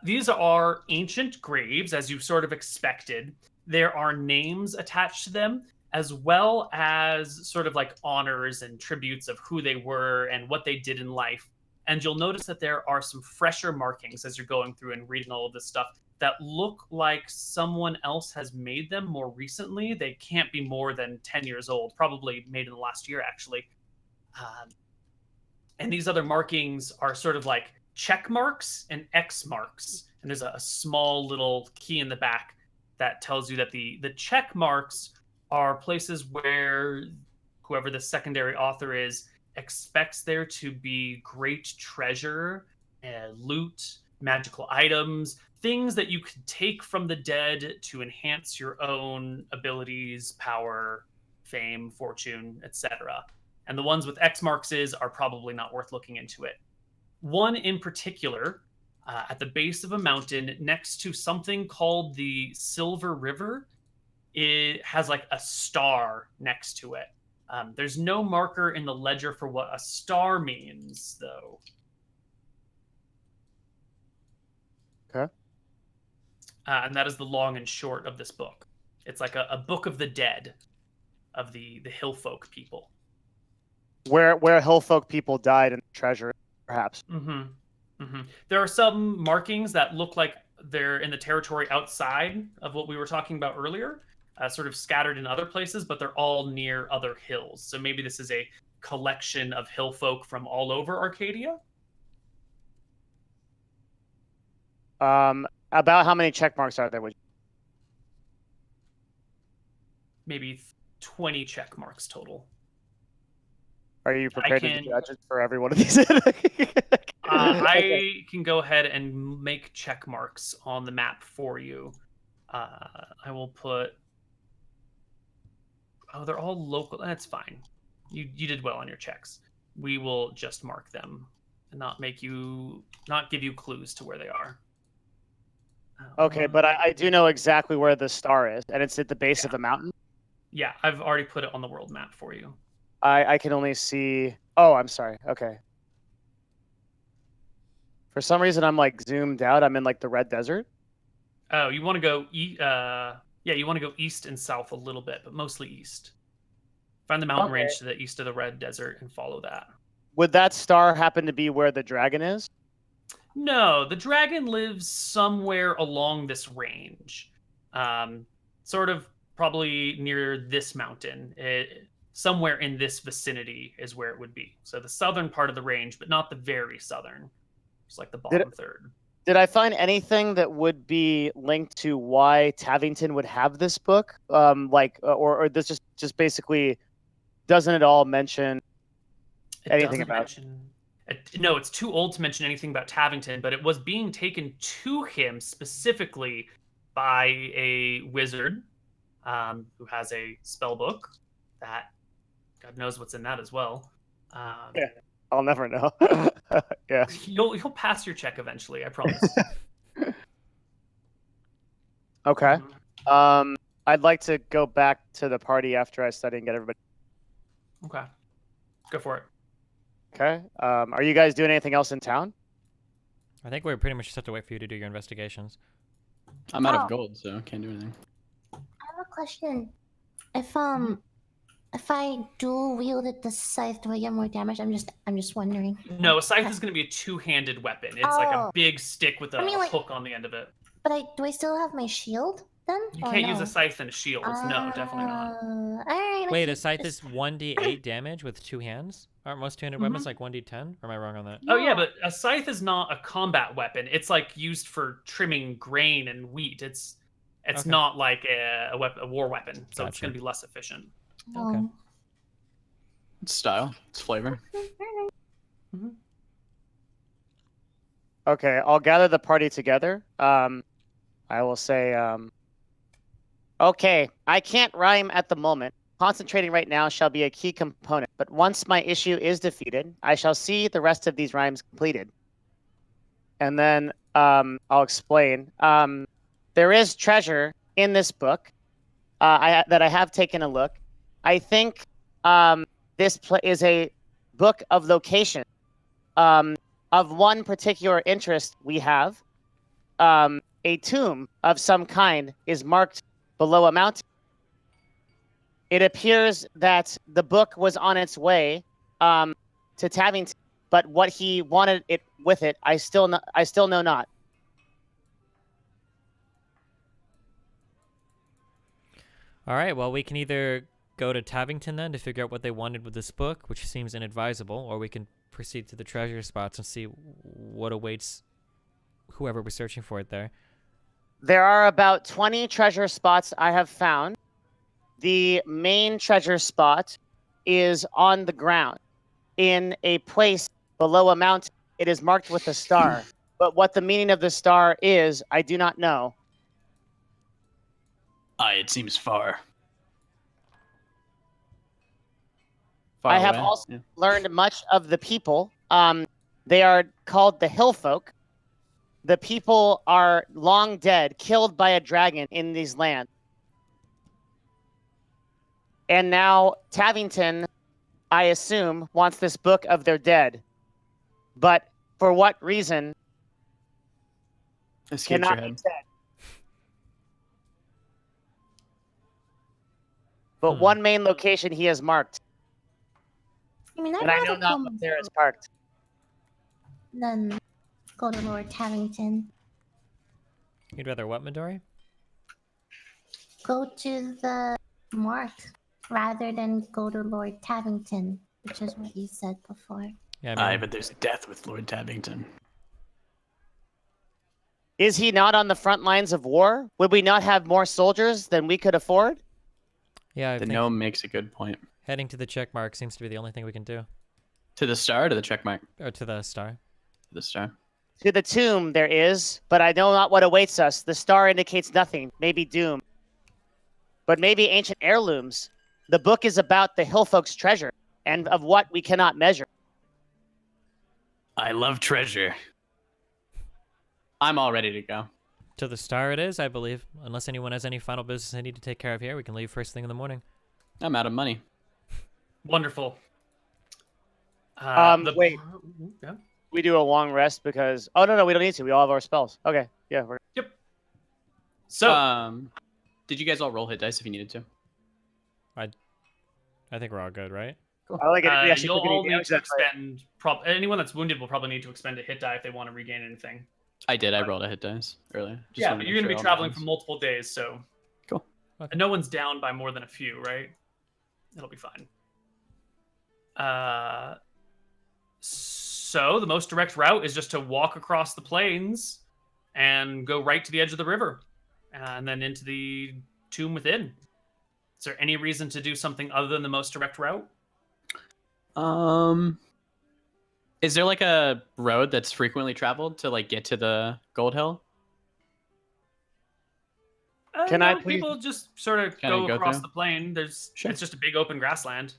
these are ancient graves, as you sort of expected. There are names attached to them, as well as sort of like honors and tributes of who they were and what they did in life. And you'll notice that there are some fresher markings as you're going through and reading all of this stuff that look like someone else has made them more recently. They can't be more than 10 years old, probably made in the last year, actually. And these other markings are sort of like check marks and X marks. And there's a small little key in the back that tells you that the check marks are places where whoever the secondary author is expects there to be great treasure, loot, magical items, things that you could take from the dead to enhance your own abilities, power, fame, fortune, etc. And the ones with X marks are probably not worth looking into it. One in particular, at the base of a mountain next to something called the Silver River, it has like a star next to it. There's no marker in the ledger for what a star means, though. Okay. And that is the long and short of this book. It's like a book of the dead, of the hillfolk people. Where hillfolk people died in the treasure, perhaps. Mm-hmm. Mm-hmm. There are some markings that look like they're in the territory outside of what we were talking about earlier, sort of scattered in other places, but they're all near other hills. So maybe this is a collection of hill folk from all over Arcadia. About how many check marks are there? Maybe 20 check marks total. Are you prepared can- to judge it for every one of these? I can go ahead and make check marks on the map for you. I will put... Oh, they're all local. That's fine. You did well on your checks. We will just mark them and not give you clues to where they are. Okay, but I do know exactly where the star is, and it's at the base of the mountain. Yeah, I've already put it on the world map for you. I can only see... Oh, I'm sorry. Okay. For some reason, I'm like zoomed out. I'm in like the red desert. Oh, you want to go you want to go east and south a little bit, but mostly east. Find the mountain range to the east of the red desert and follow that. Would that star happen to be where the dragon is? No, the dragon lives somewhere along this range. Sort of probably near this mountain. Somewhere in this vicinity is where it would be. So the southern part of the range, but not the very southern. It's like the bottom third. Did I find anything that would be linked to why Tavington would have this book? Or this just basically, doesn't it all mention anything about No, it's too old to mention anything about Tavington, but it was being taken to him specifically by a wizard who has a spell book that God knows what's in that as well. Yeah. I'll never know. Yeah. You'll pass your check eventually, I promise. Okay. Mhm. I'd like to go back to the party after I study and get everybody. Okay, go for it. Okay. Are you guys doing anything else in town? I think we're pretty much just have to wait for you to do your investigations. I'm out Oh. of gold, so can't do anything. I have a question. If I dual wielded the scythe, do I get more damage? I'm just wondering. No, a scythe is going to be a two-handed weapon. It's like a Oh. big stick with a I mean, like- hook on the end of it. But do I still have my shield then? You or can't no? use a scythe and a shield. No, definitely not. All right. Wait, a scythe is 1d8 damage with 2 hands? Aren't most two-handed weapons like 1d10? Or am I wrong on that? Oh yeah, but a scythe is not a combat weapon. It's like used for trimming grain and wheat. It's Okay. not like a war weapon, so it's Gotcha. going to be less efficient. Okay. It's style. It's flavor. Okay, I'll gather the party together. I will say, okay, I can't rhyme at the moment. Concentrating right now shall be a key component, but once my issue is defeated, I shall see the rest of these rhymes completed. And then I'll explain. There is treasure in this book that I have taken a look. I think this is a book of location. Of one particular interest we have, a tomb of some kind is marked below a mountain. It appears that the book was on its way to Tavington, but what he wanted it with it, I still know not. All right, well, we can either go to Tavington then to figure out what they wanted with this book, which seems inadvisable, or we can proceed to the treasure spots and see what awaits whoever was searching for it there. There are about 20 treasure spots I have found. The main treasure spot is on the ground in a place below a mountain. It is marked with a star, but what the meaning of the star is, I do not know. It seems far. I have away? also Yeah. learned much of the people. They are called the Hill Folk. The people are long dead, killed by a dragon in these lands. And now Tavington, I assume, wants this book of their dead. But for what reason Escapes cannot your be head. said. But one main location he has marked. I mean, I'd And I know rather not come what there is parked. than go to Lord Tavington. You'd rather what, Midori? Go to the mark rather than go to Lord Tavington, which is what you said before. Yeah, I mean, But there's death with Lord Tabington. Is he not on the front lines of war? Would we not have more soldiers than we could afford? yeah, I The think gnome makes a good point. heading to the check mark seems to be the only thing we can do. To the star or to the check mark? Or to the star. To the star. To the tomb there is, but I know not what awaits us. The star indicates nothing, maybe doom. But maybe ancient heirlooms. The book is about the Hillfolk's treasure, and of what we cannot measure. I love treasure. I'm all ready to go. To the star it is, I believe. Unless anyone has any final business they need to take care of here, we can leave first thing in the morning. I'm out of money. Wonderful. Wait. Yeah. We do a long rest because... Oh, no, we don't need to. We all have our spells. Okay, yeah. Yep. So, Did you guys all roll hit dice if you needed to? I think we're all good, right? I like it. We actually you'll took any all need damage to that fight. expend... anyone that's wounded will probably need to expend a hit die if they want to regain anything. I did. I rolled a hit dice earlier. Just Yeah, wanted but to you're make going to be sure all traveling my for multiple days, so... Cool. Okay. And no one's down by more than a few, right? It'll be fine. So the most direct route is just to walk across the plains and go right to the edge of the river, and then into the tomb within. Is there any reason to do something other than the most direct route? Is there like a road that's frequently traveled to like get to the Gold Hill? Can I please- People just sort of Kinda go go across through? the plain. It's just a big open grassland.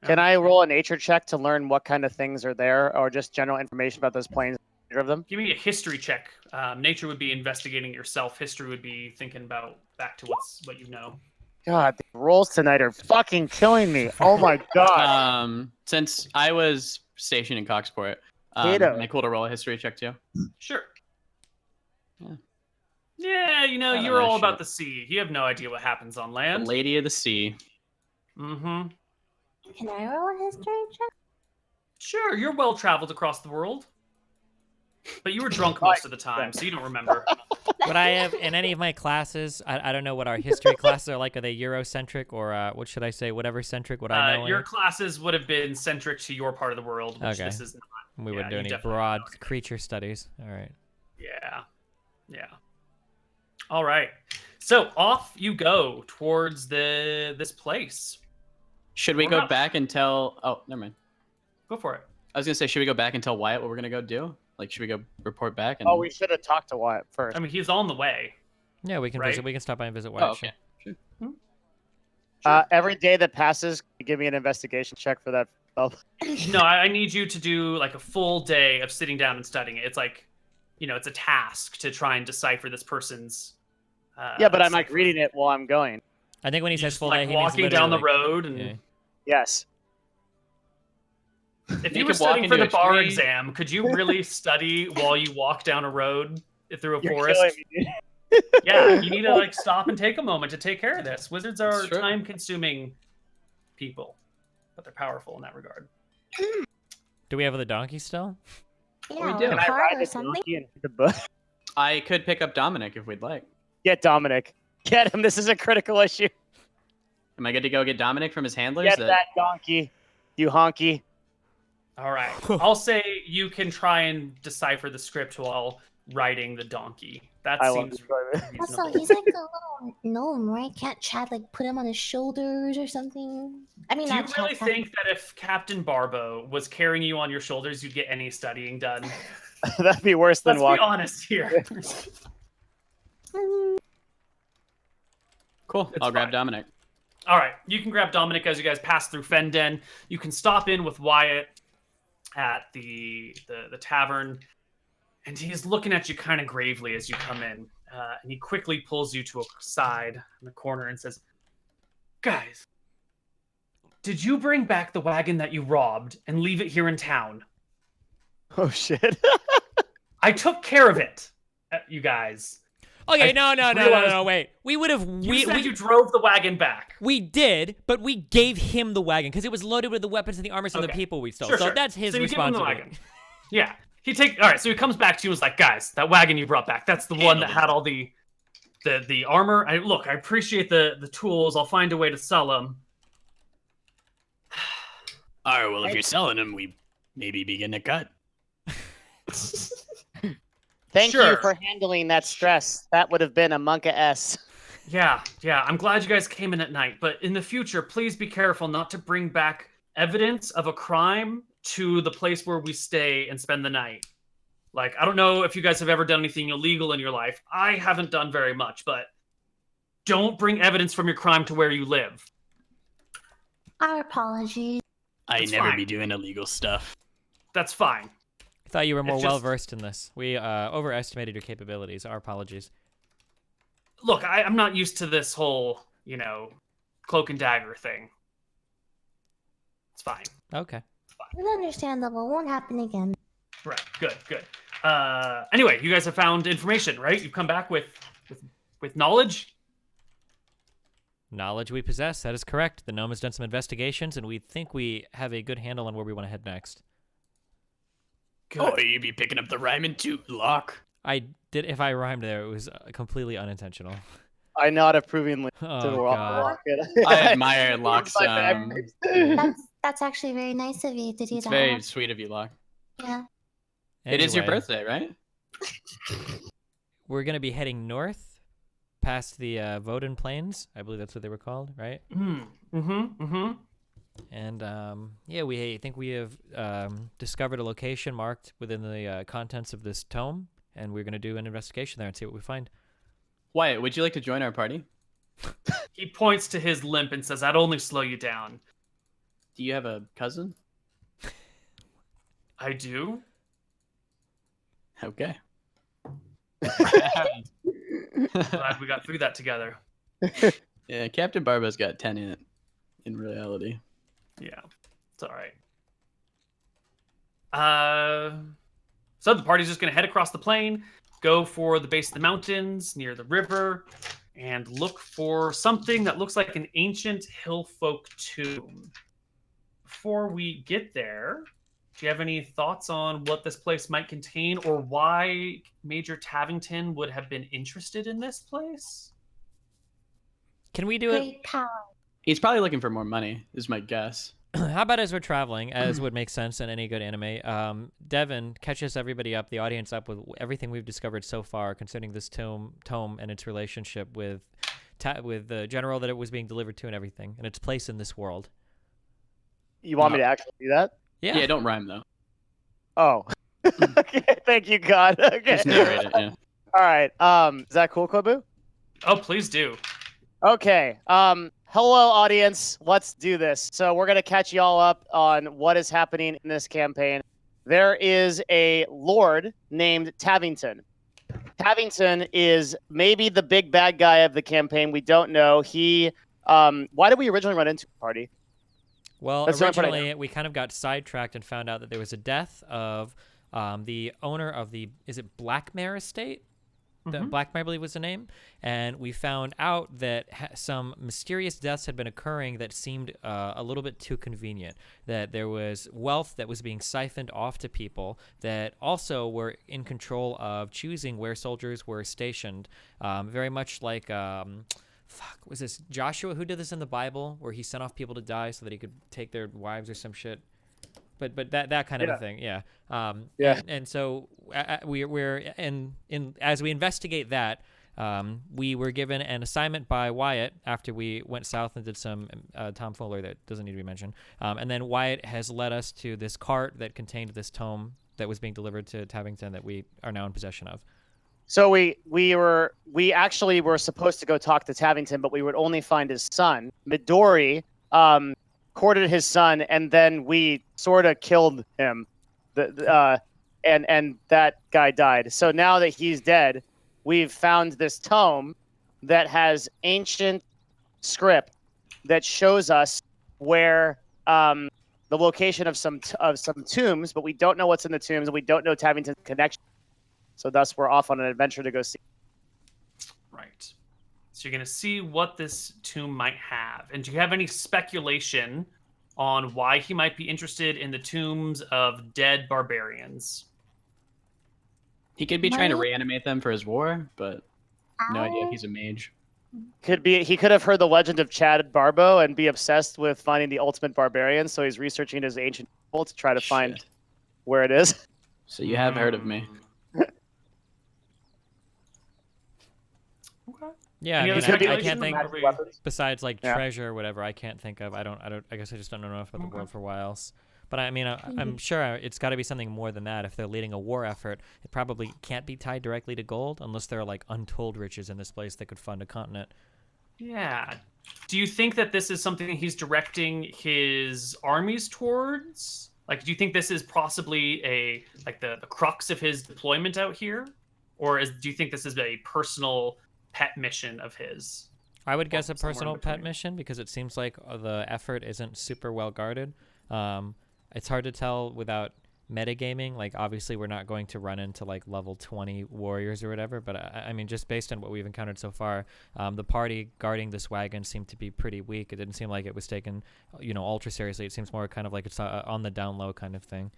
Can I roll a nature check to learn what kind of things are there, or just general information about those planes of them? Give me a history check. Nature would be investigating yourself. History would be thinking about back to what you know. God, the rolls tonight are fucking killing me. Oh my god. Since I was stationed in Coxport, Kato. am I cool to roll a history check too? Sure. Yeah. Yeah, you know, I don't you're know all shit. about the sea. You have no idea what happens on The land. Lady of the Sea. Mm-hmm. Can I roll a history check? Sure, you're well traveled across the world. But you were drunk most of the time, so you don't remember. Would I have in any of my classes? I don't know what our history classes are like. Are they Eurocentric or what should I say? Whatever centric? Would I know? Your any? classes would have been centric to your part of the world, which Okay. this is not. We yeah, wouldn't do you any definitely broad know. creature studies. All right. Yeah. All right. So off you go towards this place. Should we We're go not- back and tell? Oh, never mind. Go for it. I was gonna say, should we go back and tell Wyatt what we're gonna go do? Like, should we go report back? And... Oh, we should have talked to Wyatt first. I mean, he's on the way. Yeah, we can Right. visit. We can stop by and visit Wyatt. Oh, okay. Every day that passes, give me an investigation check for that. Oh, No, I need you to do like a full day of sitting down and studying it. It's like, it's a task to try and decipher this person's. yeah, but I'm like cipher. reading it while I'm going. I think when he You're says just, full like day, he means walking down the literally, road, and yeah. Yes. if You you were could walk studying for into the a bar tree. exam, could you really study while you walk down a road through a You're forest? killing me, dude. Yeah, you need to like stop and take a moment to take care of this. Wizards are It's true. time-consuming people, but they're powerful in that regard. Do we have the donkey still? Yeah, do. or Can a I card ride or the something. donkey and the book? I could pick up Dominic if we'd like. Get Dominic. Get him. This is a critical issue. Am I good to go get Dominic from his handlers? Get that donkey, you honky. All right, I'll say you can try and decipher the script while riding the donkey. That I love seems this. Also, reasonable. he's like a little gnome, right? Can't Chad like put him on his shoulders or something? I mean, Do you not really Chad. think that if Captain Barbo was carrying you on your shoulders, you'd get any studying done? That'd be worse than Let's be walking. honest here. Cool. It's I'll grab fine. Dominic. All right, you can grab Dominic as you guys pass through Fenden. You can stop in with Wyatt at the tavern, and he's looking at you kind of gravely as you come in. And he quickly pulls you to a side in the corner and says, "Guys, did you bring back the wagon that you robbed and leave it here in town? Oh shit. I took care of it, you guys. Okay, I no, realized- wait. We would have. You said you drove the wagon back. We did, but we gave him the wagon because it was loaded with the weapons and the armors of the Okay. people we stole. Sure, so sure. that's his So you give him the responsibility. wagon. Yeah. All right, so he comes back to you and is like, "Guys, that wagon you brought back, that's the one that had all the armor. I appreciate the tools. I'll find a way to sell them." All right. Well, if you're selling them, we maybe begin a cut. Thank Sure. you for handling that stress. That would have been a Monka S. Yeah. I'm glad you guys came in at night, but in the future, please be careful not to bring back evidence of a crime to the place where we stay and spend the night. Like, I don't know if you guys have ever done anything illegal in your life. I haven't done very much, but don't bring evidence from your crime to where you live." Our apologies. I That's never fine. be doing illegal stuff. That's fine. I thought you were more It's well just- versed in this. We overestimated your capabilities. Our apologies. Look, I'm not used to this whole, cloak and dagger thing. It's fine. Okay. It's understandable. Won't happen again. Right. Good. Anyway, you guys have found information, right? You've come back with knowledge. Knowledge we possess. That is correct. The gnome has done some investigations, and we think we have a good handle on where we want to head next. Good. Oh, you be picking up the rhyming too, Locke. I did. If I rhymed there, it was completely unintentional. I nod approvingly Oh to the God. I admire Locke's. That's actually very nice of you to do It's that. very sweet of you, Locke. Yeah. It is your Anyway, birthday, right? We're gonna be heading north, past the Voden Plains. I believe that's what they were called, right? Mm-hmm. And yeah, we think we have discovered a location marked within the contents of this tome, and we're gonna do an investigation there and see what we find. Wyatt, would you like to join our party? He points to his limp and says, "I'd only slow you down." Do you have a cousin? I do. Okay. Glad we got through that together. Yeah, Captain Barba's got 10 in reality. Yeah, it's all right. So the party's just gonna head across the plain, go for the base of the mountains near the river, and look for something that looks like an ancient hillfolk tomb. Before we get there, do you have any thoughts on what this place might contain, or why Major Tavington would have been interested in this place? Can we do it? Great power. He's probably looking for more money, is my guess. How about as we're traveling, as would make sense in any good anime, Devin catches everybody up, the audience up, with everything we've discovered so far concerning this tome and its relationship with the general that it was being delivered to and everything, and its place in this world. You want me to actually do that? Yeah. Yeah, don't rhyme though. Oh. Okay, thank you, God. Okay. Just narrate it, yeah. All right. Is that cool, Koibu? Oh, please do. Okay. Hello, audience. Let's do this. So we're gonna catch y'all up on what is happening in this campaign. There is a lord named Tavington. Tavington is maybe the big bad guy of the campaign. We don't know. He. Why did we originally run into the party? Well, That's the only part I know. originally we kind of got sidetracked and found out that there was a death of the owner of is it Blackmare Estate? Blackmare, I believe, was the name. And we found out that some mysterious deaths had been occurring that seemed a little bit too convenient. That there was wealth that was being siphoned off to people that also were in control of choosing where soldiers were stationed. Very much like... was this Joshua who did this in the Bible, where he sent off people to die so that he could take their wives or some shit? But that kind of a thing, yeah. And so we're as we investigate that, we were given an assignment by Wyatt after we went south and did some tomfoolery that doesn't need to be mentioned. And then Wyatt has led us to this cart that contained this tome that was being delivered to Tavington that we are now in possession of. So we actually were supposed to go talk to Tavington, but we would only find his son. Midori courted his son, and then we sort of killed him. And that guy died. So now that he's dead, we've found this tome that has ancient script that shows us where the location of some tombs, but we don't know what's in the tombs, and we don't know Tavington's connection. So thus, we're off on an adventure to go see. Right. So you're going to see what this tomb might have. And do you have any speculation on why he might be interested in the tombs of dead barbarians? He could be trying to reanimate them for his war, but no idea if he's a mage. He could have heard the legend of Chad Barbo and be obsessed with finding the ultimate barbarian, so he's researching his ancient people to try to find where it is. So you have heard of me. Okay. Yeah, I Any mean, other I can't think speculation? besides like treasure or whatever. I can't think of. I guess I just don't know enough about the world for a while. But I mean, I'm sure it's got to be something more than that. If they're leading a war effort, it probably can't be tied directly to gold unless there are like untold riches in this place that could fund a continent. Yeah. Do you think that this is something directing his armies towards? Like, do you think this is possibly the crux of his deployment out here? Or do you think this is a personal pet mission of his? I would guess a personal pet mission because it seems like the effort isn't super well guarded. It's hard to tell without metagaming. Like, obviously, we're not going to run into like level 20 warriors or whatever. But I mean, just based on what we've encountered so far, the party guarding this wagon seemed to be pretty weak. It didn't seem like it was taken, ultra seriously. It seems more kind of like it's on the down low kind of thing.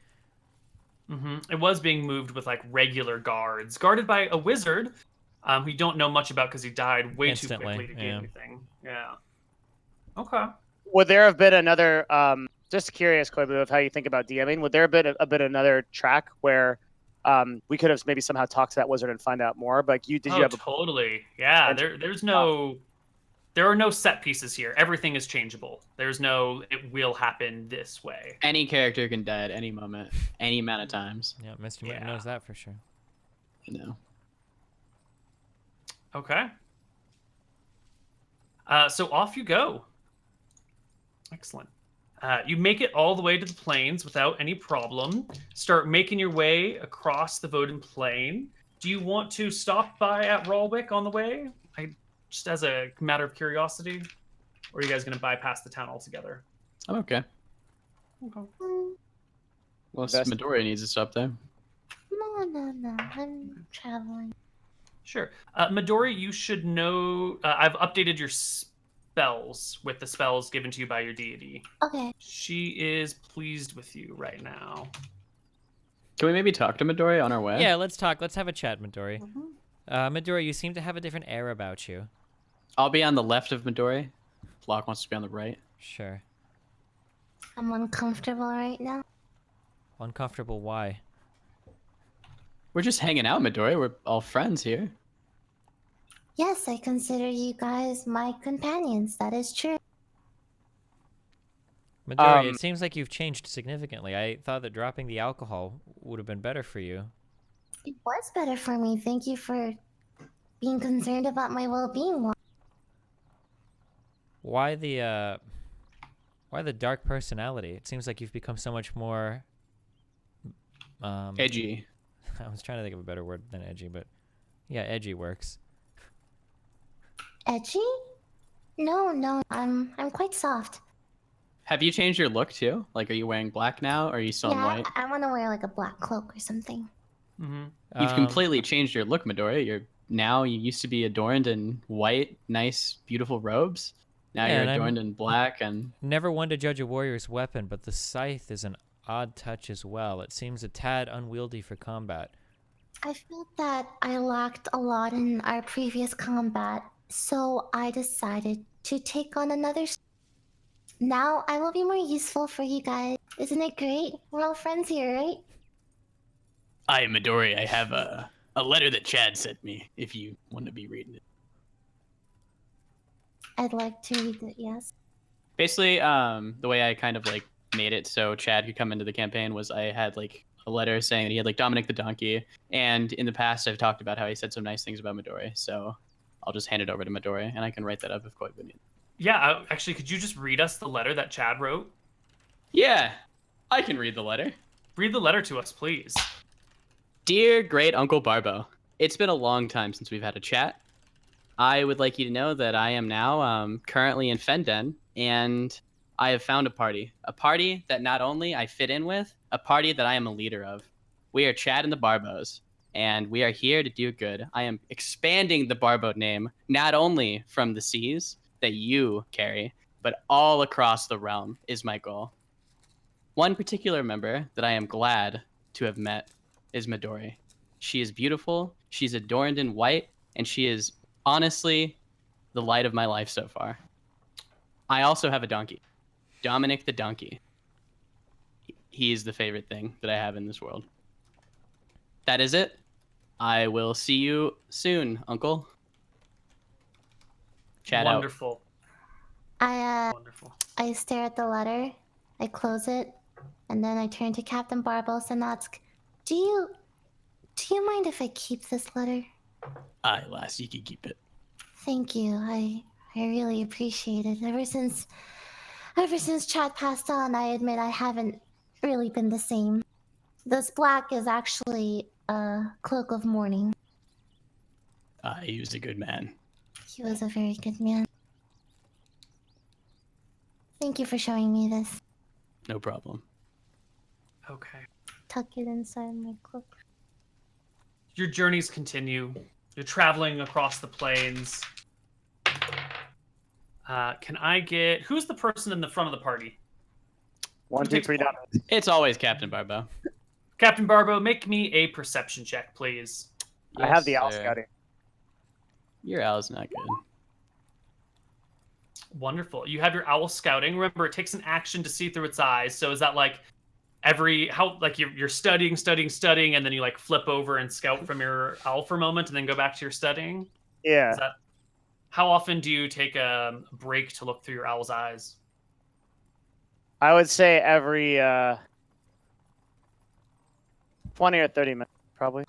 Mm-hmm. It was being moved with like regular guards, guarded by a wizard, who you don't know much about because he died way Instantly, too quickly to gain anything. Yeah. Okay. Would there have been another? Just curious, Koibu, of how you think about DMing. Would there have been a bit another track where we could have maybe somehow talked to that wizard and find out more? But you have totally. Yeah. There are no set pieces here. Everything is changeable. There's no it will happen this way. Any character can die at any moment, any amount of times. Yeah, Mr. Mouton knows that for sure. You know. Okay. So off you go. Excellent. You make it all the way to the plains without any problem. Start making your way across the Voden Plain. Do you want to stop by at Ralwick on the way? Just as a matter of curiosity, or are you guys going to bypass the town altogether? I'm okay. Okay. Well, Best- Midori needs to stop there. No. I'm traveling. Sure. Midori, you should know. I've updated your spells with the spells given to you by your deity. Okay. She is pleased with you right now. Can we maybe talk to Midori on our way? Yeah, let's talk. Let's have a chat, Midori. Mm-hmm. Midori, you seem to have a different air about you. I'll be on the left of Midori. Flock wants to be on the right. Sure. I'm uncomfortable right now. Uncomfortable, why? We're just hanging out, Midori. We're all friends here. Yes, I consider you guys my companions. That is true. Midori, it seems like you've changed significantly. I thought that dropping the alcohol would have been better for you. It was better for me. Thank you for being concerned about my well-being. Why the dark personality? It seems like you've become so much more Edgy. I was trying to think of a better word than edgy, but yeah, edgy works. Edgy? No. I'm quite soft. Have you changed your look too? Like, are you wearing black now, or are you still in Yeah, white? I want to wear like a black cloak or something. Mm-hmm. You've completely changed your look, Midori. You used to be adorned in white, nice, beautiful robes. Now Yeah, you're and I'm- adorned in black and Never one to judge a warrior's weapon, but the scythe is an odd touch as well. It seems a tad unwieldy for combat. I felt that I lacked a lot in our previous combat, so I decided to take on another. Now I will be more useful for you guys. Isn't it great? We're all friends here, right? I, Midori, I have a letter that Chad sent me, if you want to be reading it. I'd like to read it, yes. Basically, the way I kind of like made it so Chad could come into the campaign was I had like a letter saying that he had like Dominic the donkey, and in the past I've talked about how he said some nice things about Midori, so I'll just hand it over to Midori, and I can write that up if Koibu needs. Yeah, actually, could you just read us the letter that Chad wrote? Yeah, I can read the letter. Read the letter to us, please. Dear great Uncle Barbo, it's been a long time since we've had a chat. I would like you to know that I am now currently in Fenden, and I have found a party that not only I fit in with, a party that I am a leader of. We are Chad and the Barbos, and we are here to do good. I am expanding the Barbo name, not only from the seas that you carry, but all across the realm is my goal. One particular member that I am glad to have met is Midori. She is beautiful, she's adorned in white, and she is honestly the light of my life so far. I also have a donkey, Dominic the donkey. He is the favorite thing that I have in this world. That is it. I will see you soon, Uncle. Chat out. Wonderful. Wonderful. I stare at the letter, I close it, and then I turn to Captain Barbos and ask, Do you mind if I keep this letter? Aye, lass, you can keep it. Thank you. I really appreciate it. Ever since Chad passed on, I admit I haven't really been the same. This black is actually a cloak of mourning. He was a good man. He was a very good man. Thank you for showing me this. No problem. Okay. Tuck it inside my cloak. Your journeys continue. You're traveling across the plains. Can I get... Who's the person in the front of the party? 1, 2, 3 down. It's always Captain Barbo. Captain Barbo, make me a perception check, please. I have the Yes, owl sir. scouting. Your owl's not good. Wonderful. You have your owl scouting. Remember, it takes an action to see through its eyes. So is that like you're studying, and then you like flip over and scout from your owl for a moment and then go back to your studying? Yeah. Is that... How often do you take a break to look through your owl's eyes? I would say every 20 or 30 minutes, probably.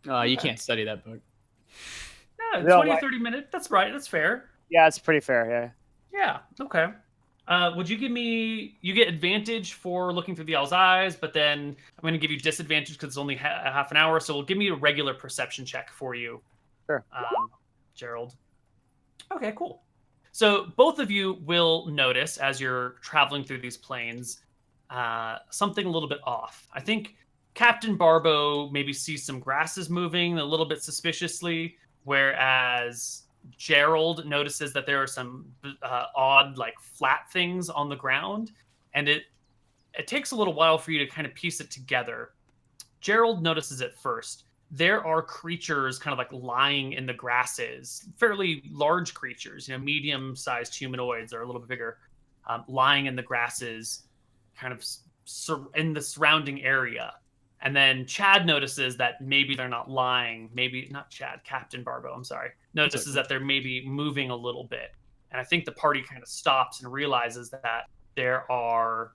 Oh, you can't study that book. Yeah, No, 20 or like- 30 minutes. That's right. That's fair. Yeah, it's pretty fair. Yeah. Okay. Would you give me? You get advantage for looking through the owl's eyes, but then I'm going to give you disadvantage because it's only half an hour. So give me a regular perception check for you, Sure. Gerald. Okay, cool. So both of you will notice as you're traveling through these plains something a little bit off. I think Captain Barbo maybe sees some grasses moving a little bit suspiciously, whereas Gerald notices that there are some odd, like flat things on the ground, and it takes a little while for you to kind of piece it together. Gerald notices it first. There are creatures kind of like lying in the grasses, fairly large creatures, medium-sized humanoids or a little bit bigger, lying in the grasses, kind of in the surrounding area. And then Chad notices that maybe they're not lying. Maybe not Chad, Captain Barbo, I'm sorry. Notices that they're maybe moving a little bit. And I think the party kind of stops and realizes that there are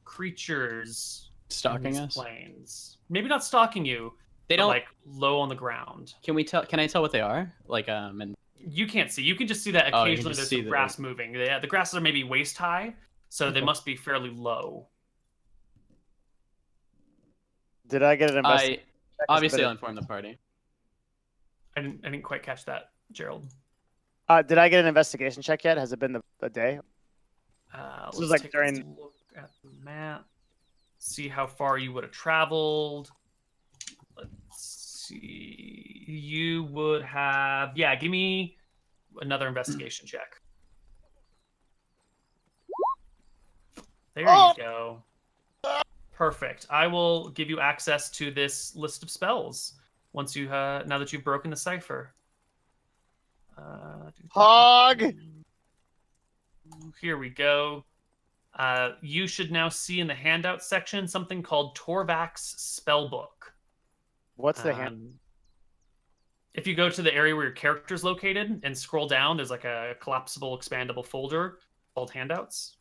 creatures Stalking in these us? plains. Maybe not stalking you, They but don't. like low on the ground. Can I tell what they are? Like and You can't see. You can just see that Oh, you can occasionally just there's see some grass moving. Yeah, the grasses are maybe waist high, so they Okay. must be fairly low. Did I get an investigation? Obviously I'll inform the party. I didn't quite catch that, Gerald. Did I get an investigation check yet? Has it been the day? Let's was like take during- a look at the map. See how far you would have traveled. Let's see. You would have. Yeah, give me another investigation check. There you go. Perfect. I will give you access to this list of spells once you now that you've broken the cipher. Hog! Here we go. You should now see in the handout section something called Torvak's Spellbook. What's the hand? If you go to the area where your character is located and scroll down, there's like a collapsible, expandable folder called Handouts.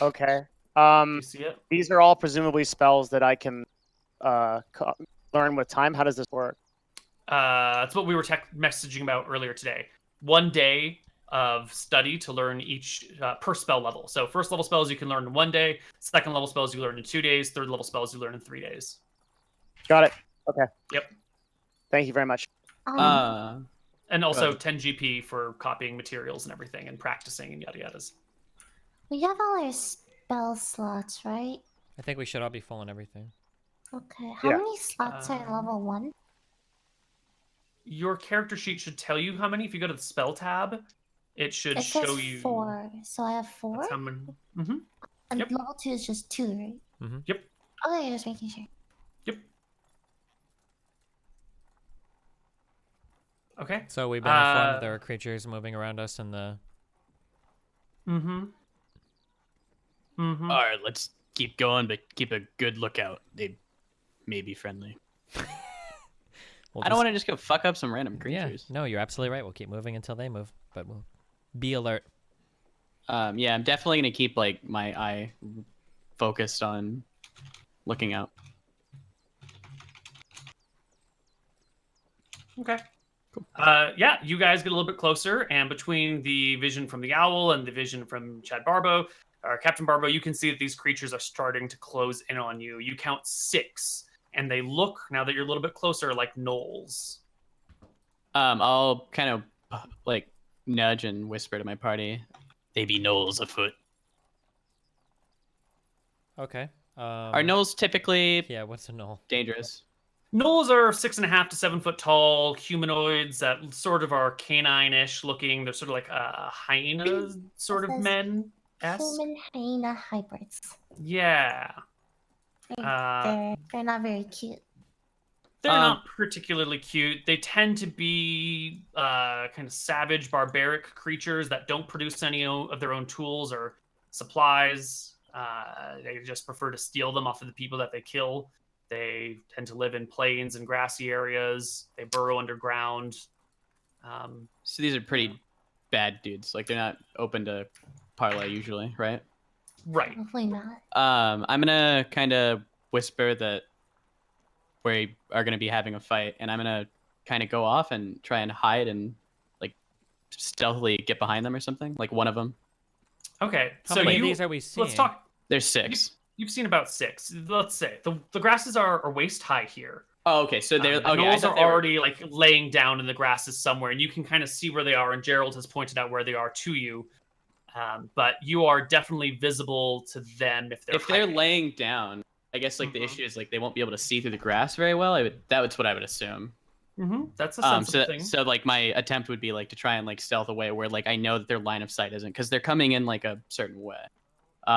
Okay. Do you see it? These are all presumably spells that I can learn with time. How does this work? That's what we were messaging about earlier today. 1 day of study to learn each per spell level. So first level spells you can learn in 1 day. Second level spells you learn in 2 days. Third level spells you learn in 3 days. Got it. Okay. Yep. Thank you very much. And also 10 GP for copying materials and everything and practicing and yada yadas. We have all our spell slots, right? I think we should all be full on everything. Okay. How Yeah. many slots are in level 1? Your character sheet should tell you how many. If you go to the spell tab, it should It show says you 4. So I have 4? that's how many. And Yep. level 2 is just 2, right? Yep. Okay, just making sure. Yep. Okay. So we've been informed that there are creatures moving around us in the... All right, let's keep going, but keep a good lookout. They may be friendly. We'll I don't want to just go fuck up some random Yeah, creatures. no, you're absolutely right. We'll keep moving until they move, but we'll be alert. Yeah, I'm definitely gonna keep like my eye focused on looking out. Okay. Yeah, you guys get a little bit closer, and between the vision from the owl and the vision from Chad Barbo, or Captain Barbo, you can see that these creatures are starting to close in on you. You count 6, and they look, now that you're a little bit closer, like gnolls. I'll kind of like nudge and whisper to my party. They be gnolls afoot. Okay. Are gnolls typically Yeah, what's a knoll? dangerous? Gnolls are 6.5 to 7 foot tall humanoids that sort of are canine-ish looking. They're sort of like hyena sort of This is men. Human hyena hybrids. Yeah. They're not very cute. They're not particularly cute. They tend to be kind of savage, barbaric creatures that don't produce any of their own tools or supplies. They just prefer to steal them off of the people that they kill. They tend to live in plains and grassy areas. They burrow underground. So these are pretty bad dudes. Like they're not open to parlay usually, right? Right. Hopefully not. I'm gonna kind of whisper that we are gonna be having a fight, and I'm gonna kind of go off and try and hide and like stealthily get behind them or something, like one of them. Okay, How so many of these are we seeing? let's talk. There's 6. You've seen about 6. Let's say the grasses are waist high here. Oh, okay. So they're The okay. I gnolls thought are they were- already like laying down in the grasses somewhere, and you can kind of see where they are. And Gerald has pointed out where they are to you, but you are definitely visible to them if they're hiding. laying down. I guess like the issue is like they won't be able to see through the grass very well. That's what I would assume. That's a sensible thing. So like my attempt would be like to try and like stealth away where like I know that their line of sight isn't because they're coming in like a certain way.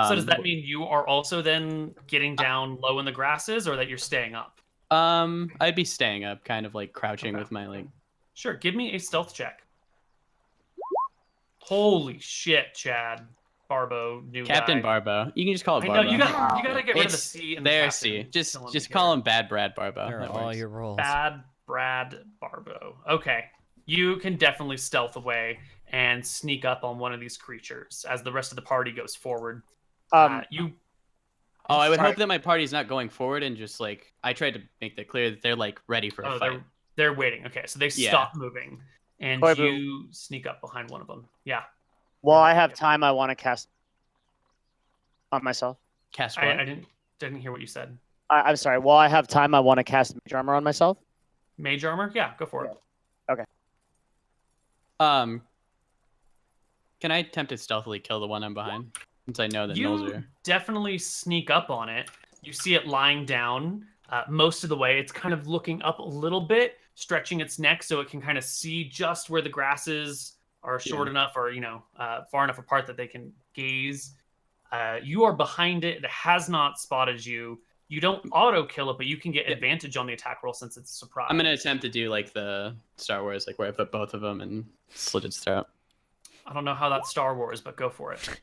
So does that mean you are also then getting down low in the grasses, or that you're staying up? I'd be staying up, kind of like crouching with my like. Sure, give me a stealth check. Holy shit, Chad. Barbo, new Captain guy. Barbo. You can just call it I Barbo. know you gotta get rid of the It's C and the there. captain. C. Just Killing me call here. him Bad Brad Barbo. There are That all works. your rolls. Bad Brad Barbo. Okay, you can definitely stealth away and sneak up on one of these creatures as the rest of the party goes forward. You. Oh, I would Sorry. hope that my party's not going forward and just like I tried to make that clear that they're like ready for a Oh, fight. they're waiting. Okay, so they Yeah. stop moving, and Koibu. you sneak up behind one of them. Yeah. While I have time, I want to cast on myself. Cast what? I didn't hear what you said. I'm sorry. While I have time, I want to cast Mage Armor on myself. Mage armor? Yeah, go for it. Can I attempt to stealthily kill the one I'm behind? Since I know that You gnolls are. definitely sneak up on it. You see it lying down most of the way. It's kind of looking up a little bit, stretching its neck so it can kind of see just where the grasses are short enough or, far enough apart that they can gaze. You are behind it. It has not spotted you. You don't auto kill it, but you can get advantage on the attack roll since it's a surprise. I'm gonna attempt to do like the Star Wars, like where I put both of them and slit its throat. I don't know how that's Star Wars, but go for it.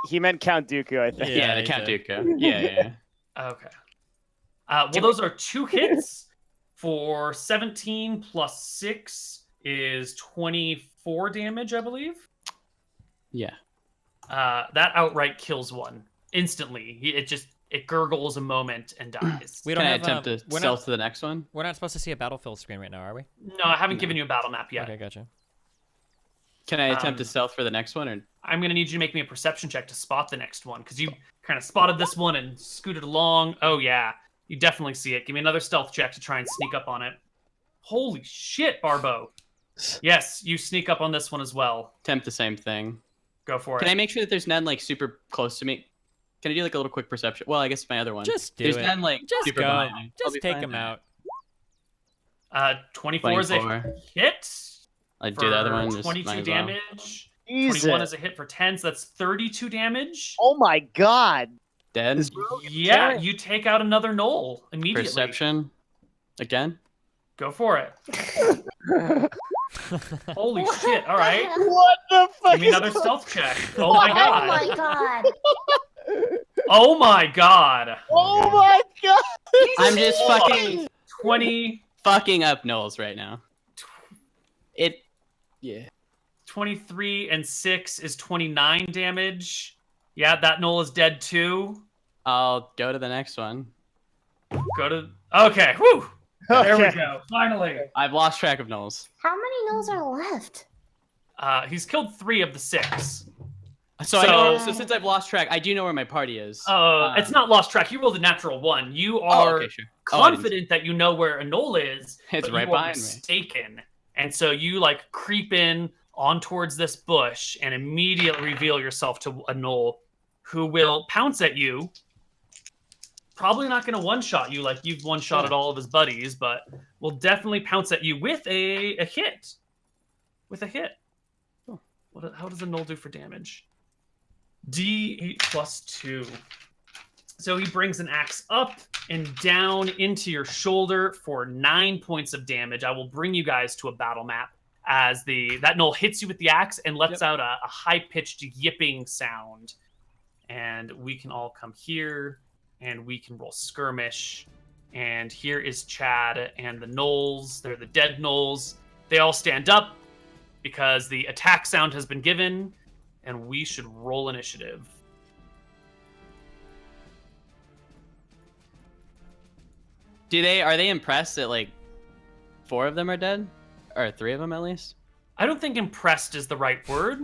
He meant Count Dooku, I think. Yeah, the he Count did. Dooku. Yeah. Okay. Well, those are 2 hits for 17 plus 6 is 24 damage, I believe. Yeah. That outright kills one instantly. It gurgles a moment and dies. We don't Can I have, attempt to we're stealth not, to the next one? we're not supposed to see a battlefield screen right now, are we? No, I haven't given you a battle map yet. Okay, gotcha. Can I attempt to stealth for the next one, or I'm going to need you to make me a perception check to spot the next one, because you kind of spotted this one and scooted along. Oh, yeah. You definitely see it. Give me another stealth check to try and sneak up on it. Holy shit, Barbo. Yes, you sneak up on this one as well. attempt the same thing? Go for Can it. I make sure that there's none like super close to me? Can I do like a little quick perception? Well, I guess my other one. Just do There's it. none like Just super go. behind me. I'll Just be take fine. him out. 24 is a 24. hit. I do the other for one. Just 22 might as well. damage. Jesus. 21 is a hit for 10, so that's 32 damage. Oh my god. Dead. Yeah, killing. you take out another knoll immediately. Perception. Again. Go for it. Holy shit, all right. What the fuck Give me is another going- stealth check. Oh my Oh god. my god. Oh my god. Oh my god. I'm just fucking 20, fucking up Knowles right now. It. Yeah. 23, and 6 is 29 damage. Yeah, that knoll is dead too. I'll go to the next one. Go to... Okay, whew. There we Okay. go. Finally. I've lost track of Knowles. How many gnolls are left? He's killed 3 of the 6. So since I've lost track, I do know where my party is. It's not lost track. You rolled a natural 1. You Oh, are okay, sure. Oh, I didn't- confident that you know where a knoll is, It's but right you are behind me. mistaken. And so you like creep in on towards this bush and immediately reveal yourself to a knoll who will pounce at you. Probably not going to one-shot you like you've one-shotted all of his buddies, but will definitely pounce at you with a hit. With a hit. How does a knoll do for damage? D8 plus 2. So he brings an axe up and down into your shoulder for 9 points of damage. I will bring you guys to a battle map as that knoll hits you with the axe and lets out a high-pitched yipping sound. And we can all come here, and we can roll skirmish. And here is Chad and the gnolls. They're the dead gnolls. They all stand up because the attack sound has been given, and we should roll initiative. Are they impressed that like 4 of them are dead, or 3 of them at least? I don't think impressed is the right word,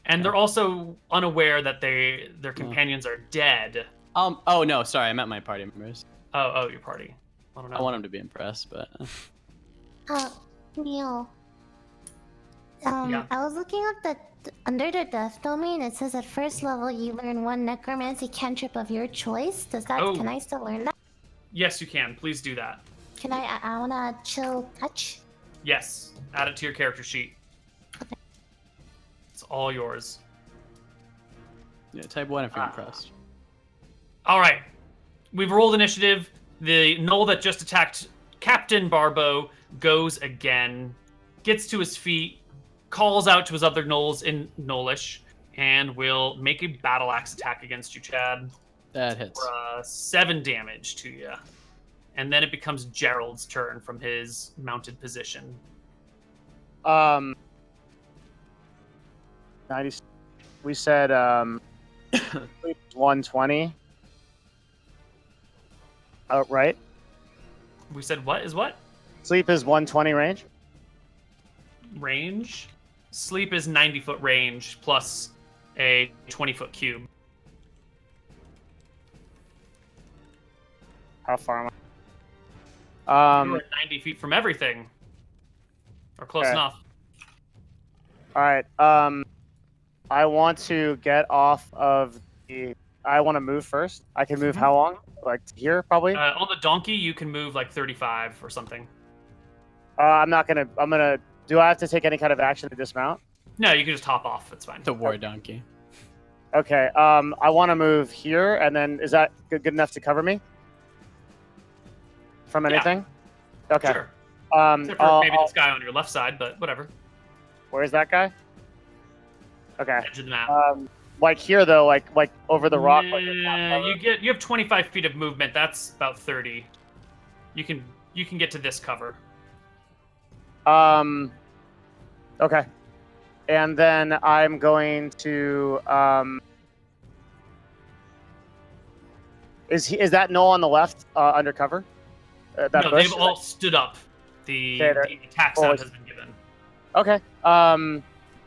and they're also unaware that their companions are dead. Oh no, sorry, I meant my party members. Oh, your party. I don't know. I want them to be impressed, but. Neil. Yeah. I was looking up that under the death domain, it says at first level you learn one necromancy cantrip of your choice. Can I still learn that? Yes, you can. Please do that. Can I wanna chill touch? Yes. Add it to your character sheet. Okay. It's all yours. Yeah, type 1 if you're impressed. All right. We've rolled initiative. The gnoll that just attacked Captain Barbo goes again, gets to his feet, calls out to his other gnolls in Gnollish, and will make a battle axe attack against you, Chad. That hits. For 7 damage to you. And then it becomes Gerald's turn from his mounted position. 90. We said 120. Oh, right. We said what is what? Sleep is 120 range. Range? Sleep is 90-foot range plus a 20-foot cube. How far am I? You're at 90 feet from everything. Or close Okay. enough. All right. I want to get off of the. I want to move first. I can move how long? Like here, probably. On the donkey, you can move like 35 or something. I'm not gonna. I'm gonna. Do I have to take any kind of action to dismount? No, you can just hop off. It's fine. The war donkey. Okay. I want to move here, and then is that good enough to cover me from anything? Okay. Sure. Um. Except for I'll- maybe I'll- this guy on your left side, but whatever. Where's that guy? Okay. Edge of the map. Like here though, like over the rock. Like, You have 25 feet of movement. That's about 30. You can get to this cover. Okay. And then I'm going to Is that Noel on the left undercover? That No, bush? they've all stood up. The Okay, they're- attack sound has been given. Okay.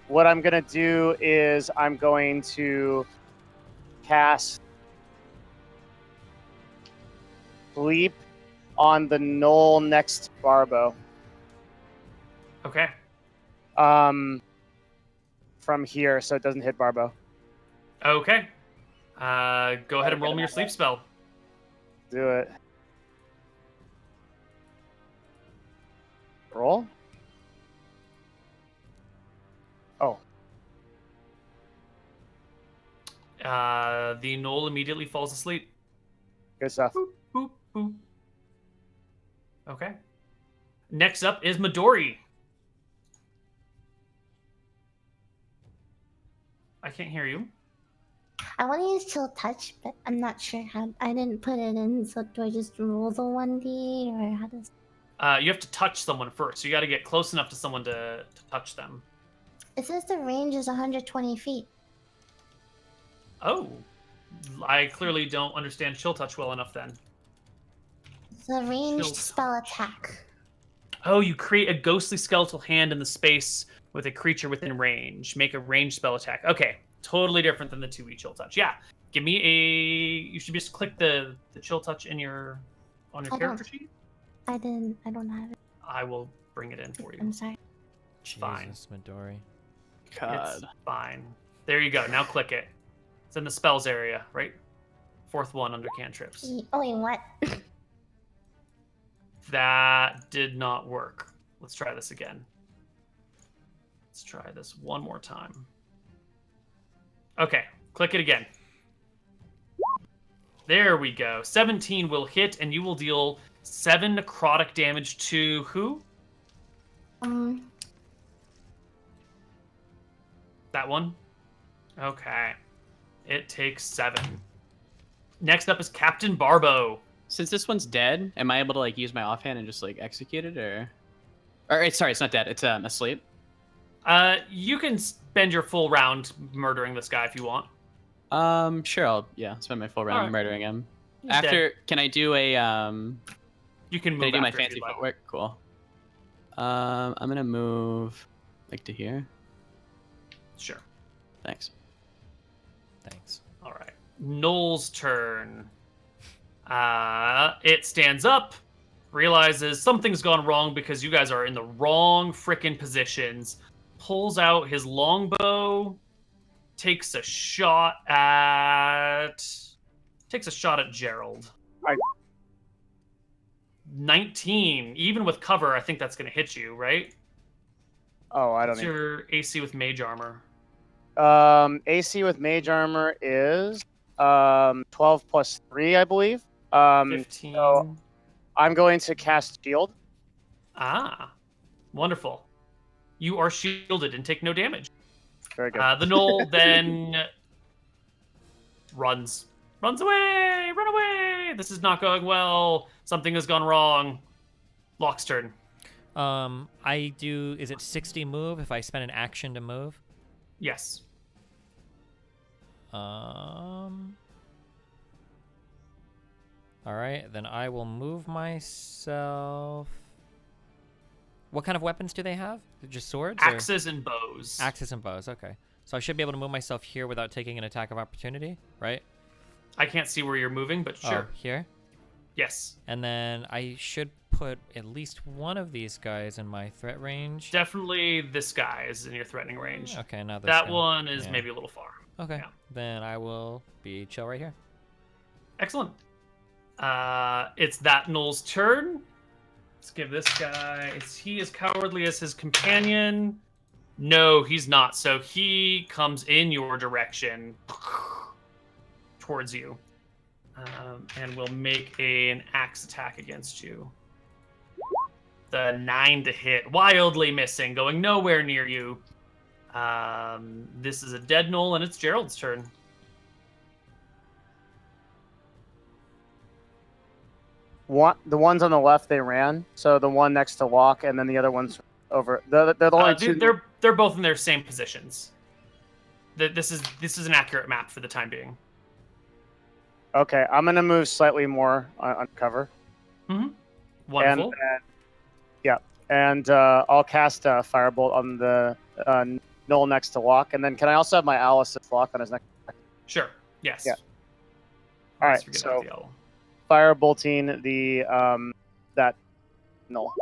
What I'm gonna do is I'm going to cast Sleep on the knoll next to Barbo. Okay. From here, so it doesn't hit Barbo. Okay. Go ahead and roll me your sleep spell. Do it. Roll. Oh. The gnoll immediately falls asleep. Good stuff. Boop, boop, boop. Okay. Next up is Midori. I can't hear you. I want to use chill touch, but I'm not sure how. I didn't put it in, so do I just roll the 1d or how does? You have to touch someone first. So you got to get close enough to someone to touch them. It says the range is 120 feet. Oh. I clearly don't understand chill touch well enough then. It's a ranged Chill spell attack. Oh, you create a ghostly skeletal hand in the space with a creature within range. Make a ranged spell attack. Okay, totally different than the 2e chill touch. Yeah, give me a. You should just click the chill touch on your character sheet. I don't have it. I will bring it in for you. I'm sorry. Fine. Jesus, Midori. God. It's fine. There you go. Now click it. It's in the spells area, right? Fourth one under cantrips. Oh wait, what? That did not work. Let's try this again. Let's try this one more time. Okay, click it again. There we go. 17 will hit, and you will deal 7 necrotic damage to who? That one? Okay. It takes 7. Next up is Captain Barbo. Since this one's dead, am I able to like use my offhand and just like execute it, or it's sorry, it's not dead. It's asleep. You can spend your full round murdering this guy if you want. Sure. I'll spend my full round Alright. murdering him. He's After, dead. can I do a You can Can move I do my after if fancy you'd like. footwork? Cool. I'm gonna move like to hear? Sure. Thanks. Thanks. All right. Noel's turn. It stands up, realizes something's gone wrong because you guys are in the wrong frickin' positions. Pulls out his longbow, takes a shot at Gerald. 19, even with cover, I think that's gonna hit you, right? Oh, I don't What's your AC with mage armor? AC with mage armor is 12 plus 3, I believe. 15. So I'm going to cast shield. Ah, wonderful. You are shielded and take no damage. Very good. The Knoll then runs away, run away. This is not going well. Something has gone wrong. Locke's turn. I do. Is it 60 move if I spend an action to move? Yes. All right, then I will move myself. What kind of weapons do they have? Just swords? or- Axes and bows. Axes and bows. Okay, so I should be able to move myself here without taking an attack of opportunity, right? I can't see where you're moving, but sure. Oh, here. Yes. And then I should put at least one of these guys in my threat range. Definitely this guy is in your threatening range. Okay, now this That guy. one is Yeah. maybe a little far. Okay, Yeah. then I will be chill right here. Excellent. It's that Knoll's turn. Let's give this guy... Is he as cowardly as his companion? No, he's not. So he comes in your direction towards you. And will make an axe attack against you. The 9 to hit. Wildly missing, going nowhere near you. This is a dead Knoll, and it's Gerald's turn. The ones on the left, they ran. So the one next to Locke, and then the other ones over. They're the only two. They're both in their same positions. This is an accurate map for the time being. Okay, I'm gonna move slightly more on cover. Mm-hmm. Wonderful. And I'll cast Firebolt on the Knoll next to Locke, and then can I also have my owl assist Locke on his next? Sure. Yes. Yeah. All All right. right, so Firebolting the that Knoll.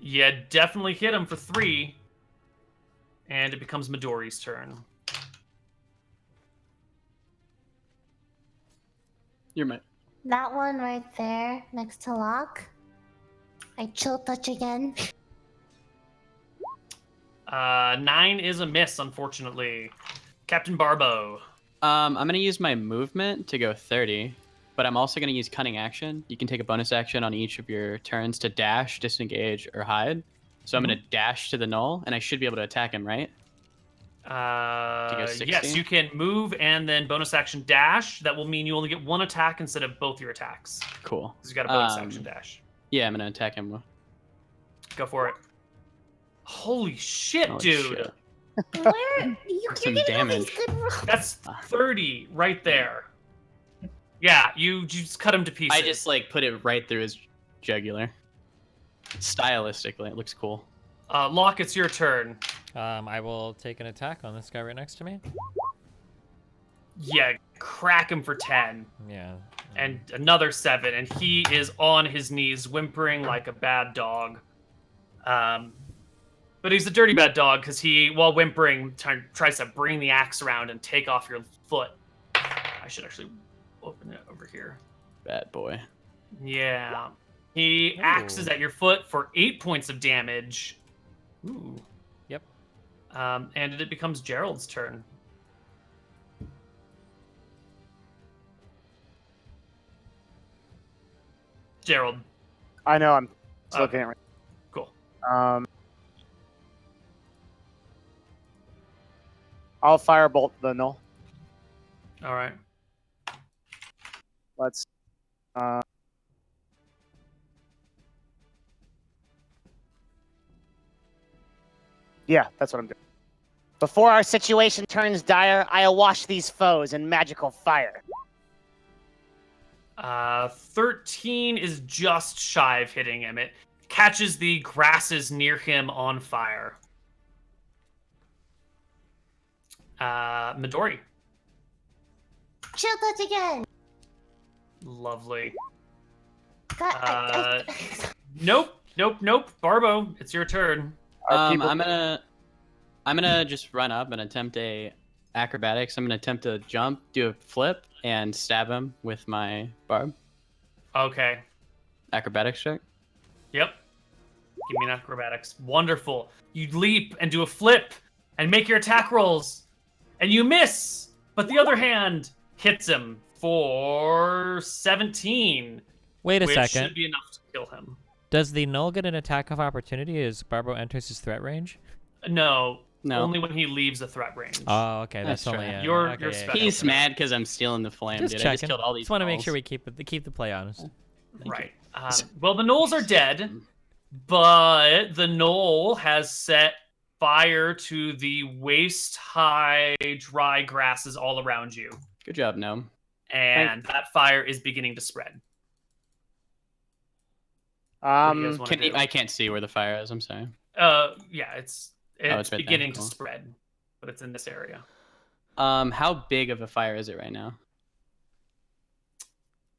Yeah, definitely hit him for 3, and it becomes Midori's turn. You're my. That one right there, next to Locke. I chill touch again. 9 is a miss, unfortunately. Captain Barbo. I'm gonna use my movement to go 30, but I'm also gonna use cunning action. You can take a bonus action on each of your turns to dash, disengage, or hide. So I'm gonna dash to the Knoll, and I should be able to attack him, right? Yes, 60? you can move and then bonus action dash. That will mean you only get 1 attack instead of both your attacks. Cool. Because you got a bonus action dash. Yeah, I'm gonna attack him. Go for it. Holy shit, Holy dude. shit. Where you're Some getting all damage. these good rolls. That's 30 right there. Yeah, you just cut him to pieces. I just like put it right through his jugular. Stylistically, it looks cool. Locke, it's your turn. I will take an attack on this guy right next to me. Yeah, crack him for 10. Yeah. And another 7, and he is on his knees, whimpering like a bad dog. But he's a dirty bad dog because he, while whimpering, tries to bring the axe around and take off your foot. I should actually open it over here. Bad boy. Yeah. He axes at your foot for 8 points of damage. Ooh. Yep. And it becomes Gerald's turn. Gerald. I know. I'm just Okay. looking at. Cool. I'll Firebolt the Knoll. All right. Let's. Yeah, that's what I'm doing. Before our situation turns dire, I'll wash these foes in magical fire. 13 is just shy of hitting him. It catches the grasses near him on fire. Midori. Chill touch again. Lovely. God, Nope. Barbo, it's your turn. I'm gonna just run up and attempt a acrobatics. I'm gonna attempt to jump, do a flip, and stab him with my barb. Okay. Acrobatics check. Yep. Give me an acrobatics. Wonderful. You leap and do a flip and make your attack rolls. And you miss. But the other hand hits him for 17. Wait a which second. should be enough to kill him. Does the Null get an attack of opportunity as Barbo enters his threat range? No. No. Only when he leaves a threat range. Oh, okay. That's That's only right. You're okay, special. He's mad because I'm stealing the flame, Just dude. checking. I just killed all these. Just want to make balls. sure we keep the play honest. Right. Well, the gnolls are dead, but the gnoll has set fire to the waist-high dry grasses all around you, Good job, Gnome. and that fire is beginning to spread. What do you guys wanna do? I can't see where the fire is. I'm sorry. Yeah, it's it's right there. beginning Cool. to spread, but it's in this area. How big of a fire is it right now?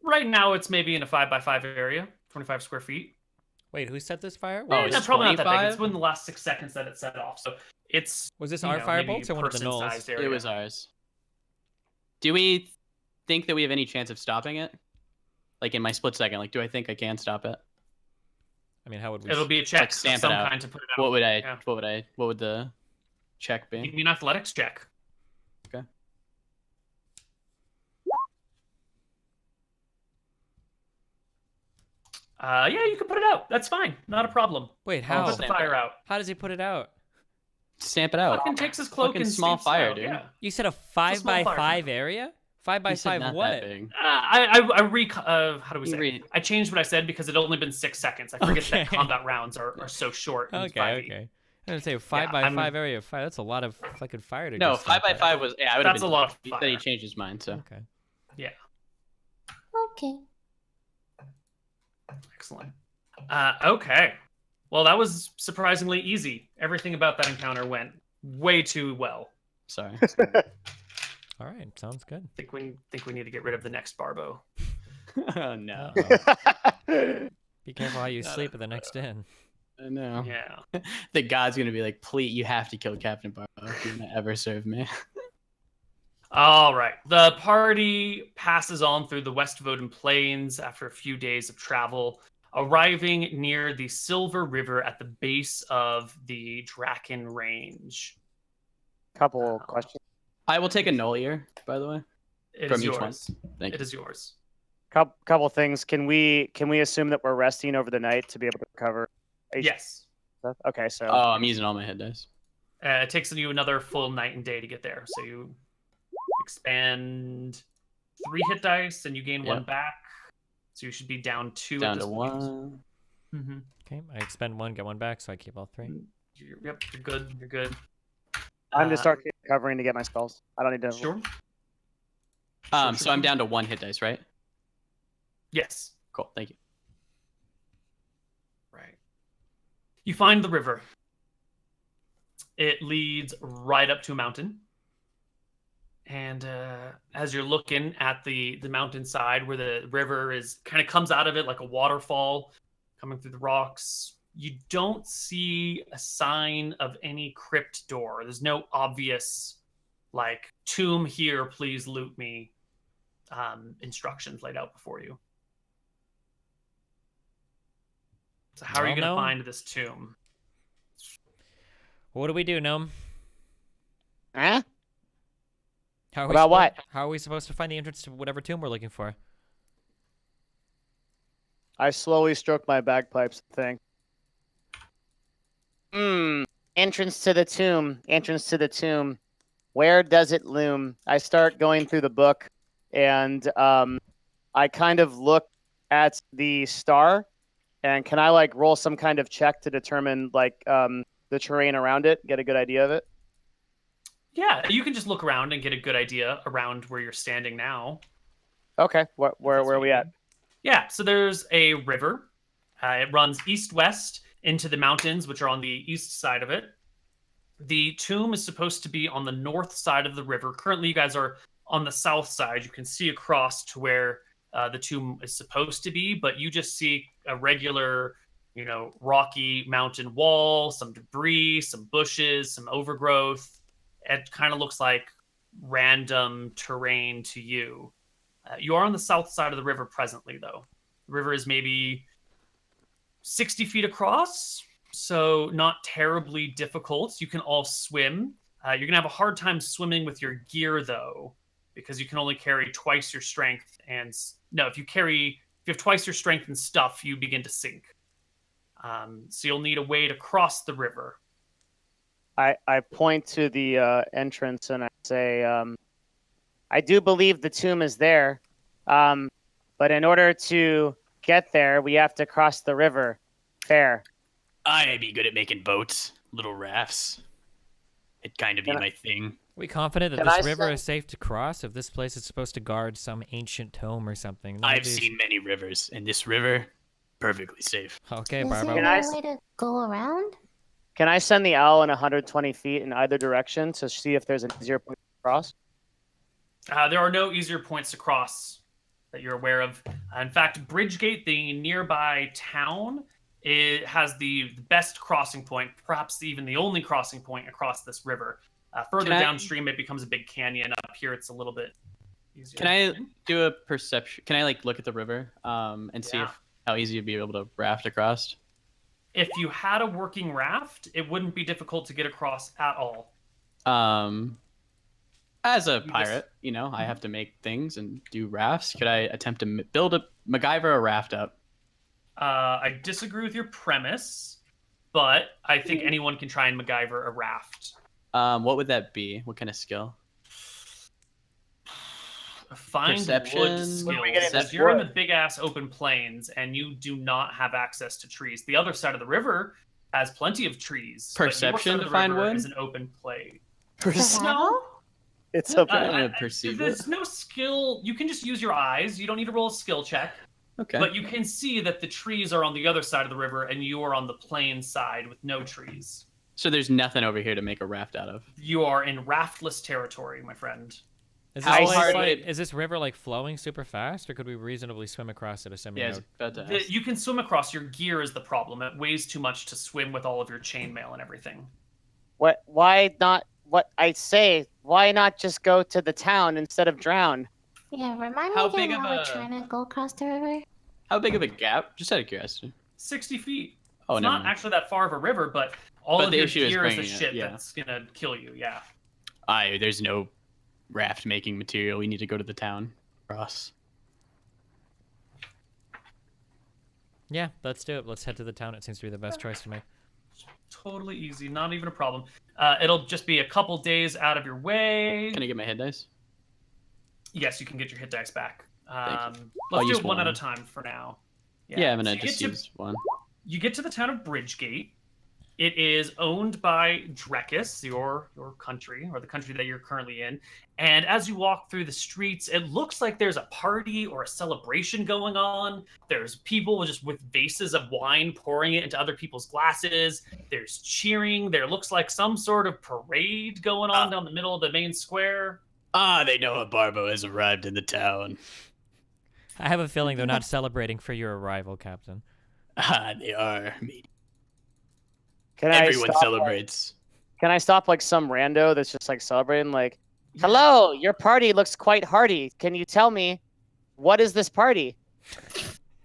Right now, it's maybe in a 5x5 area, 25 square feet. Wait, who set this fire? Oh, Eh, it's that's probably not that big. 25? It's within the last 6 seconds that it set off. So it's Was this you our know, fire maybe bolts or one of the Gnolls? person-sized area. It was ours. Do we think that we have any chance of stopping it? Like in my split second, like do I think I can stop it? I mean, how would we? It'll be a check Like of stamp it some out. kind to put it out. What would I? Yeah. What would the check Give be? me an athletics check. Okay. Yeah, you can put it out. That's fine. Not a problem. Wait, I'll how? put the fire out. How does he put it out? Stamp it out. Fucking takes his cloak Fucking and small stamps it fire, out, dude. Yeah. You said a a small 5x5 fire. area? 5 by You said 5 not what? that big. How do we You say? read- I changed what I said because it only been 6 seconds. I forget that Okay. combat rounds are so short. in Okay, 5e. okay. I was gonna say 5 by I'm- 5 area of fire. That's a lot of fucking fire to No, just 5 by stamp 5 was. Yeah, I would have That's been. a lot of He said he fire. changed his mind. So out. Okay. okay. Excellent. Okay. Well, that was surprisingly easy. Everything about that encounter went way too well. sorry. All right. Sounds good. Think we need to get rid of the next Barbo. Oh no. Uh-oh. Be careful how you sleep at the next inn. I know. Yeah. The god's gonna be like, please, you have to kill Captain Barbo if you're gonna ever serve me. All right. The party passes on through the West Voden Plains after a few days of travel, arriving near the Silver River at the base of the Draken Range. Couple questions. I will take a null ear, by the way. It From is each one. yours. Thank It you. is yours. Couple things. Can we assume that we're resting over the night to be able to recover? Yes. Stuff? Okay, so Oh, I'm using all my hit dice. It takes you another full night and day to get there. So you expand 3 hit dice and you gain 1 Yep. back. So you should be down 2 Down at this to point. 1. Mm-hmm. Okay. I expend 1, get 1 back, so I keep all 3. Yep, you're good. You're good. I'm just start recovering to get my spells. I don't need to. Sure. So I'm down to 1 hit dice, right? Yes. Cool. Thank you. Right. You find the river. It leads right up to a mountain. And as you're looking at the mountainside where the river is kind of comes out of it like a waterfall coming through the rocks, you don't see a sign of any crypt door. There's no obvious like tomb here, please loot me instructions laid out before you. So how are you Well, going to no. find this tomb? What do we do, Gnome? Huh? How are About what? How are we supposed to find the entrance to whatever tomb we're looking for? I slowly stroke my bagpipes and think. Entrance to the tomb. Entrance to the tomb. Where does it loom? I start going through the book, and I kind of look at the star, and can I like roll some kind of check to determine like the terrain around it, get a good idea of it? Yeah, you can just look around and get a good idea around where you're standing now. Okay, where are we at? Yeah, so there's a river. It runs east-west into the mountains, which are on the east side of it. The tomb is supposed to be on the north side of the river. Currently, you guys are on the south side. You can see across to where the tomb is supposed to be, but you just see a regular, rocky mountain wall, some debris, some bushes, some overgrowth. It kind of looks like random terrain to you. You are on the south side of the river presently, though. The river is maybe 60 feet across, so not terribly difficult. You can all swim. You're going to have a hard time swimming with your gear, though, because you can only carry twice your strength. And no, if you have twice your strength and stuff, you begin to sink. So you'll need a way to cross the river. I point to the entrance and I say, I do believe the tomb is there, but in order to get there, we have to cross the river. Fair. I'd be good at making boats, little rafts. It'd kind of be my thing. Are we confident that this river is safe to cross? If this place is supposed to guard some ancient tome or something? I've seen many rivers, and this river, perfectly safe. Okay, Is Barbo. there a way to go around? Can I send the owl in 120 feet in either direction to see if there's an easier point to cross? There are no easier points to cross that you're aware of. In fact, Bridgegate, the nearby town, it has the best crossing point, perhaps even the only crossing point across this river. Further downstream, it becomes a big canyon. Up here, it's a little bit easier. Can I do a perception? Can I look at the river and see how easy it'd be able to raft across? If you had a working raft, it wouldn't be difficult to get across at all. As a pirate, I have to make things and do rafts. Could I attempt to build MacGyver a raft up? I disagree with your premise, but I think anyone can try and MacGyver a raft. What would that be? What kind of skill? Find Perception. wood skills. You're in the big ass open plains, and you do not have access to trees. The other side of the river has plenty of trees. Perception to find wood is an open play. No. It's open. I'm gonna perceive There's it. no skill. You can just use your eyes. You don't need to roll a skill check. Okay. But you can see that the trees are on the other side of the river, and you are on the plain side with no trees. So there's nothing over here to make a raft out of. You are in raftless territory, my friend. Is this river flowing super fast, or could we reasonably swim across it? Assuming You can swim across. Your gear is the problem. It weighs too much to swim with all of your chainmail and everything. What? Why not? What I say? Why not just go to the town instead of drown? Yeah, remind me again how we're trying to go across the river. How big of a gap? Just out of curiosity. 60 feet. Oh, it's not actually that far of a river, but all of your gear is the shit that's gonna kill you. Yeah. There's no raft making material. We need to go to the town. Ross. Yeah, let's do it. Let's head to the town. It seems to be the best choice to make. Totally easy. Not even a problem. It'll just be a couple days out of your way. Can I get my hit dice? Yes, you can get your hit dice back. Let's do it one at a time for now. Yeah, I'm gonna just use one. You get to the town of Bridgegate. It is owned by Drekis, your country, or the country that you're currently in. And as you walk through the streets, it looks like there's a party or a celebration going on. There's people just with vases of wine pouring it into other people's glasses. There's cheering. There looks like some sort of parade going on down the middle of the main square. They know a Barbo has arrived in the town. I have a feeling they're not celebrating for your arrival, Captain. They are. Everyone celebrates. Can I stop some rando that's just celebrating? Hello, your party looks quite hearty. Can you tell me, what is this party?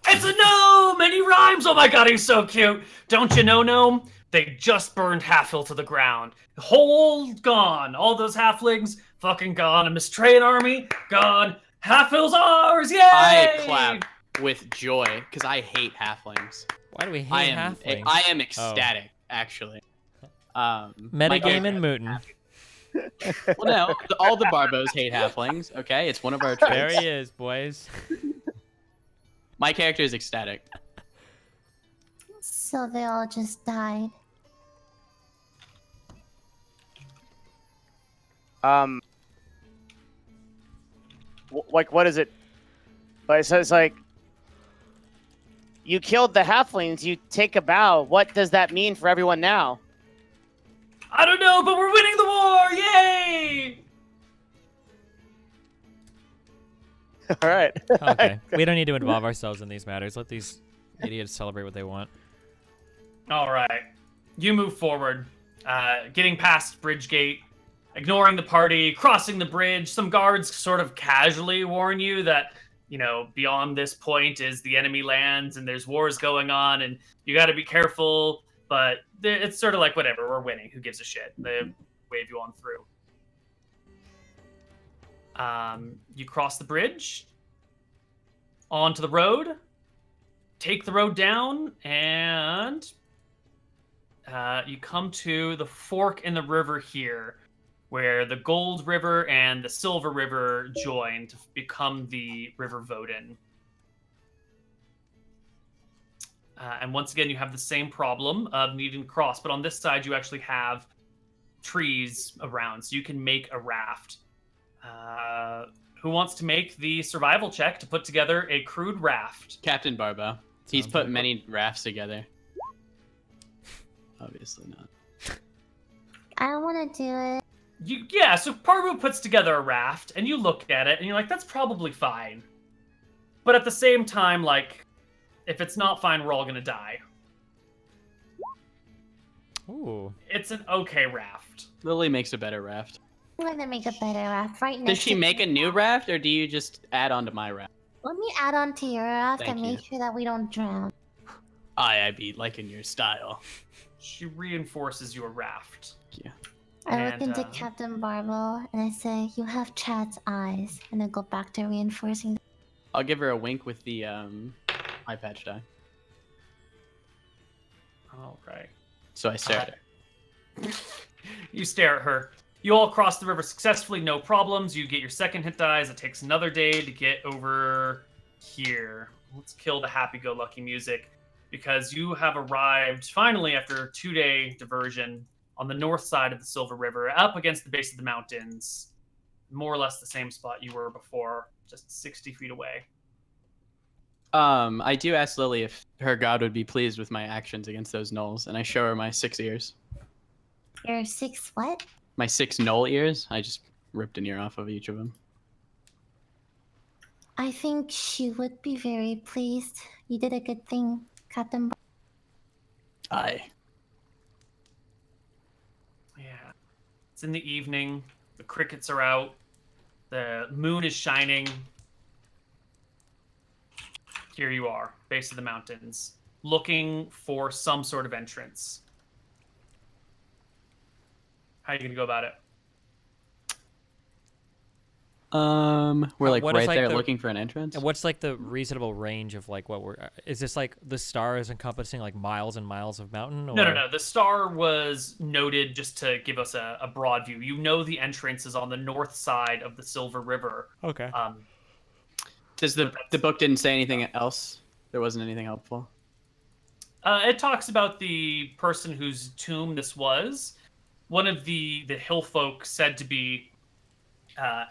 It's a gnome, and he rhymes. Oh my god, he's so cute. Don't you know, gnome? They just burned Halfhill to the ground. Whole gone. All those halflings fucking gone. A Mistrayan army gone. Halfhill's ours. Yay! I clap with joy because I hate halflings. Why do we hate halflings? I am ecstatic, actually. Metagame and Mouton. Well, no, all the Barbos hate halflings. Okay, it's one of our traits. There he is, boys. My character is ecstatic. So they all just died. What is it? So it's you killed the halflings. You take a bow. What does that mean for everyone now? I don't know, but we're winning the war! Yay! All right. Okay, we don't need to involve ourselves in these matters. Let these idiots celebrate what they want. All right. You move forward, getting past bridge gate, ignoring the party, crossing the bridge. Some guards sort of casually warn you that, beyond this point is the enemy lands and there's wars going on and you got to be careful. But it's sort of like, whatever, we're winning. Who gives a shit? They wave you on through. You cross the bridge, onto the road, take the road down, and you come to the fork in the river here, where the Gold River and the Silver River join to become the River Vodin. And once again, you have the same problem of needing to cross, but on this side, you actually have trees around, so you can make a raft. Who wants to make the survival check to put together a crude raft? Captain Barbo. He's Sounds put like many rafts together. Obviously not. I don't want to do it. So Parvu puts together a raft, and you look at it, and you're like, that's probably fine. But at the same time, like, if it's not fine, we're all gonna die. Ooh. It's an okay raft. Lily makes a better raft. I'm going to make a better raft right now. Does she make a new raft, or do you just add on to my raft? Let me add on to your raft Thank and make you. sure that we don't drown. I be liking your style. She reinforces your raft. Yeah. I look And, into Captain Barbo and I say, "You have Chad's eyes," and then go back to reinforcing. I'll give her a wink with the eye patch die. All right. So I stare at her. You stare at her. You all cross the river successfully, no problems. You get your second hit dies. It takes another day to get over here. Let's kill the happy-go-lucky music because you have arrived finally after a 2-day diversion on the north side of the Silver River, up against the base of the mountains, more or less the same spot you were before, just 60 feet away. I do ask Lily if her god would be pleased with my actions against those gnolls, and I show her my 6 ears. Your 6 what? My 6 gnoll ears. I just ripped an ear off of each of them. I think she would be very pleased. You did a good thing, Captain. Aye. Yeah. It's in the evening. The crickets are out. The moon is shining. Here you are, base of the mountains, looking for some sort of entrance. How are you going to go about it? We're like What is, right like, there the- looking for an entrance. And what's like the reasonable range of like what we're? Is this like the star is encompassing like miles and miles of mountain? Or... No. The star was noted just to give us a broad view. You know the entrance is on the north side of the Silver River. Okay. Does the book didn't say anything else? There wasn't anything helpful. It talks about the person whose tomb this was. One of the hill folk said to be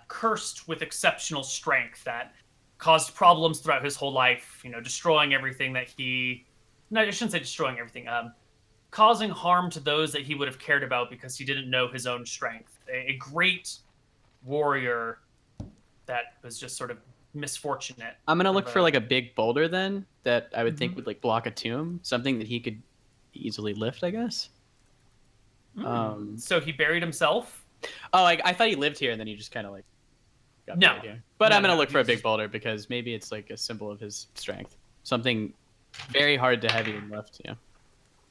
cursed with exceptional strength that caused problems throughout his whole life, destroying everything that he... No, I shouldn't say destroying everything. Causing harm to those that he would have cared about because he didn't know his own strength. A great warrior that was just sort of misfortunate. I'm gonna look for like a big boulder then that I would think would like block a tomb, something that he could easily lift, I guess. So he buried himself? Oh, I thought he lived here and then he just kind of like got No. buried here. But No, I'm gonna no, look for a he's big just- boulder because maybe it's like a symbol of his strength. Something very hard to heavy and lift. Yeah.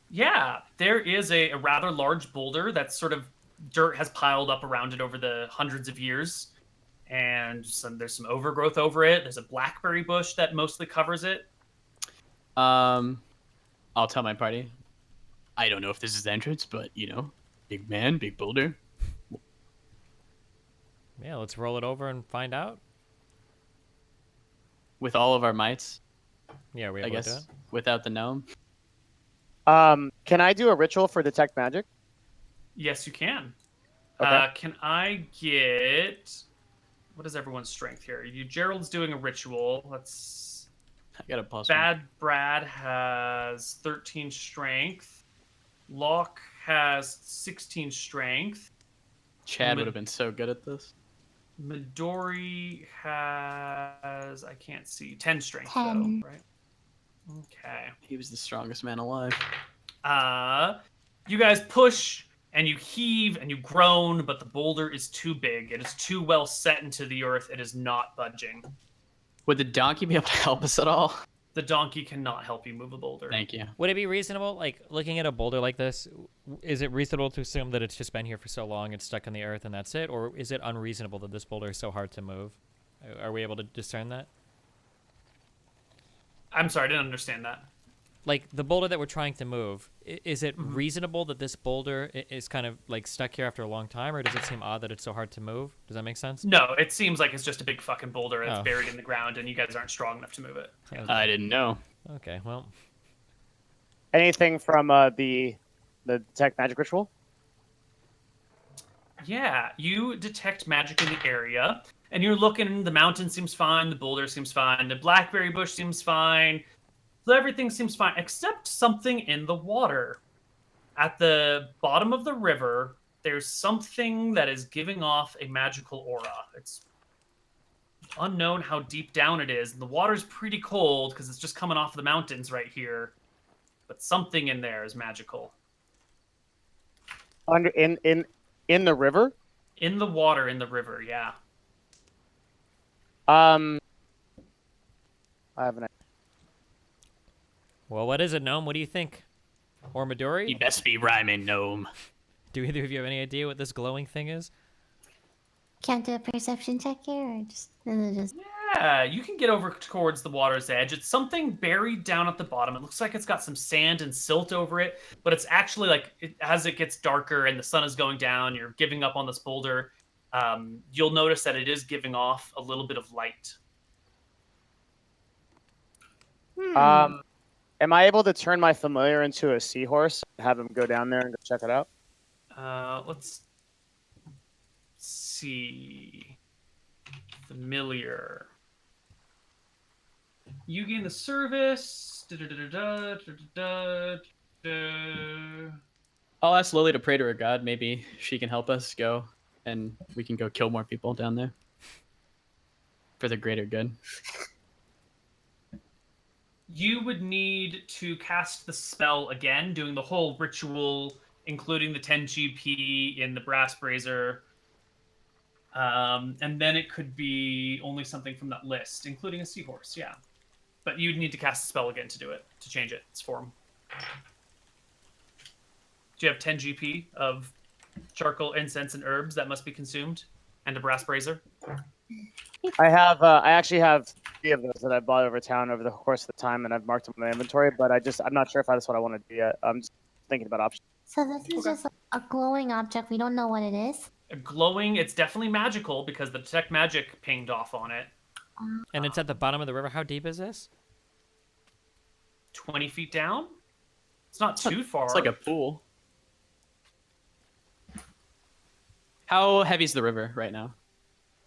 Yeah, there is a rather large boulder that's sort of dirt has piled up around it over the hundreds of years. And there's some overgrowth over it. There's a blackberry bush that mostly covers it. I'll tell my party. I don't know if this is the entrance, but big man, big boulder. Yeah, let's roll it over and find out. With all of our mights, Yeah, we I able to do guess, it. without the gnome. Can I do a ritual for detect magic? Yes, you can. Okay. Can I get... What is everyone's strength here? Gerald's doing a ritual. Let's... I got a plus. Bad Brad has 13 strength. Locke has 16 strength. Chad would have been so good at this. Midori has, I can't see, 10 strength 10. though, right? Okay. He was the strongest man alive. You guys push and you heave and you groan, but the boulder is too big. It is too well set into the earth. It is not budging. Would the donkey be able to help us at all? The donkey cannot help you move a boulder. Thank you. Would it be reasonable, like, looking at a boulder like this, is it reasonable to assume that it's just been here for so long, it's stuck in the earth, and that's it? Or is it unreasonable that this boulder is so hard to move? Are we able to discern that? I'm sorry, I didn't understand that. Like, the boulder that we're trying to move, is it reasonable that this boulder is kind of, like, stuck here after a long time, or does it seem odd that it's so hard to move? Does that make sense? No, it seems like it's just a big fucking boulder that's Oh. buried in the ground, and you guys aren't strong enough to move it. I didn't know. Okay, well, Anything from the detect magic ritual? Yeah, you detect magic in the area, and you're looking. The mountain seems fine, the boulder seems fine, the blackberry bush seems fine. So everything seems fine, except something in the water. At the bottom of the river, there's something that is giving off a magical aura. It's unknown how deep down it is, and the water's pretty cold because it's just coming off the mountains right here. But something in there is magical. In the river? In the water, in the river, yeah. I have an idea. well, what is it, Gnome? What do you think? Or Midori? You best be rhyming, gnome. Do either of you have any idea what this glowing thing is? Can't do a perception check here, or just is it just Yeah, you can get over towards the water's edge. It's something buried down at the bottom. It looks like it's got some sand and silt over it, but it's actually like as it gets darker and the sun is going down, you're giving up on this boulder. You'll notice that it is giving off a little bit of light. Am I able to turn my familiar into a seahorse and have him go down there and go check it out? Let's see. Familiar. You gain the service. I'll ask Lily to pray to her god. Maybe she can help us go, and we can go kill more people down there for the greater good. You would need to cast the spell again, doing the whole ritual, including the 10 GP in the brass brazier. And then it could be only something from that list, including a seahorse, yeah. But you'd need to cast the spell again to do it, to change its form. Do you have 10 GP of charcoal, incense, and herbs that must be consumed? And a brass brazier? I actually have 3 of those that I bought over town over the course of the time, and I've marked them in my inventory, but I'm not sure if that's what I want to do yet. I'm just thinking about options. so? This is just a glowing object. We don't know what it is. Glowing, it's definitely magical because the detect magic pinged off on it. And it's at the bottom of the river. How deep is this? 20 feet down? It's not too far. It's like a pool. How heavy is the river right now?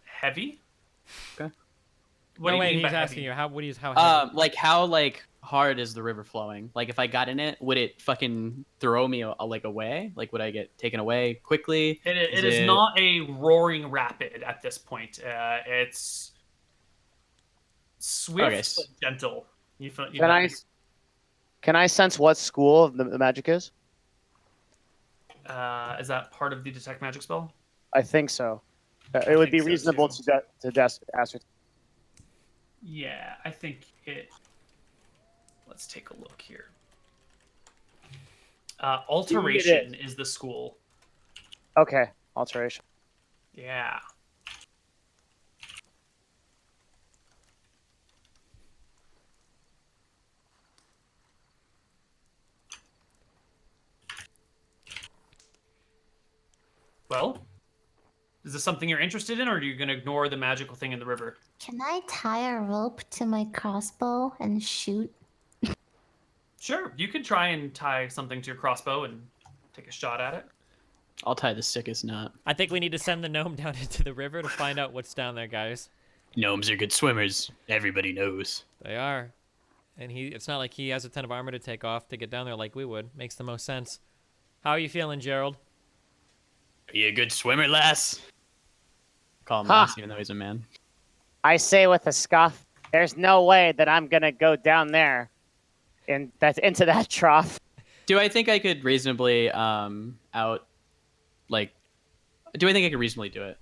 Heavy? Okay. What no, do you wait, mean he's by asking heavy? you, how heavy? Like how hard is the river flowing? Like if I got in it, would it fucking throw me away? Like would I get taken away quickly? It is not a roaring rapid at this point. It's swift Okay. but gentle. Can I sense what school the magic is? Is that part of the detect magic spell? I think so. It would be think so, reasonable too. to ascertain. Yeah, I think it. Let's take a look here. Alteration is the school. Okay, alteration. Yeah. Well, is this something you're interested in, or are you going to ignore the magical thing in the river? Can I tie a rope to my crossbow and shoot? Sure, you could try and tie something to your crossbow and take a shot at it. I'll tie the sickest knot. I think we need to send the gnome down into the river to find out what's down there, guys. Gnomes are good swimmers. Everybody knows. They are. And it's not like he has a ton of armor to take off to get down there like we would. Makes the most sense. How are you feeling, Gerald? Are you a good swimmer, lass? Call him Ha. lass, even though he's a man. I say with a scoff, there's no way that I'm gonna go down there into that trough. Do I think I could reasonably do I think I could reasonably do it?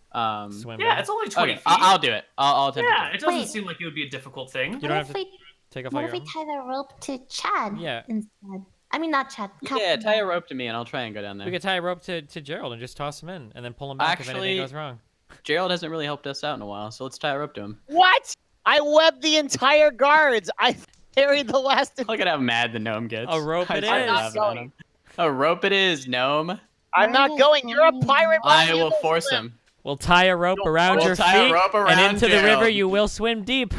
Swim. Yeah, in? it's only 20 Okay, feet. I'll do it. I'll attempt Yeah, to it doesn't Wait. seem like it would be a difficult thing. You don't have to take off all What your if we armor. tie the rope to Chad Yeah. instead? I mean, not Chad. do it. Yeah, tie a rope to me and I'll try and go down We there. could tie a rope to Gerald and just toss him in, and then pull him back if anything Actually- goes wrong. Gerald hasn't really helped us out in a while, so let's tie a rope to him. What? I webbed the entire guards. I carried the last. Look at how mad the gnome gets. A rope it I is. laugh at him. A rope it is, gnome. I'm not going. You're a pirate. Why I do you will go force swim? him. We'll tie a rope around We'll your tie a feet, rope and around into the river Gerald. you will swim deep.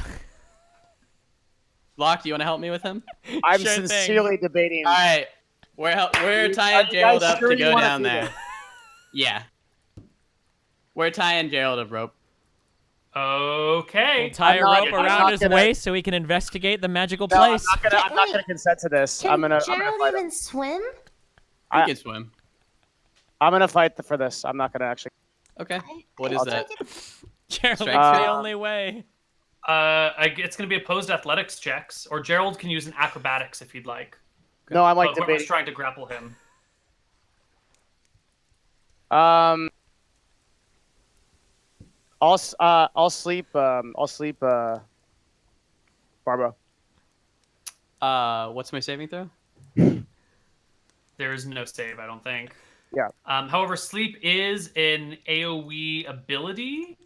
Locke, do you want to help me with him? I'm Sure thing. sincerely debating. All right, we're You- tying are you Gerald guys up sure to you go wanna down do there. this? Yeah, we're tying Gerald up rope. Okay. We'll tie a not- rope I'm around not his gonna- waist so he can investigate the magical No, place. I'm not gonna consent to this. Can I'm gonna Gerald fight even swim? He I- can swim. I'm gonna fight for this. I'm not gonna actually. Okay, what is I'll that? Gerald's Strength the check? only way. It's going to be opposed athletics checks, or Gerald can use an acrobatics if he'd like. No, I'm like But whoever's debating. trying to grapple him. I'll sleep. I'll sleep. Barbara. What's my saving throw? There is no save, I don't think. Yeah. However, sleep is an AoE ability,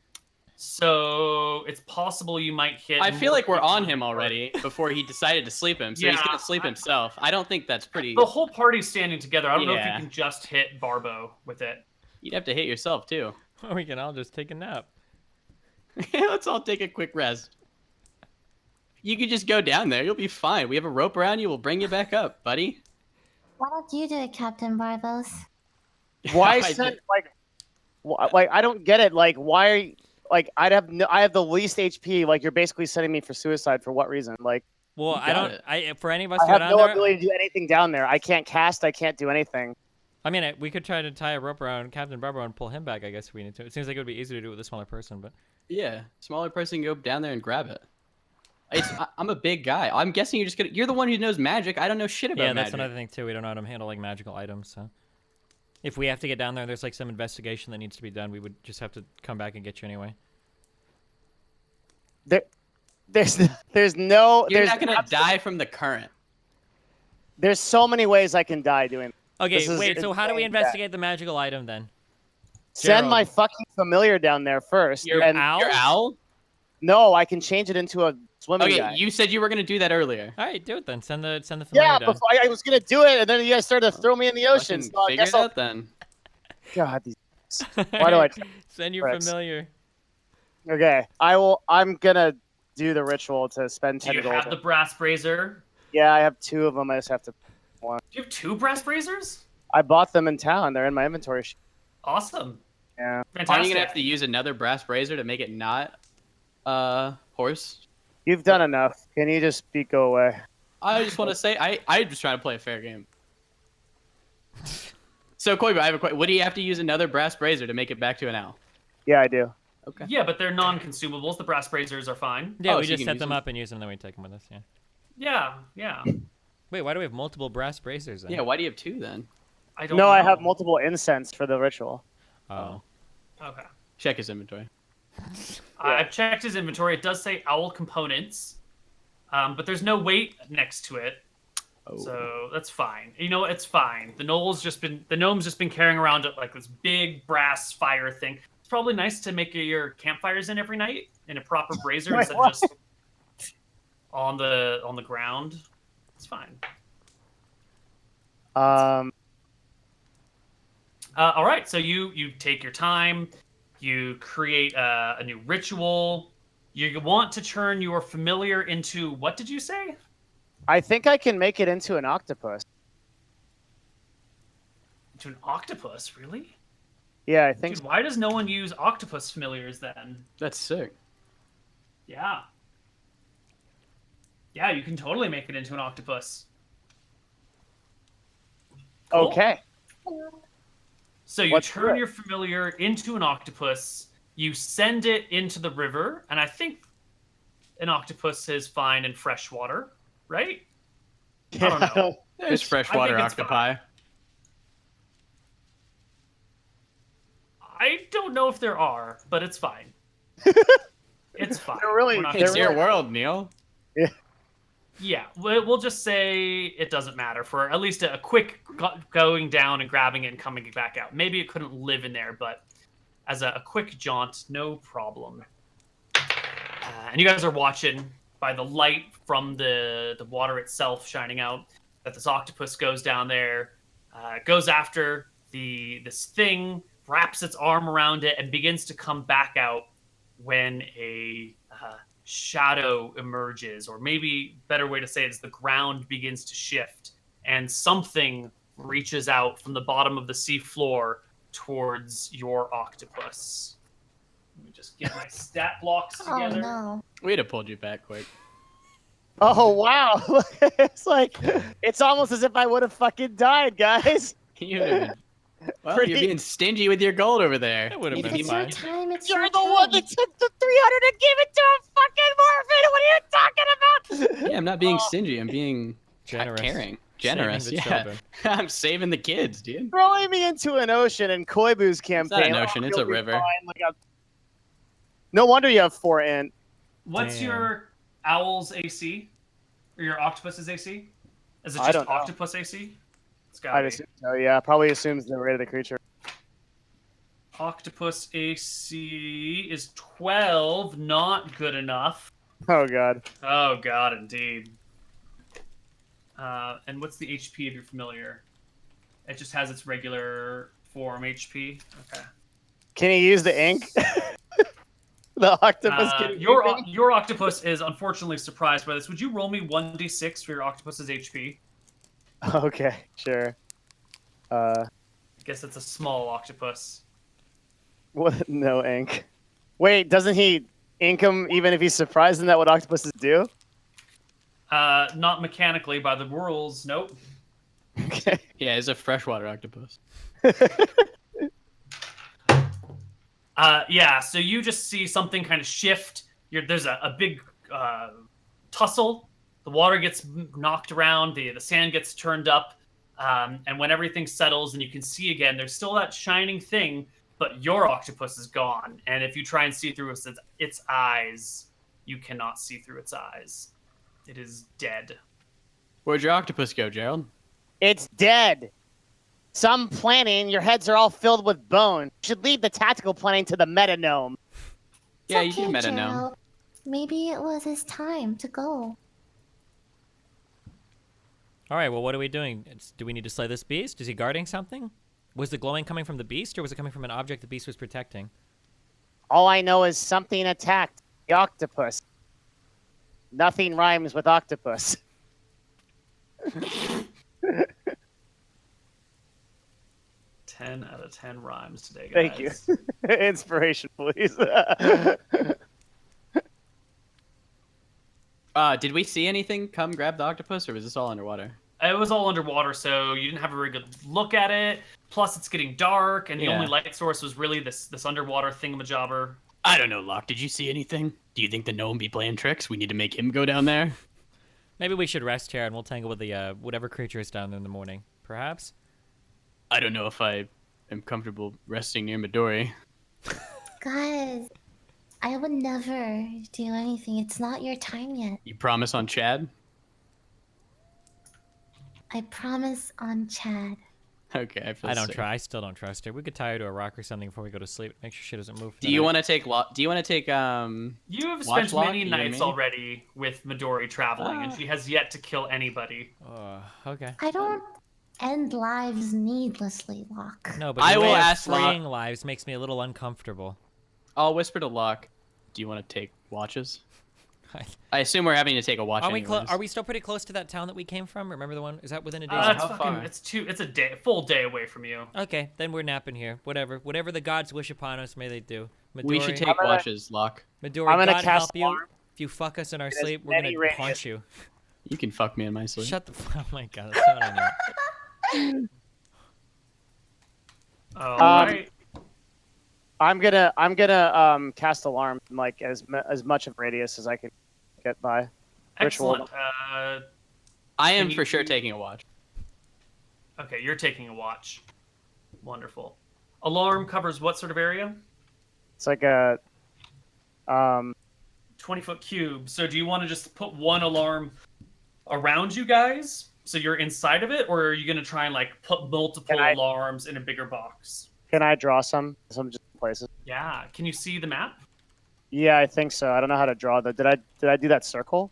so it's possible you might hit. I feel more like we're people on than him you are. already before he decided to sleep him, so he's Yeah, gonna sleep himself. I don't think that's pretty. The whole party's standing together. I don't know if Yeah. you can just hit Barbo with it. You'd have to hit yourself too. Or we can all just take a nap. Let's all take a quick rest. You could just go down there. You'll be fine. We have a rope around you. We'll bring you back up, buddy. Why don't you do it, Captain Barbos? Why I send did- like I don't get it. Like why are you, like I have the least HP. Like you're basically sending me for suicide for what reason? Like Well, You I got don't. it. For any of us I to go have down no there, ability to do anything down there. I can't cast. I can't do anything. I mean, we could try to tie a rope around Captain Barbaro and pull him back. I guess if we need to. It seems like it would be easier to do it with a smaller person, but Yeah, smaller person can go down there and grab it. I'm a big guy. I'm guessing you're just gonna. You're the one who knows magic. I don't know shit about yeah, that's magic. another thing too. We don't know how to handle like magical items. So if we have to get down there, there's like some investigation that needs to be done. We would just have to come back and get you anyway. There's no. You're there's not gonna die from the current. There's so many ways I can die doing. Okay, This is wait. So how do we insane, investigate the magical item then? Send my Gerald. fucking familiar down there first. Your and owl? Your owl? no, I can change it into a swimming Okay, guy. you said you were gonna do that earlier. All right, do it then. Send the familiar Yeah, down. before I was gonna do it, and then you guys started to throw me in the ocean. Fucking So I figure guess it I'll. out then. God, these. Why do I? Send your Pricks. familiar? Okay, I will. I'm gonna do the ritual to spend Do 10 you gold. have the brass brazier? Yeah, I have 2 of them. I just have to. Do you have 2 brass braziers? I bought them in town. They're in my inventory. Awesome. Yeah. Fantastic. Aren't you gonna have to use another brass brazier to make it not horse? You've done enough. Can you just go away? I just want to say I just trying to play a fair game. So Koibu, I have a question. Would he have to use another brass brazier to make it back to an owl? Yeah, I do. Okay. Yeah, but they're non-consumables. The brass braziers are fine. Yeah, Oh, we so you just can set use them them. up and use them, then we take them with us. Yeah. Yeah, yeah. Wait, why do we have multiple brass bracers then? Yeah. Why do you have 2 then? I don't No, know. I have multiple incense for the ritual. Oh. Okay. Check his inventory. I've checked his inventory. It does say owl components, but there's no weight next to it, Oh. so that's fine. You know, it's fine. The gnome's just been carrying around like this big brass fire thing. It's probably nice to make your campfires in every night in a proper brazier Wait, instead what? of just on the ground. It's fine. All right, so you take your time, you create a new ritual. You want to turn your familiar into what did you say? I think I can make it into an octopus. Into an octopus, really? Yeah, I think. Dude, why does no one use octopus familiars then? That's sick. Yeah. Yeah, you can totally make it into an octopus. Cool. Okay. So you What's turn good? your familiar into an octopus. You send it into the river, and I think an octopus is fine in fresh water, right? I don't know. There's freshwater it's octopi. I don't know if there are, but it's fine. It's fine. They're really- We're not It's gonna- your world, Neil. Yeah, we'll just say it doesn't matter for at least a quick going down and grabbing it and coming back out. Maybe it couldn't live in there, but as a quick jaunt, no problem. And you guys are watching by the light from the water itself shining out that this octopus goes down there, goes after this thing, wraps its arm around it, and begins to come back out when a shadow emerges, or maybe better way to say it is the ground begins to shift and something reaches out from the bottom of the sea floor towards your octopus. Let me just get my stat blocks Oh together. no. We'd have pulled you back quick. Oh wow! It's like it's almost as if I would have fucking died, guys. You would have been... Well, Pretty- you're being stingy with your gold over there. That would have You been need It's to your keep fine. time. It's You're your the time. one that took the 300 and gave it to a fucking Morphin. What are you talking about? Yeah, I'm not being stingy. I'm being Generous. caring. Saving Generous, the yeah. children. I'm saving the kids, dude. Throwing me into an ocean in Koibu's campaign. not an ocean, it's you'll a be river. fine, like no wonder you have 4 int. What's Damn. your owl's AC? Or your octopus's AC? Is it I just don't know. octopus AC? It's got I'd assume so, yeah. Probably assumes the rate of the creature. Octopus AC is 12, not good enough. Oh god. Oh god, indeed. And what's the HP of your familiar? It just has its regular form HP. Okay. Can he use the ink? The octopus can Your octopus is unfortunately surprised by this. Would you roll me 1d6 for your octopus's HP? Okay, sure. I guess it's a small octopus. What? No ink. Wait, doesn't he ink him even if he's surprised? Isn't that what octopuses do? Not mechanically by the rules. Nope. Okay. Yeah, it's a freshwater octopus. Yeah, so you just see something kind of shift. There's a big tussle. The water gets knocked around. The sand gets turned up. And when everything settles and you can see again, there's still that shining thing, but your octopus is gone. And if you try and see through its eyes, you cannot see through its eyes. It is dead. Where'd your octopus go, Gerald? It's dead. Some planning, your heads are all filled with bone. You should leave the tactical planning to the meta gnome. Yeah, It's you do okay, meta now. Gerald. Maybe it was his time to go. All right, well, what are we doing? Do we need to slay this beast? Is he guarding something? Was the glowing coming from the beast, or was it coming from an object the beast was protecting? All I know is something attacked the octopus. Nothing rhymes with octopus. 10 out of 10 rhymes today, guys. Thank you. Inspiration, please. Did we see anything come grab the octopus, or was this all underwater? It was all underwater, so you didn't have a very good look at it. Plus, it's getting dark, and the Yeah. only light source was really this underwater thingamajobber. I don't know, Locke. Did you see anything? Do you think the gnome be playing tricks? We need to make him go down there? Maybe we should rest here and we'll tangle with the whatever creature is down there in the morning. Perhaps? I don't know if I am comfortable resting near Midori. Guys, I would never do anything. It's not your time yet. You promise on Chad? I promise on Chad. Okay, I feel I don't safe. try. I still don't trust her. We could tie her to a rock or something before we go to sleep. Make sure she doesn't move. Do you want to take? Do you want to take? You have Watch spent log, many you know what I nights mean? already with Midori traveling, and she has yet to kill anybody. Okay. I don't end lives needlessly, Locke. No, but I your will way of ask Locke- freeing lives makes me a little uncomfortable. I'll whisper to Locke. Do you want to take watches? I assume we're having to take a watch. Are we anyways. are we still pretty close to that town that we came from? Remember the one? Is that within a day's That's how fucking. far? It's a full day away from you. Okay, then we're napping here. Whatever the gods wish upon us, may they do. Midori, We should take I'm gonna- watches, Locke. Midori, I'm gonna God cast help you. alarm. If you fuck us in our as sleep, we're gonna many radius- punch you. You can fuck me in my sleep. Shut the. Oh my god, that's not on you. All right. I'm gonna cast alarm like as much of radius as I can get by. Excellent. I am you- for sure taking a watch. Okay, you're taking a watch. Wonderful. Alarm covers what sort of area? It's like a 20-foot cube. So do you want to just put one alarm around you guys so you're inside of it, or are you going to try and like put multiple alarms in a bigger box? Can I draw some just places? Yeah. Can you see the map? Yeah, I think so. I don't know how to draw that. Did I do that circle?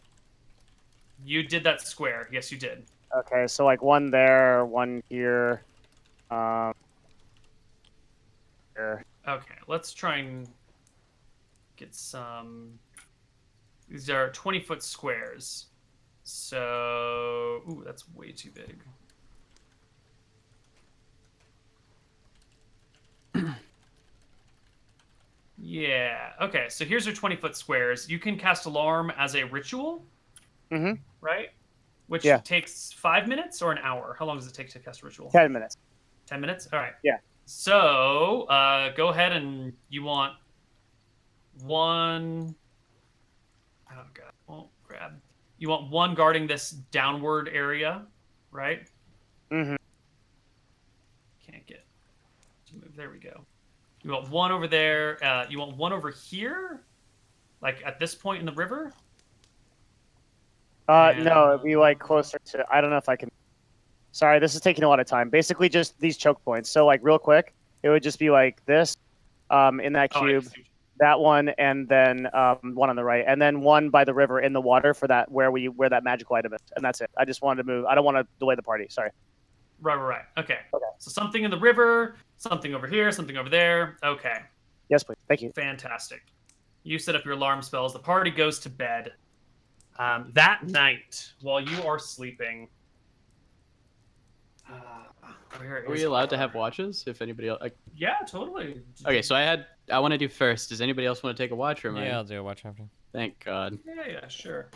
You did that square. Yes, you did. Okay, so like one there, one here. Here. Okay, let's try and get some. These are 20-foot squares. So, ooh, that's way too big. Yeah. Okay, so here's your 20-foot squares. You can cast alarm as a ritual, right? Which takes 5 minutes or an hour. How long does it take to cast a ritual? 10 minutes. 10 minutes? All right. Yeah. So, go ahead and you want one. Oh, God. Won't grab. You want one guarding this downward area, right? Mm-hmm. Can't get to move. There we go. You want one over there. You want one over here? Like at this point in the river? No, it'd be like closer to. I don't know if I can. Sorry, this is taking a lot of time. Basically, just these choke points. So, like, real quick, it would just be like this, in that cube, that one, and then one on the right, and then one by the river in the water for that where that magical item is, and that's it. I just wanted to move. I don't want to delay the party. Sorry. Right. Okay. So something in the river, something over here, something over there. Okay. Yes, please. Thank you. Fantastic. You set up your alarm spells. The party goes to bed. That night, while you are sleeping. Are we allowed to have watches? If anybody else. Yeah, totally. Okay, so I want to do first. Does anybody else want to take a watch, or am I? Yeah, I'll do a watch after. Thank God. Yeah, sure.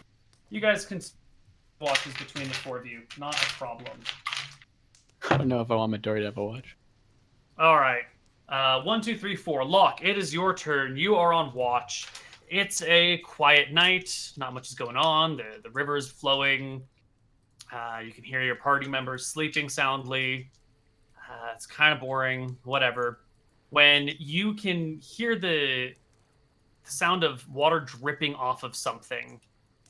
You guys can watches between the four of you. Not a problem. I don't know if I want Midori to have a watch. All right. 1, 2, 3, 4. Locke, it is your turn. You are on watch. It's a quiet night. Not much is going on. The river is flowing. You can hear your party members sleeping soundly. It's kind of boring. Whatever. When you can hear the sound of water dripping off of something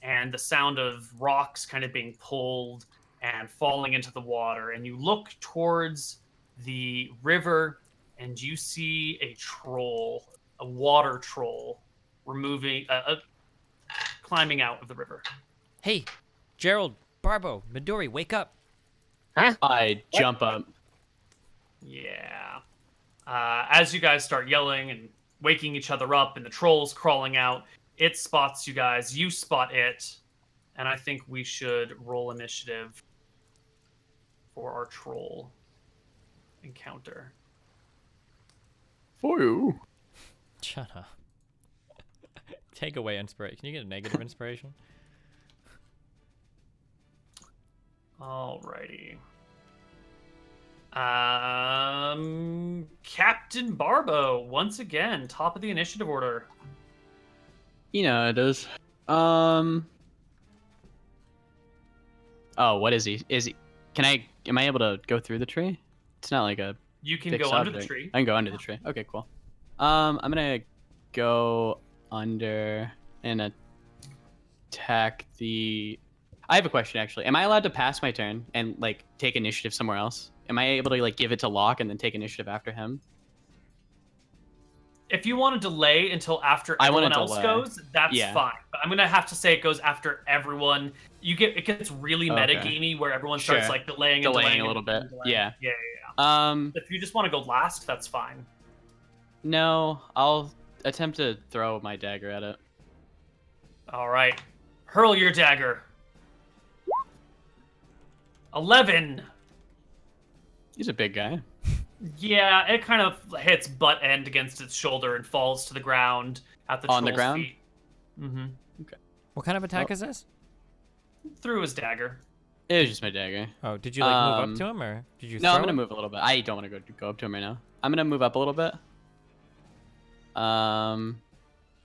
and the sound of rocks kind of being pulled and falling into the water, and you look towards the river and you see a troll, a water troll, climbing out of the river. Hey, Gerald, Barbo, Midori, wake up. Huh? I jump up. Yeah. As you guys start yelling and waking each other up and the troll's crawling out, it spots you guys. You spot it. And I think we should roll initiative for our troll encounter. For you. Shut up. Take away inspiration. Can you get a negative inspiration? Alrighty. Captain Barbo, once again, top of the initiative order. You know it is. Oh, what is he? Am I able to go through the tree? It's not like a You can fixed go under the object. tree. I can go under the tree. Okay, cool. I'm gonna go under and attack the. I have a question actually. Am I allowed to pass my turn and like take initiative somewhere else? Am I able to like give it to Locke and then take initiative after him? If you want to delay until after I want everyone to else delay. goes, that's Yeah. fine. But I'm gonna have to say it goes after everyone. It gets really Okay. metagamey where everyone starts Sure. like delaying A little bit. Yeah. Yeah. If you just want to go last, that's fine. No, I'll attempt to throw my dagger at it. All right, hurl your dagger. 11. He's a big guy. Yeah, it kind of hits butt end against its shoulder and falls to the ground at the On the troll's ground? feet. Mm-hmm. What kind of attack is this? Threw his dagger. It was just my dagger. Oh, did you like move up to him or did you? No, throw I'm gonna it? move a little bit. I don't want to go up to him right now. I'm gonna move up a little bit.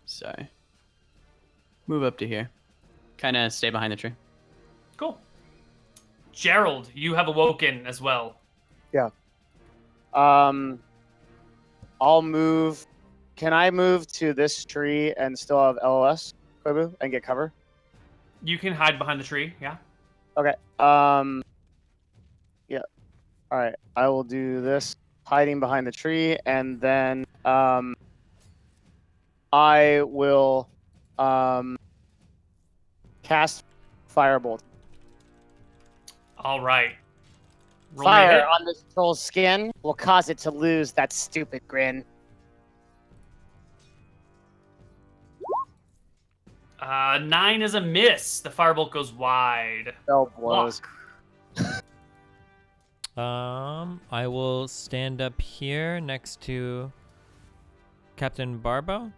Sorry. Move up to here. Kind of stay behind the tree. Cool. Gerald, you have awoken as well. Yeah. I'll move. Can I move to this tree and still have LOS, Koibu, and get cover? You can hide behind the tree. Yeah. Okay. Yeah. All right. I will do this, hiding behind the tree, and then I will cast Firebolt. All right. Roll me a Fire hit. on this troll's skin will cause it to lose that stupid grin. 9 is a miss. The firebolt goes wide. Spell blows. I will stand up here next to Captain Barbo.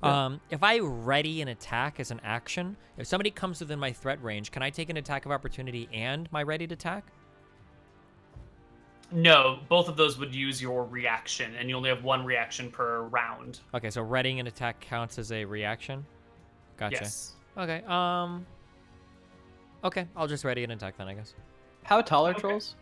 If I ready an attack as an action, if somebody comes within my threat range, can I take an attack of opportunity and my readied attack? No, both of those would use your reaction, and you only have 1 reaction per round. Okay, so readying an attack counts as a reaction. Gotcha. Yes. Okay. Okay, I'll just ready an attack then, I guess. How tall are Okay. trolls?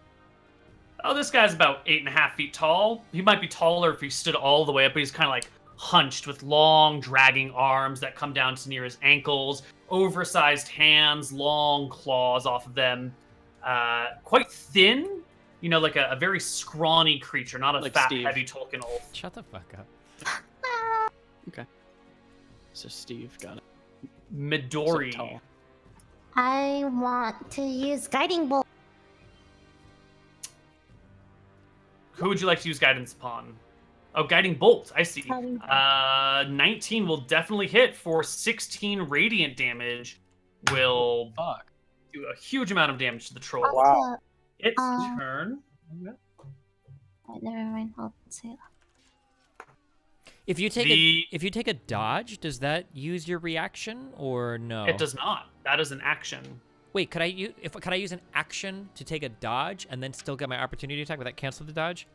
Oh, this guy's about 8.5 feet tall. He might be taller if he stood all the way up, but he's kind of like hunched with long, dragging arms that come down to near his ankles, oversized hands, long claws off of them. Quite thin, you know, like a very scrawny creature, not a Like fat, Steve. heavy Tolkien elf. Shut the fuck up. Okay. So Steve got it. Midori. So tall. I want to use Guiding Bolt. Who would you like to use guidance upon? Oh, guiding bolt. I see. Guiding bolt. 19 will definitely hit for 16 radiant damage. Will Fuck. do a huge amount of damage to the troll. Wow. Its Um, turn. Wait, never mind. I'll say that. If you take The- if you take a dodge, does that use your reaction or no? It does not. That is an action. Wait, could I use an action to take a dodge and then still get my opportunity attack? Would that cancel the dodge?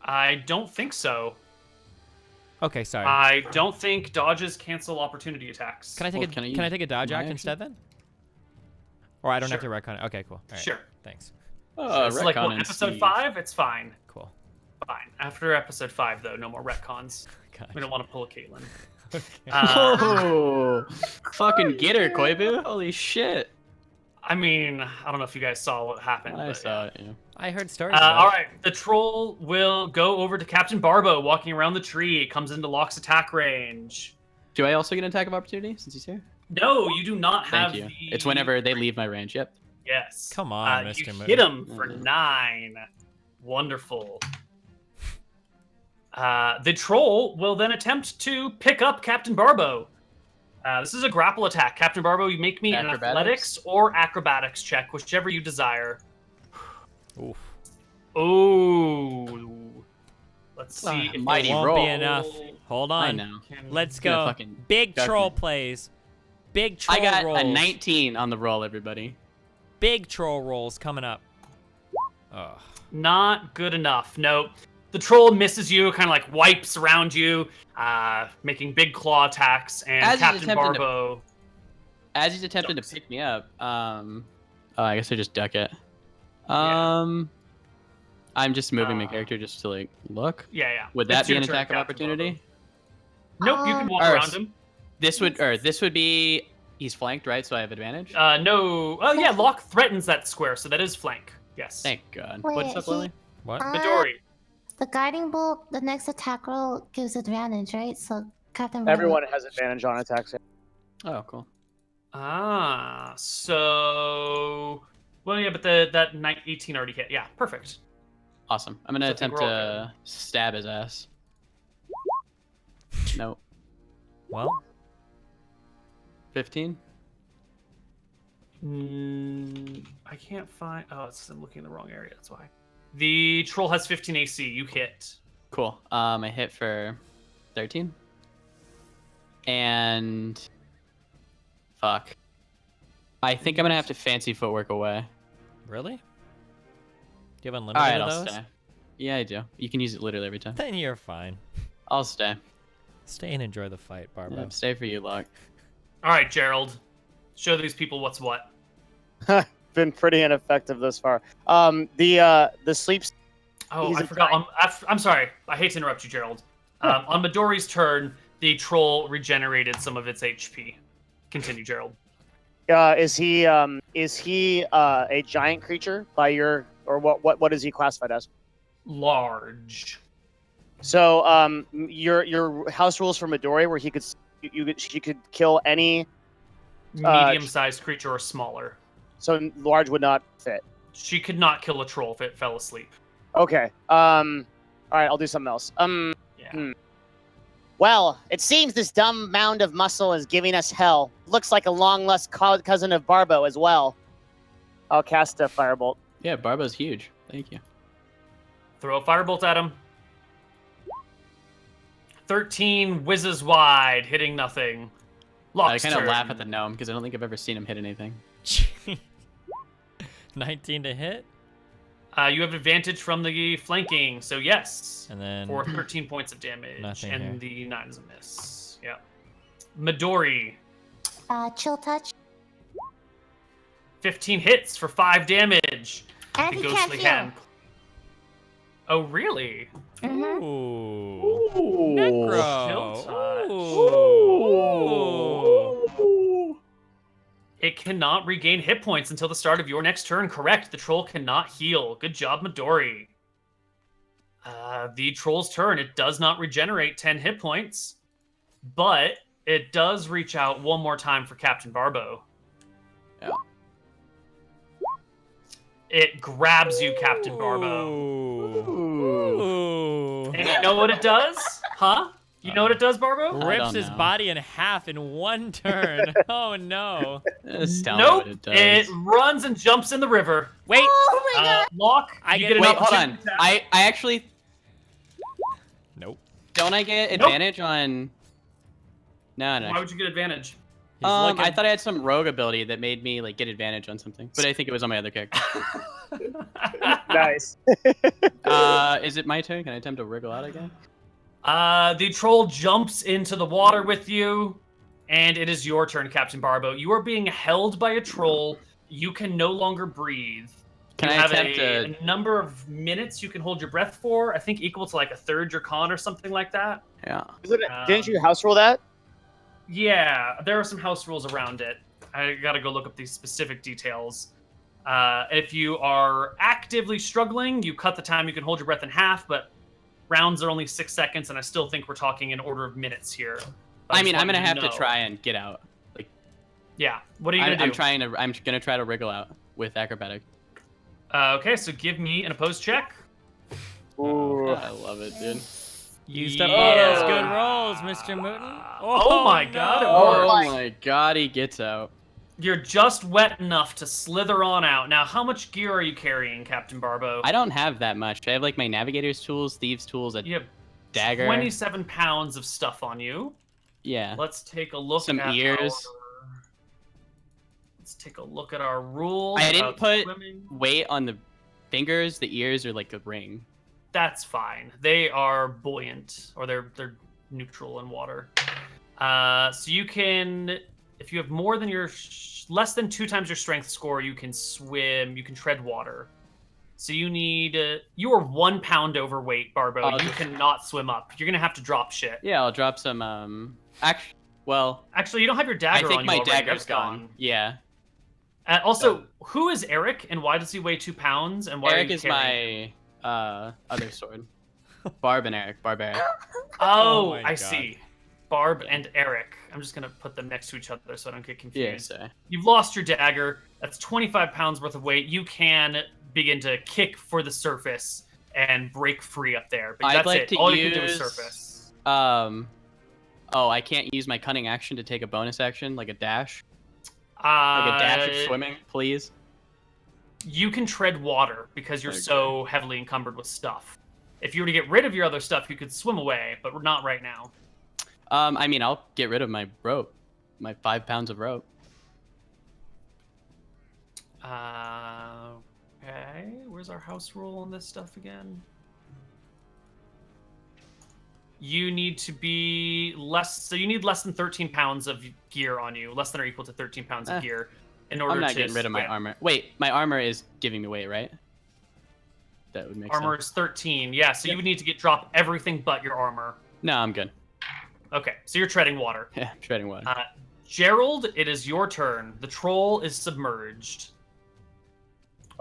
I don't think so. Okay, sorry. I don't think dodges cancel opportunity attacks. Can I take Well, a can I can I use take a dodge my act action? instead then? Or I don't have to Sure. retcon it. Okay, cool. All right. Sure. Thanks. It's like retcon what, and episode Steve. 5? It's fine. Cool. Fine. After episode 5, though, no more retcons. Gosh. We don't want to pull a Caitlyn. Okay. Oh, fucking get her, Koibu. Holy shit. I mean, I don't know if you guys saw what happened. I but, saw it, yeah. I heard stories about all it. right, the troll will go over to Captain Barbo, walking around the tree. It comes into Locke's attack range. Do I also get an attack of opportunity since he's here? No, you do not have Thank you. the... It's whenever they leave my range, yep. Yes. Come on, You Mr. hit Mouton. him for Mhm. 9. Wonderful. The troll will then attempt to pick up Captain Barbo. This is a grapple attack. Captain Barbo, you make me an Acrobatics? athletics or acrobatics check, whichever you desire. Oof. Ooh. Let's see if mighty the Won't roll. be enough. Hold I on. know. can- Let's Gonna go. fucking Big duck troll me. plays. Big troll I got rolls. a 19 on the roll, everybody. Big troll rolls coming up. Ugh. Not good enough. No. The troll misses you, kind of like wipes around you, making big claw attacks, and As he's Captain attempting to- Barbo. As he's attempting Ducks. to pick me up, oh, I guess I just duck it. Yeah. I'm just moving my character just to like look. Yeah. Would It's that be your an turn, attack of Captain opportunity? Barbo. Nope, you can walk Or- around him. This would be he's flanked, right? So I have advantage. No. Oh, yeah, Locke threatens that square, so that is flank. Yes. Thank God. Wait, What's up, he- Lily? What? Midori. The Guiding Bolt, the next attack roll gives advantage, right? So Captain Barbo. Everyone has advantage on attacks. Oh, cool. So... Well, yeah, but that 18 already hit. Yeah, perfect. Awesome. I'm gonna So I think attempt we're all to stab his ass. Nope. Well, 15. I can't find... Oh, I'm looking in the wrong area, that's why. The troll has 15 AC. You hit. Cool. I hit for 13. And fuck. I think I'm gonna have to fancy footwork away. Really? Do you have All unlimited right, of I'll those? stay. Yeah, I do. You can use it literally every time. Then you're fine. I'll stay. Stay and enjoy the fight, Barbara. Yeah, stay for you, Locke. All right, Gerald. Show these people what's what. Been pretty ineffective thus far. The sleep. Oh, He's I a forgot. I'm sorry. I hate to interrupt you, Gerald. On Midori's turn, the troll regenerated some of its HP. Continue, Gerald. Is he a giant creature by your or what is he classified as? Large. So your house rules for Midori where she could kill any Medium-sized creature or smaller. so large would not fit. She could not kill a troll if it fell asleep. Okay. All right, I'll do something else. Yeah. Well, it seems this dumb mound of muscle is giving us hell. Looks like a long-lost cousin of Barbo as well. I'll cast a firebolt. Yeah, Barbo's huge. Thank you. Throw a firebolt at him. 13 whizzes wide, hitting nothing. Locke's I kind of turn. laugh at the gnome because I don't think I've ever seen him hit anything. 19 to hit. You have advantage from the flanking, so yes. And then For 13 points of damage. Nothing and the 9 is a miss. Yeah. Midori. Chill touch. 15 hits for 5 damage. And The he can't ghostly heal. hand. Oh, really? Mhm. Ooh. Ooh. Necro. Chill touch. Ooh. It cannot regain hit points until the start of your next turn. Correct. The troll cannot heal. Good job, Midori. The troll's turn. It does not regenerate 10 hit points, but it does reach out one more time for Captain Barbo. Yeah. It grabs you, Captain Barbo. Ooh. And you know what it does? Huh? You know what it does, Barbo? I Rips don't his know. body in half in one turn. Oh no. Just tell me Nope. what it does. It runs and jumps in the river. Wait. Oh my god! Locke, I you get- get an Wait, hold on. opportunity to- I actually Nope. don't. I get Nope. advantage on. No, no. Why would you get advantage? He's I looking- thought I had some rogue ability that made me like get advantage on something, but I think it was on my other character. Nice. Is it my turn? Can I attempt to wriggle out again? The troll jumps into the water with you, and it is your turn, Captain Barbo. You are being held by a troll. You can no longer breathe. Can you I have attempt a number of minutes you can hold your breath for. I think equal to like a third your con or something like that. Yeah. Didn't you house rule that? Yeah, there are some house rules around it. I gotta go look up these specific details. If you are actively struggling, you cut the time you can hold your breath in half, but rounds are only 6 seconds, and I still think we're talking in order of minutes here. I mean, just I'm wanted gonna have to know. try and get out. Like, Yeah, what are you gonna do? I'm gonna try to wriggle out with acrobatic. Okay, so give me an opposed check. Ooh. I love it, dude. Used up Yeah. all those good rolls, Mr. Mouton. Oh my god, it no. worked. Oh my god, he gets out. You're just wet enough to slither on out. Now, how much gear are you carrying, Captain Barbo? I don't have that much. I have like my navigator's tools, thieves' tools, a You have dagger. 27 pounds of stuff on you. Yeah. Let's take a look Some at ears. Let's take a look at our rules. I didn't about put swimming. weight on the fingers. The ears are like a ring. That's fine. They are buoyant, or they're neutral in water. So you can, if you have more than less than 2 times your strength score, you can swim. You can tread water. So you need. You are 1 pound overweight, Barbo. Oh, You just- cannot swim up. You're gonna have to drop shit. Yeah, I'll drop some. Actually, you don't have your I dagger think on my you already. dagger's That's gone. Yeah. Also, who is Eric, and why does he weigh 2 pounds? And why Eric are you is carrying my other sword. Barb and Eric. Barb Eric. Oh, my I God. see. Barb and Eric. I'm just gonna put them next to each other so I don't get Yeah, confused. so. You've lost your dagger. That's 25 pounds worth of weight. You can begin to kick for the surface and break free up there. But I'd that's like it. to All you can do is use- surface. Oh, I can't use my cunning action to take a bonus action, like a dash? Like a dash of swimming, please? You can tread water because you're Okay. so heavily encumbered with stuff. If you were to get rid of your other stuff, you could swim away, but we're not right now. I mean, I'll get rid of my rope. My 5 pounds of rope. Okay, where's our house rule on this stuff again? You need to be so you need less than 13 pounds of gear on you, less than or equal to 13 pounds of gear, in order I'm to not getting rid of my swim. armor. Wait, my armor is giving me weight, right? That would make Armor sense. is 13, yeah, so you would need to drop everything but your armor. No, I'm good. Okay, so you're treading water. Yeah, treading water. Gerald, it is your turn. The troll is submerged.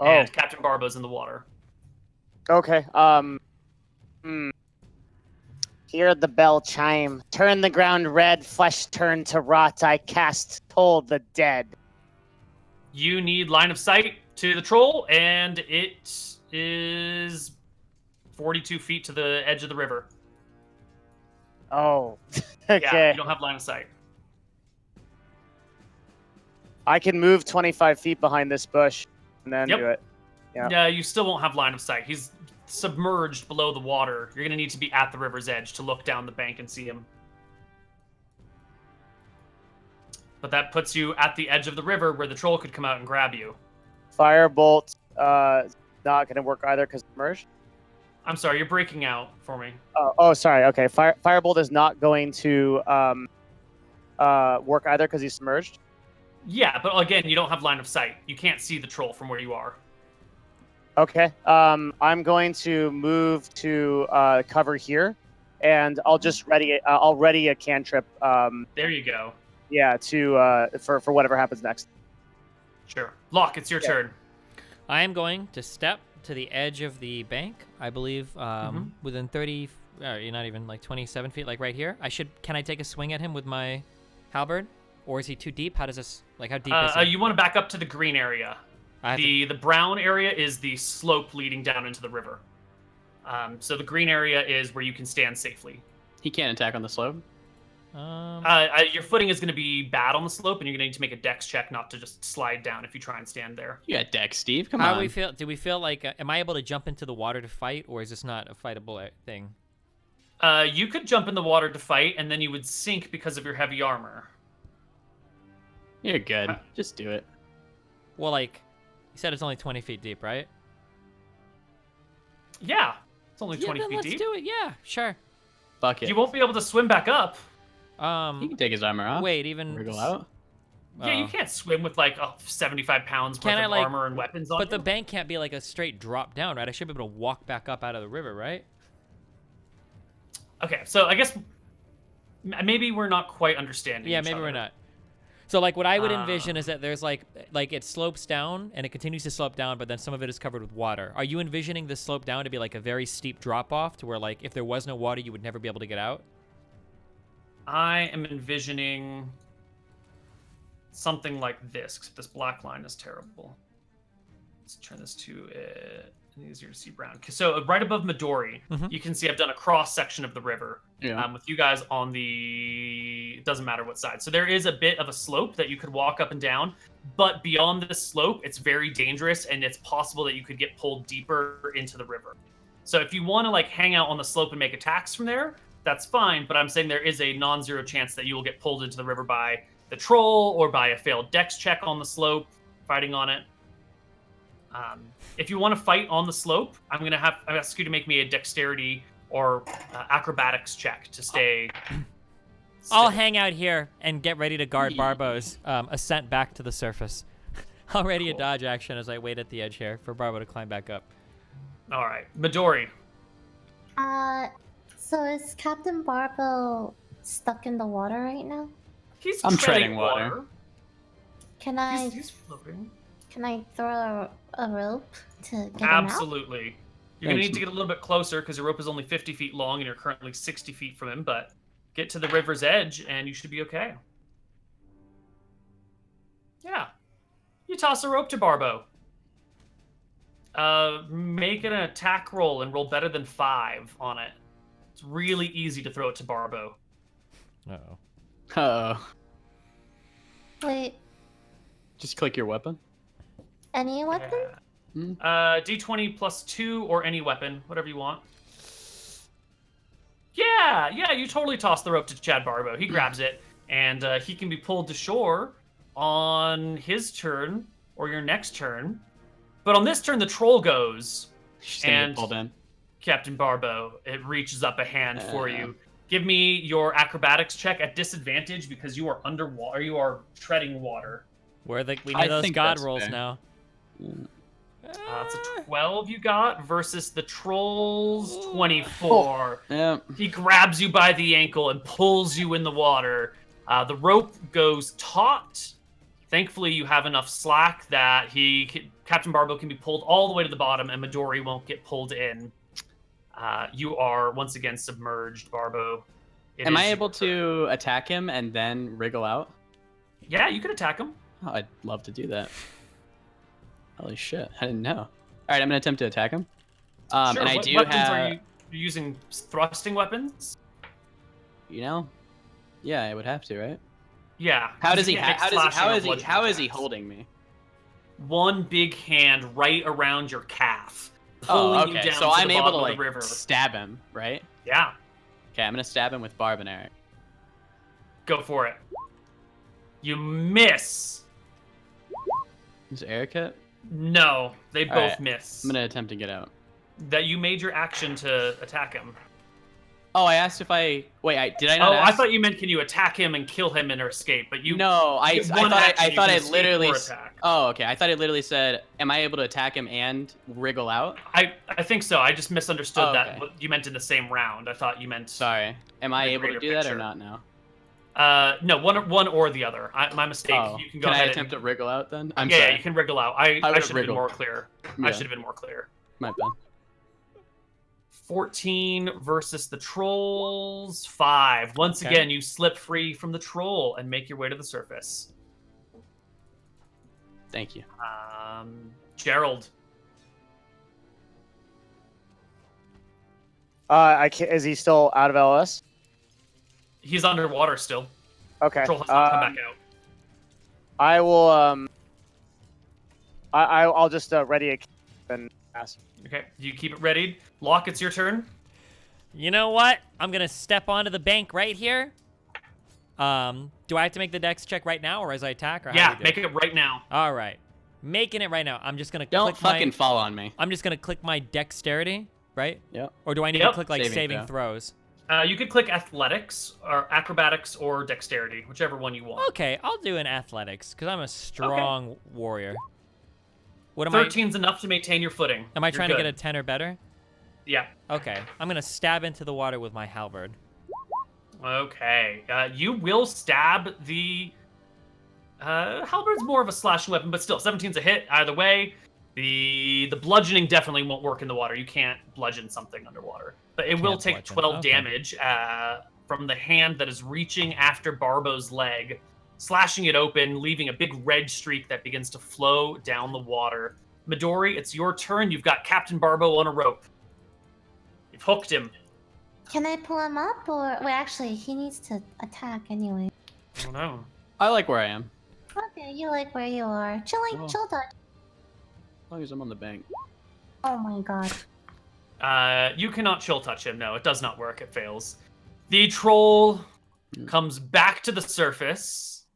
Oh. And Captain Barbo's in the water. Okay. Hear the bell chime. Turn the ground red, flesh turn to rot. I cast toll the dead. You need line of sight to the troll, and it is 42 feet to the edge of the river. Oh. Yeah, Okay. you don't have line of sight. I can move 25 feet behind this bush and then Yep. do it. Yeah. Yeah, you still won't have line of sight. He's submerged below the water. You're going to need to be at the river's edge to look down the bank and see him. But that puts you at the edge of the river where the troll could come out and grab you. Firebolt, not going to work either because merged. I'm sorry, you're breaking out for me. Oh, sorry. Okay. Firebolt is not going to work either because he's submerged. Yeah, but again, you don't have line of sight. You can't see the troll from where you are. Okay. I'm going to move to cover here, and I'll just ready. I'll ready a cantrip. There you go. Yeah. To for whatever happens next. Sure. Locke, it's your turn. I am going to step to the edge of the bank. I believe within 30. You're not even like 27 feet, like right here. Can I take a swing at him with my halberd, or is he too deep? How does this how deep is he? You want to back up to the green area. The brown area is the slope leading down into the river. So the green area is where you can stand safely. He can't attack on the slope. Your footing is going to be bad on the slope, and you're going to need to make a dex check not to just slide down if you try and stand there. You got deck, Steve. Come How on. do we feel like? Am I able to jump into the water to fight, or is this not a fightable thing? You could jump in the water to fight, and then you would sink because of your heavy armor. You're good. Just do it. Well, like, you said it's only 20 feet deep, right? Yeah, it's only 20 then feet let's deep. do it. Yeah, sure. Fuck it. You won't be able to swim back up. He can take his armor off. Wait, even Wriggle out. Yeah, you can't swim with like 75 pounds worth of armor and weapons on But you. the bank can't be like a straight drop down, right? I should be able to walk back up out of the river, right? Okay, so I guess maybe we're not quite understanding. Yeah, each maybe other. we're not. So like what I would envision is that there's like it slopes down and it continues to slope down, but then some of it is covered with water. Are you envisioning the slope down to be like a very steep drop off to where like if there was no water you would never be able to get out? I am envisioning something like this, except this black line is terrible. Let's turn this to an easier to see brown. So right above Midori, you can see I've done a cross section of the river with you guys on the, it doesn't matter what side. So there is a bit of a slope that you could walk up and down, but beyond this slope, it's very dangerous and it's possible that you could get pulled deeper into the river. So if you want to like hang out on the slope and make attacks from there, that's fine, but I'm saying there is a non-zero chance that you will get pulled into the river by the troll or by a failed dex check on the slope, fighting on it. If you want to fight on the slope, I'm ask you to make me a dexterity or acrobatics check to stay. I'll hang out here and get ready to guard Barbo's ascent back to the surface. I'll ready a dodge action as I wait at the edge here for Barbo to climb back up. All right, Midori. So is Captain Barbo stuck in the water right now? I'm treading water. Can I? He's floating. Can I throw a rope to get him Absolutely. You're going to need to get a little bit closer because your rope is only 50 feet long and you're currently 60 feet from him, but get to the river's edge and you should be okay. Yeah. You toss a rope to Barbo. Make an attack roll and roll better than 5 on it. It's really easy to throw it to Barbo. Uh-oh. Uh-oh. Wait, Just click your weapon. any weapon? D20 plus 2 or any weapon, whatever you want. Yeah, you totally toss the rope to Chad Barbo. He grabs it, and he can be pulled to shore on his turn or your next turn. But on this turn, the troll goes, She's gonna and get pulled in. Captain Barbo, it reaches up a hand for you. Give me your acrobatics check at disadvantage because you are underwater. You are treading water. We I need those think god that's rolls fair. now. It's a 12 you got versus the troll's 24. Yeah. He grabs you by the ankle and pulls you in the water. The rope goes taut. Thankfully, you have enough slack that Captain Barbo can be pulled all the way to the bottom, and Midori won't get pulled in. You are once again submerged, Barbo. Am I able to attack him and then wriggle out? Yeah, you could attack him. Oh, I'd love to do that. Holy shit, I didn't know. All right, I'm gonna attempt to attack him. Sure. And I What do weapons have. are you using? Thrusting weapons? You know, yeah, I would have to, right? Yeah. How does he? You can't How make slashing or bludgeoning How is he attacks. holding me? One big hand right around your calf, Oh, pulling you okay. down So to I'm the able bottom to of like the river. stab him, right? Yeah, Okay, I'm gonna stab him with Barb and Eric. go for it. You miss. Is Eric hit? No, they All both right. miss. I'm gonna attempt to get out. That you made your action to attack him. Oh, I asked if I. Wait, did I Oh, not? I ask? thought you meant can you attack him and kill him and or escape? But you. No, I get one thought action, I you thought can I escape literally. or attack. Oh, okay. I thought it literally said, "Am I able to attack him and wriggle out?" I think so. I just misunderstood Oh, that okay. what you meant in the same round. I thought you meant. Sorry. Am I The able to greater do that or picture. not now? No, one or the other. My mistake. Oh, You can go I ahead attempt and. to wriggle out then? I'm Yeah, sorry. you can wriggle out. I would've should have been wriggled. more clear. Yeah. I should have been more clear. My bad. 14 versus the trolls. 5. Once Okay. again, you slip free from the troll and make your way to the surface. Thank you. Gerald. I can't, is he still out of LS? He's underwater still. Okay. Troll has not come back out. I will. I'll just ready a and ask. Okay, you keep it ready. Locke, it's your turn. You know what? I'm gonna step onto the bank right here. Do I have to make the dex check right now, or as I attack? Or how Yeah, do we do make it right now. All right, making it right now. I'm just gonna Don't click fucking my. fall on me. I'm just gonna click my dexterity, right? Yep. Or do I need Yep. to click like Saving saving throw. throws? You could click athletics or acrobatics or dexterity, whichever one you want. Okay, I'll do an athletics because I'm a strong warrior. What am 13's enough to maintain your footing. I? Am I You're trying to good. get a 10 or better? Yeah. Okay, I'm gonna stab into the water with my halberd. Okay. You will stab the. Halberd's more of a slashing weapon, but still, 17's a hit either way. The bludgeoning definitely won't work in the water. You can't bludgeon something underwater, but it will Can't take bludgeon. 12 Okay. damage from the hand that is reaching after Barbo's leg, slashing it open, leaving a big red streak that begins to flow down the water. Midori, it's your turn. You've got Captain Barbo on a rope. You've hooked him. Can I pull him up or wait? Actually, he needs to attack anyway. I don't know. I like where I am. Okay, you like where you are. Chilling, Oh. chill dot. As long as I'm on the bank. Oh my god. You cannot chill touch him. No, it does not work. It fails. The troll comes back to the surface.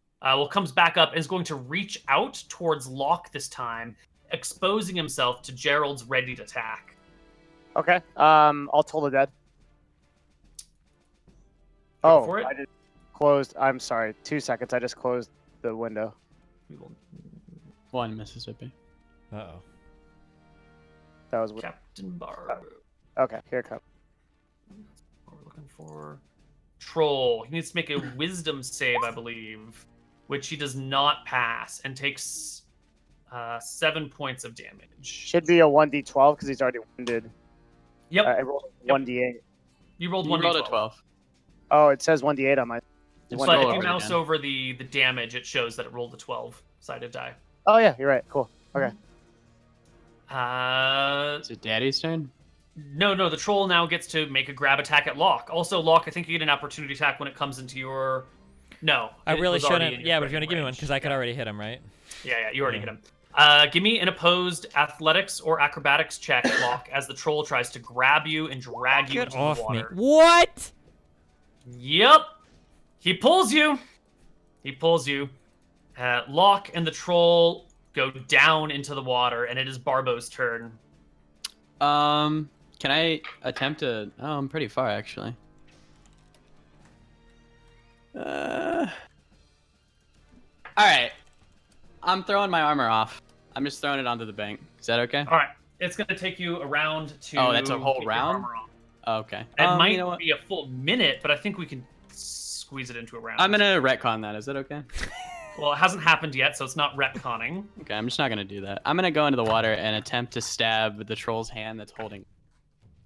Comes back up and is going to reach out towards Locke this time, exposing himself to Gerald's ready to attack. Okay. I'll toll the dead. Go Oh, for it. I just closed. I'm sorry. 2 seconds. I just closed the window. We will One, Mississippi. Uh-oh. That was weird. Captain Barbo. Okay. Here it comes. What we're looking for. Troll. He needs to make a wisdom save, I believe, which he does not pass and takes 7 points of damage. Should be a 1d12 because he's already wounded. Yep. I rolled Yep. 1d8. You rolled You 1d12. rolled a 12. Oh, it says 1d8 on my. It's But roll if you over mouse again. over the damage, it shows that it rolled a 12-sided die. Oh yeah, you're right. Cool. Okay. Is it Daddy's turn? No, the troll now gets to make a grab attack at Locke. Also, Locke, I think you get an opportunity attack when it comes into your... No. I it really was already shouldn't. in your Yeah, but if you want to threatening give me one, range. because I could Yeah. already hit him, right? Yeah, you already Yeah. hit him. Give me an opposed athletics or acrobatics check, Locke, as the troll tries to grab you and drag you Get into off the me. water. What? Yep. He pulls you. Locke and the troll go down into the water, and it is Barbo's turn. Can I attempt to? Oh, I'm pretty far actually. All right. I'm throwing my armor off. I'm just throwing it onto the bank. Is that okay? All right, it's gonna take you a round to. Oh, that's a whole get your round? armor off. Okay. It might you know what? be a full minute, but I think we can squeeze it into a round. I'm gonna retcon that. Is that okay? Well, it hasn't happened yet, so it's not retconning. Okay, I'm just not gonna do that. I'm gonna go into the water and attempt to stab the troll's hand that's holding.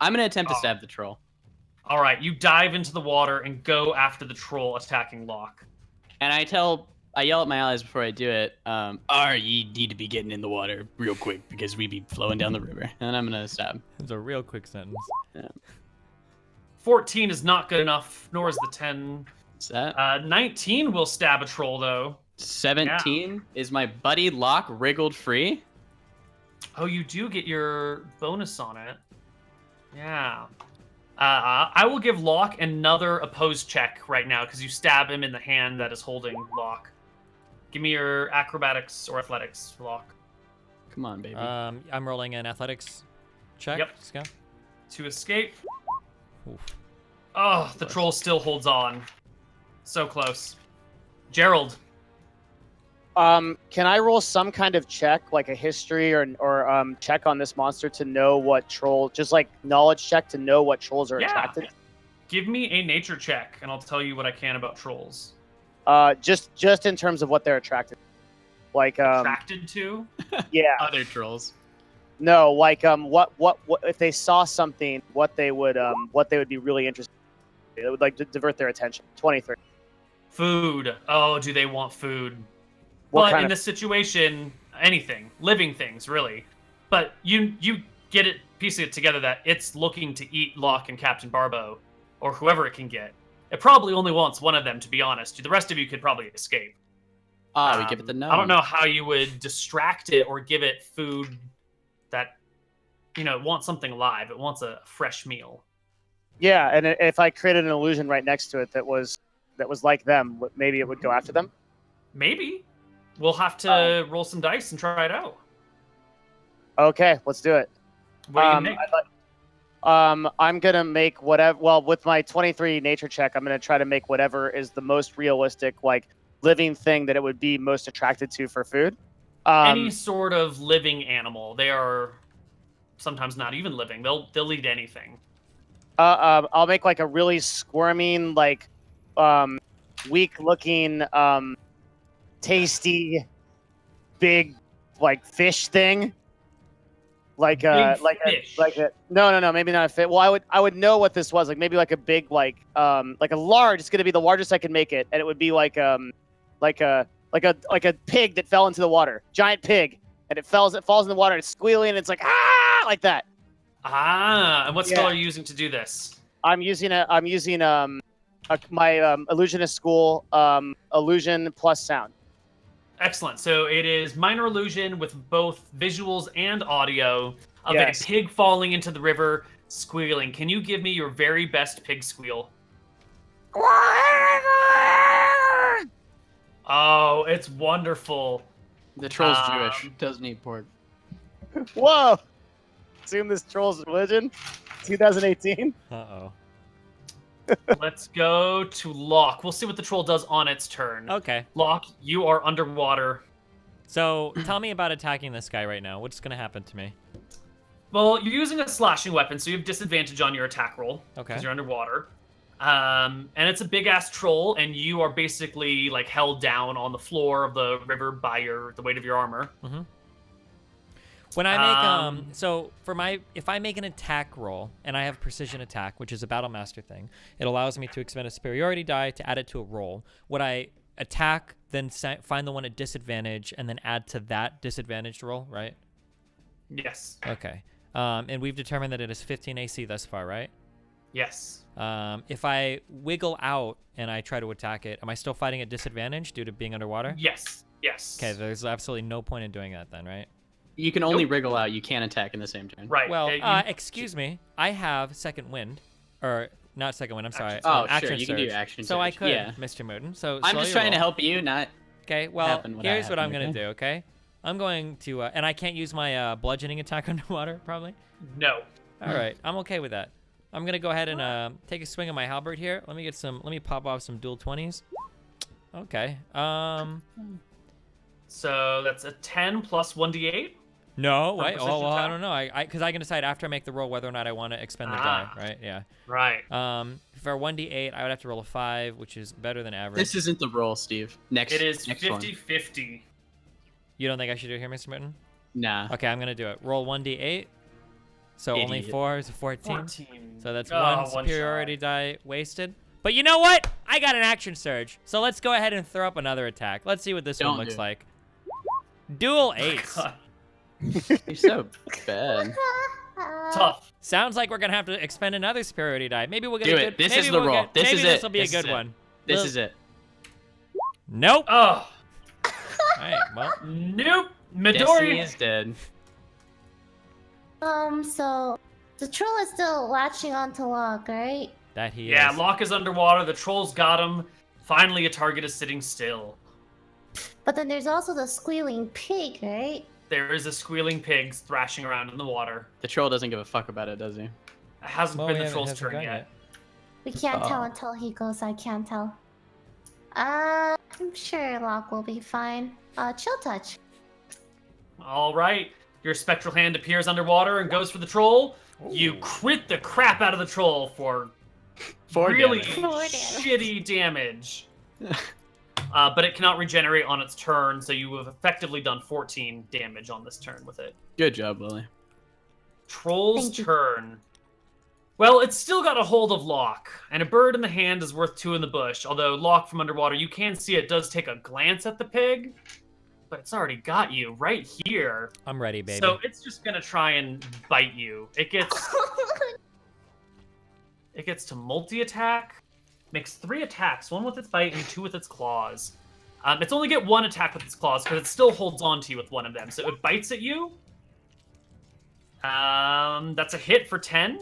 I'm gonna attempt to stab the troll. All right, you dive into the water and go after the troll attacking Locke. And I yell at my allies before I do it. Ye need to be getting in the water real quick because we be flowing down the river. And I'm gonna stab. It's a real quick sentence. Yeah. 14 is not good enough, nor is the 10. What's that? 19 will stab a troll, though. 17 is my buddy Locke wriggled free. Oh, you do get your bonus on it. Yeah. I will give Locke another opposed check right now because you stab him in the hand that is holding Locke. Give me your acrobatics or athletics, Locke. Come on, baby. I'm rolling an athletics check. Yep. Let's go. To escape. Oof. Oh, the troll still holds on. So close. Gerald. Can I roll some kind of check, like a history or check on this monster to know what troll, just like knowledge check to know what trolls are attracted? Give me a nature check, and I'll tell you what I can about trolls. Just in terms of what they're attracted, like Attracted to? yeah. Other trolls. No, like what if they saw something, what they would be really interested in. It would like divert their attention. 23. Food. Oh, do they want food? What But kind in of- this situation, anything, living things, really. But you get it, piece it together that it's looking to eat Locke and Captain Barbo, or whoever it can get. It probably only wants one of them, to be honest. The rest of you could probably escape. We give it the no. I don't know how you would distract it or give it food that, it wants something alive. It wants a fresh meal. Yeah, and if I created an illusion right next to it that was like them, maybe it would go after them. Maybe. We'll have to roll some dice and try it out. Okay, let's do it. What do you make? I'm gonna make whatever. Well, with my 23 nature check, I'm gonna try to make whatever is the most realistic, like living thing that it would be most attracted to for food. Any sort of living animal. They are sometimes not even living. They'll eat anything. I'll make like a really squirming, like, weak-looking, tasty, big, like fish thing. Like a no, maybe not a fish. Well, I would know what this was. Like maybe like a big, like a large. It's gonna be the largest I can make it, and it would be like a pig that fell into the water, giant pig, and it falls in the water, and it's squealing, and it's like like that. And what spell are you using to do this? I'm using my illusionist school illusion plus sound. Excellent. So it is minor illusion with both visuals and audio of Yes. a pig falling into the river, squealing. Can you give me your very best pig squeal? Oh, it's wonderful. The troll's Jewish. Doesn't eat pork. Whoa! Assume this troll's religion. 2018. Uh-oh. Let's go to Locke. We'll see what the troll does on its turn. Okay. Locke, you are underwater. So tell me about attacking this guy right now. What's going to happen to me? Well, you're using a slashing weapon, so you have disadvantage on your attack roll. Okay. Because you're underwater. And it's a big-ass troll, and you are basically, like, held down on the floor of the river by the weight of your armor. Mm-hmm. When I make if I make an attack roll and I have precision attack, which is a battle master thing, it allows me to expend a superiority die to add it to a roll. Would I attack, then find the one at disadvantage, and then add to that disadvantaged roll, right? Yes. Okay. And we've determined that it is 15 AC thus far, right? Yes. If I wiggle out and I try to attack it, am I still fighting at disadvantage due to being underwater? Yes. Yes. Okay, there's absolutely no point in doing that then, right? You can only wriggle out. You can't attack in the same turn. Right. Well, excuse me. I have second wind, or not second wind. I'm sorry. Action Oh, sure. You can do surge. action So I surge. could, Mr. Mouton. So I'm slow just your trying to roll. help you, not. Okay. Well, happen what here's what I'm happened, gonna do. Okay. I'm going to, and I can't use my bludgeoning attack underwater, probably. No. All right, I'm okay with that. I'm gonna go ahead and take a swing at my halberd here. Let me pop off some dual 20s. Okay. So that's a 10 plus 1d8. No, For wait. precision Oh, well, I attack? don't know. Because I can decide after I make the roll whether or not I want to expend the die, right? Yeah. Right. For 1d8, I would have to roll a 5, which is better than average. This isn't the roll, Steve. Next. It is next one. 50-50. You don't think I should do it here, Mr. Mitten? Nah. Okay, I'm gonna do it. Roll 1d8. So only Idiot. 4 is a 14. 14. So that's Oh, one superiority die wasted. But you know what? I got an action surge. So let's go ahead and throw up another attack. Let's see what this one Don't looks do it. like. Dual 8s. God, You're so bad. tough. Sounds like we're gonna have to expend another superiority die. Maybe we'll get Do a it. good. This maybe is the we'll roll. Get, This maybe is this it. will be This a is good it. one. This Well, is it. Nope. Oh, All right. Well, nope. Destiny Midori. is dead. So the troll is still latching onto Locke, right? that he Yeah, is. Locke is underwater. The trolls got him. Finally, a target is sitting still. But then there's also the squealing pig, right? There is a squealing pig thrashing around in the water. The troll doesn't give a fuck about it, does he? It hasn't Well, been we the haven't- troll's hasn't turn gone yet. We can't tell Oh. until he goes. I can't tell. I'm sure Locke will be fine. Chill touch. All right. Your spectral hand appears underwater and goes for the troll. You crit the crap out of the troll for 4 really damage. 4 damage. shitty damage. But it cannot regenerate on its turn, so you have effectively done 14 damage on this turn with it. Good job, Lily. Troll's Thank you. turn. Well, it's still got a hold of Locke, and a bird in the hand is worth 2 in the bush. Although Locke from underwater, you can see it does take a glance at the pig, but it's already got you right here. I'm ready, baby. So it's just gonna try and bite you. It gets to multi-attack, makes 3 attacks, 1 with its bite and 2 with its claws. It's only get 1 attack with its claws because it still holds on to you with one of them. So it bites at you. That's a hit for 10.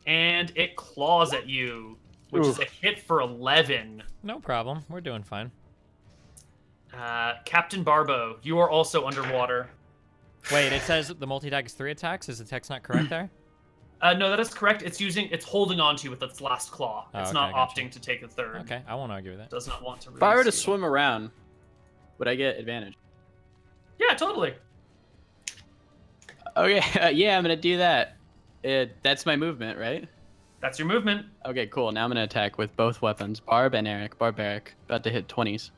And it claws at you, which is a hit for 11. No problem. We're doing fine. Captain Barbo, you are also underwater. Wait, it says the multi-attack is 3 attacks. Is the text not correct there? No, that is correct. It's holding on to you with its last claw. Oh, It's okay, not gotcha. opting to take a third. Okay, I won't argue with that. Does not want to. If I were to release you. swim around, would I get advantage? Yeah, totally. Okay, yeah, I'm gonna do that. That's my movement, right? That's your movement. Okay, cool. Now I'm gonna attack with both weapons, Barb and Eric. Barbaric, about to hit 20s.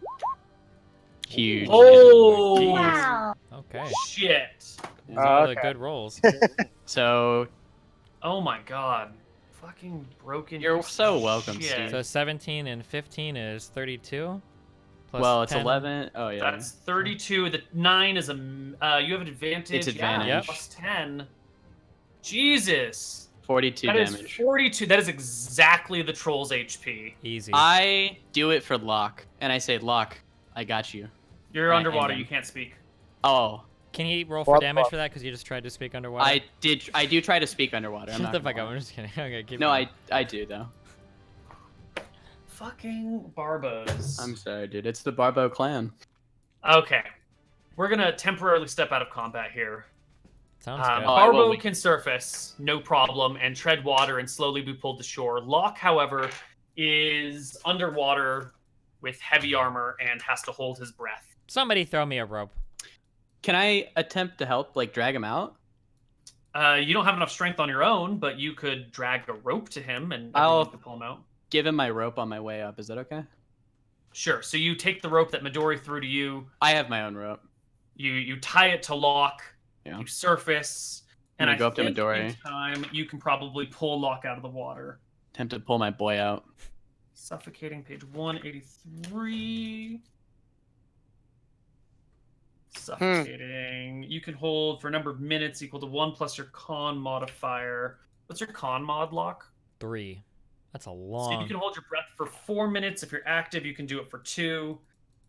Huge. Oh, Jeez. Wow. Okay. shit. These are all the okay. good rolls. So Oh my god. Fucking broken. You're piece so of welcome, shit. Steve. So 17 and 15 is 32. Plus well, it's 10. 11. Oh yeah. That's 32. The 9 is a. You have an advantage. It's advantage. Yeah, Yep. plus 10. Jesus. 42 That is damage. 42. That is exactly the troll's HP. Easy. I do it for Locke, and I say, Locke, I got you. You're Right, underwater. and You can't speak. Oh, Can you roll for What damage the- for that? Because you just tried to speak underwater. I do try to speak underwater. I'm Shut not the gonna fuck up. lie. I'm just kidding. Okay, keep No, going. I do though. Fucking Barbos. I'm sorry, dude. It's the Barbo clan. Okay. We're gonna temporarily step out of combat here. Sounds good. Oh, I will- Barbo can surface, no problem, and tread water and slowly be pulled to shore. Locke, however, is underwater with heavy armor and has to hold his breath. Somebody throw me a rope. Can I attempt to help, like drag him out? You don't have enough strength on your own, but you could drag a rope to him and I'll- everyone could pull him out. Give him my rope on my way up. Is that okay? Sure. So you take the rope that Midori threw to you. I have my own rope. You tie it to Locke. Yeah. You surface, and I'm I gonna go up to think Midori. in time you can probably pull Locke out of the water. Attempt to pull my boy out. Suffocating, page 183. Suffocating. You can hold for a number of minutes equal to 1 plus your con modifier. What's your con mod, Locke? 3. That's a So long. you can hold your breath for 4 minutes. If you're active, you can do it for 2.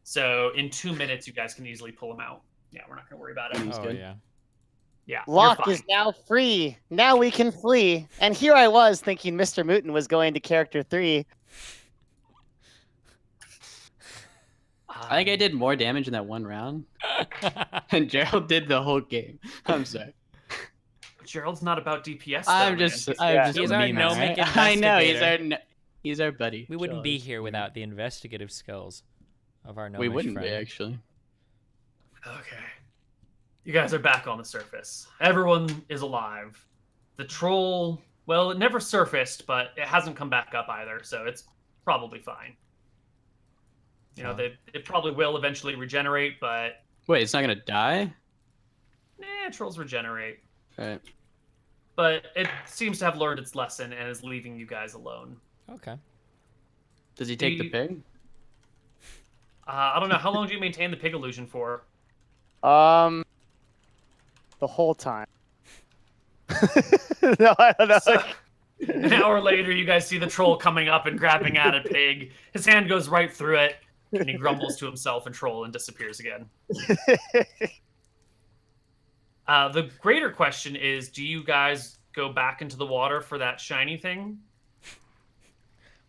So in 2 minutes, you guys can easily pull him out. Yeah, we're not going to worry about it. He's Oh good. yeah. Yeah, you're Locke fine. is now free. Now we can flee. And here I was thinking Mr. Mouton was going to character 3. I think I did more damage in that one round. And Gerald did the whole game. I'm sorry. Gerald's not about DPS. Though, I'm man. just He's- He's our memeing, gnomic right? I know investigator. he's our buddy. We wouldn't be Charles. here without the investigative skills of our gnomish We wouldn't friend. be actually. Okay. You guys are back on the surface. Everyone is alive. The troll, well, it never surfaced, but it hasn't come back up either, so it's probably fine. You know, it probably will eventually regenerate, but Wait, it's not gonna die? trolls regenerate. Right. But it seems to have learned its lesson and is leaving you guys alone. Okay. Does he take the pig? I don't know. How long do you maintain the pig illusion for? The whole time. No, I don't know. So, an hour later, you guys see the troll coming up and grabbing at a pig. His hand goes right through it, and he grumbles to himself and troll and disappears again. The greater question is, do you guys go back into the water for that shiny thing?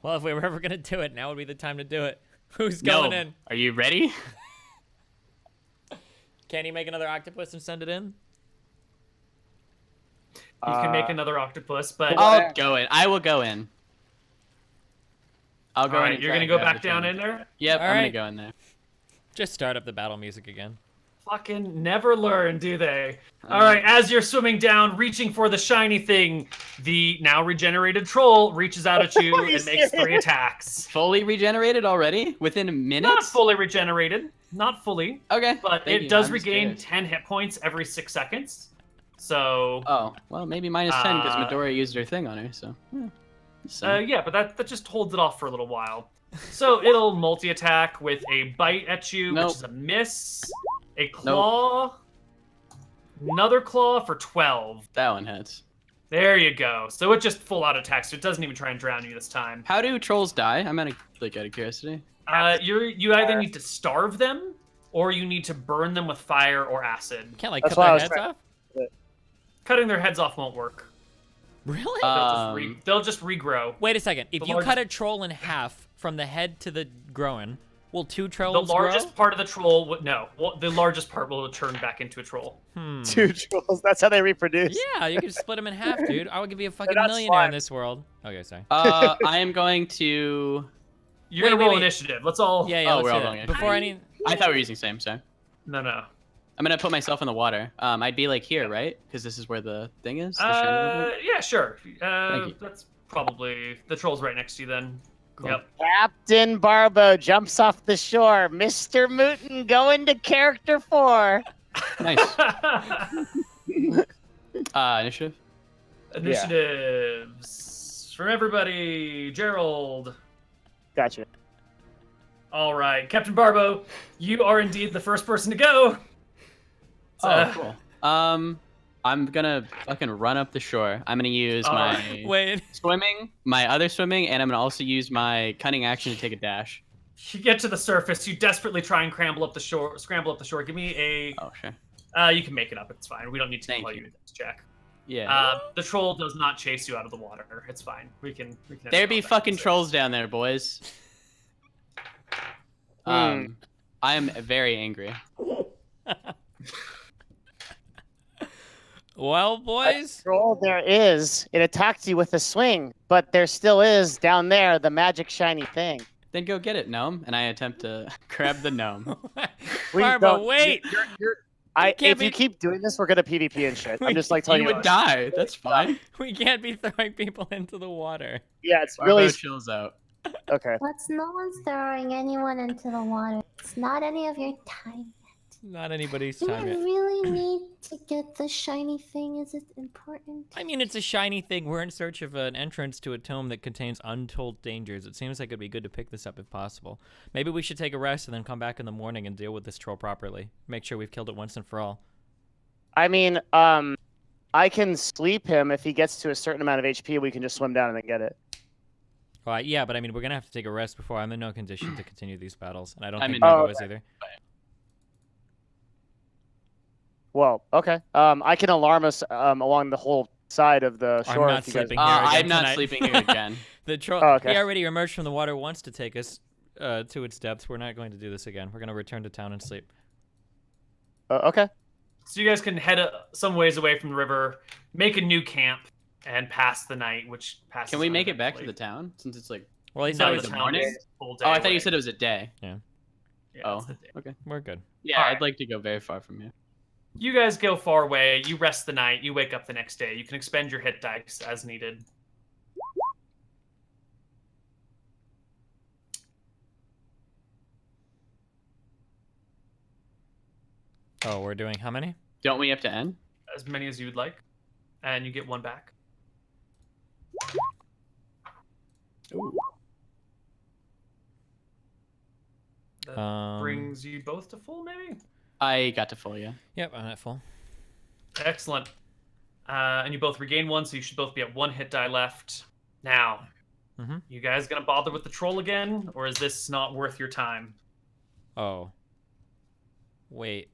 Well, if we were ever gonna do it, now would be the time to do it. Who's going No. in? Are you ready? Can you make another octopus and send it in? You can make another octopus, but I'll go in. I will go in. I'll go all in. right, and you're try gonna and go grab back the down thing. in there. Yep, All I'm right. gonna go in there. Just start up the battle music again. Fucking never learn, do they? All right, as you're swimming down, reaching for the shiny thing, the now regenerated troll reaches out at you and makes 3 attacks. Fully regenerated already? Within minutes? Not fully regenerated, not fully, Okay. but thank it you. does I'm just regain curious. 10 hit points every 6 seconds. So, Oh, well, maybe minus 10 because Uh, Midoriya used her thing on her, so. yeah, but that just holds it off for a little while. So it'll multi-attack with a bite at you, Nope. which is a miss. A claw. Another claw for 12. That one hits. There you go. So it just full out attacks. So it doesn't even try and drown you this time. How do trolls die? I'm out of curiosity. You either need to starve them, or you need to burn them with fire or acid. Can't like That's cut why I their was heads trying- off? Cutting their heads off won't work. Really? They'll just regrow. Wait a second. If the you largest- cut a troll in half from the head to the growing, will 2 The trolls largest part of the troll would the largest part will turn back into a troll. grow? 2 trolls. That's how they reproduce. Yeah, you could split them in half, dude. I would give you a fucking not millionaire in slime. this world. Okay, sorry. I am going to. You're Wait, gonna wait, roll wait. initiative. Let's all. Yeah, yeah. Oh, let's we're do all that. going in. Before any. I thought we were using same, sorry. No. I'm gonna put myself in the water. I'd be like here, right? Because this is where the thing is. The shiny little- Yeah, sure. Thank you. That's probably the troll's right next to you then. Cool. Yep. Captain Barbo jumps off the shore. Mr. Mouton going to character 4. Nice. Initiative. Initiatives from everybody. Gerald. Gotcha. All right, Captain Barbo, you are indeed the first person to go. Oh, cool. I'm gonna fucking run up the shore. I'm gonna use my Wait. swimming, my other swimming, and I'm gonna also use my cunning action to take a dash. You get to the surface. You desperately try and scramble up the shore. Give me a. Oh, sure. You can make it up. It's fine. We don't need to Thank call you. you this check. Yeah. The troll does not chase you out of the water. It's fine. We can. There be handle that. fucking trolls down there, boys. I am very angry. Well, boys. Troll there is. It attacked you with a swing, but there still is down there the magic shiny thing. Then go get it, gnome. And I attempt to grab the gnome. Barbo, don't- wait. If can't you be- keep doing this, we're gonna PvP and shit. I'm just like telling You you. would die. That's fine. We can't be throwing people into the water. Yeah, it's Barbo really chills out. okay. No one's throwing anyone into the water. It's not any of your time. Not anybody's Do time we yet. really need to get the shiny thing? Is it important? I mean, it's a shiny thing. We're in search of an entrance to a tome that contains untold dangers. It seems like it'd be good to pick this up if possible. Maybe we should take a rest and then come back in the morning and deal with this troll properly. Make sure we've killed it once and for all. I mean, I can sleep him if he gets to a certain amount of HP. We can just swim down and then get it. All right, yeah, but I mean, we're gonna have to take a rest before I'm in no condition to continue these battles, and I don't I'm think in- Barbo Oh, is either. Well, okay. I can alarm us along the whole side of the I'm shore. not if you guys- sleeping. Here again I'm not tonight. sleeping here again. The troll. Oh, okay. He already emerged from the water once to take us to its depths. We're not going to do this again. We're gonna return to town and sleep. Okay. So you guys can head some ways away from the river, make a new camp, and pass the night, which passes. Can we make it back to uneventfully. the town since it's like? Well, he No, said it the was the town morning? is full day Oh, I thought away. you said it was a day. Yeah, Oh, it's the day. okay. we're good. Yeah, All I'd right. like to go very far from here. You guys go far away. You rest the night. You wake up the next day. You can expend your hit dice as needed. Oh, we're doing how many? Don't we have to end? As many as you would like, and you get one back. Ooh. That brings you both to full, maybe? I got to full, yeah. Yep, I'm at full. Excellent. And you both regain one, so you should both be at one hit die left. Now, you guys gonna bother with the troll again, or is this not worth your time? Oh. Wait.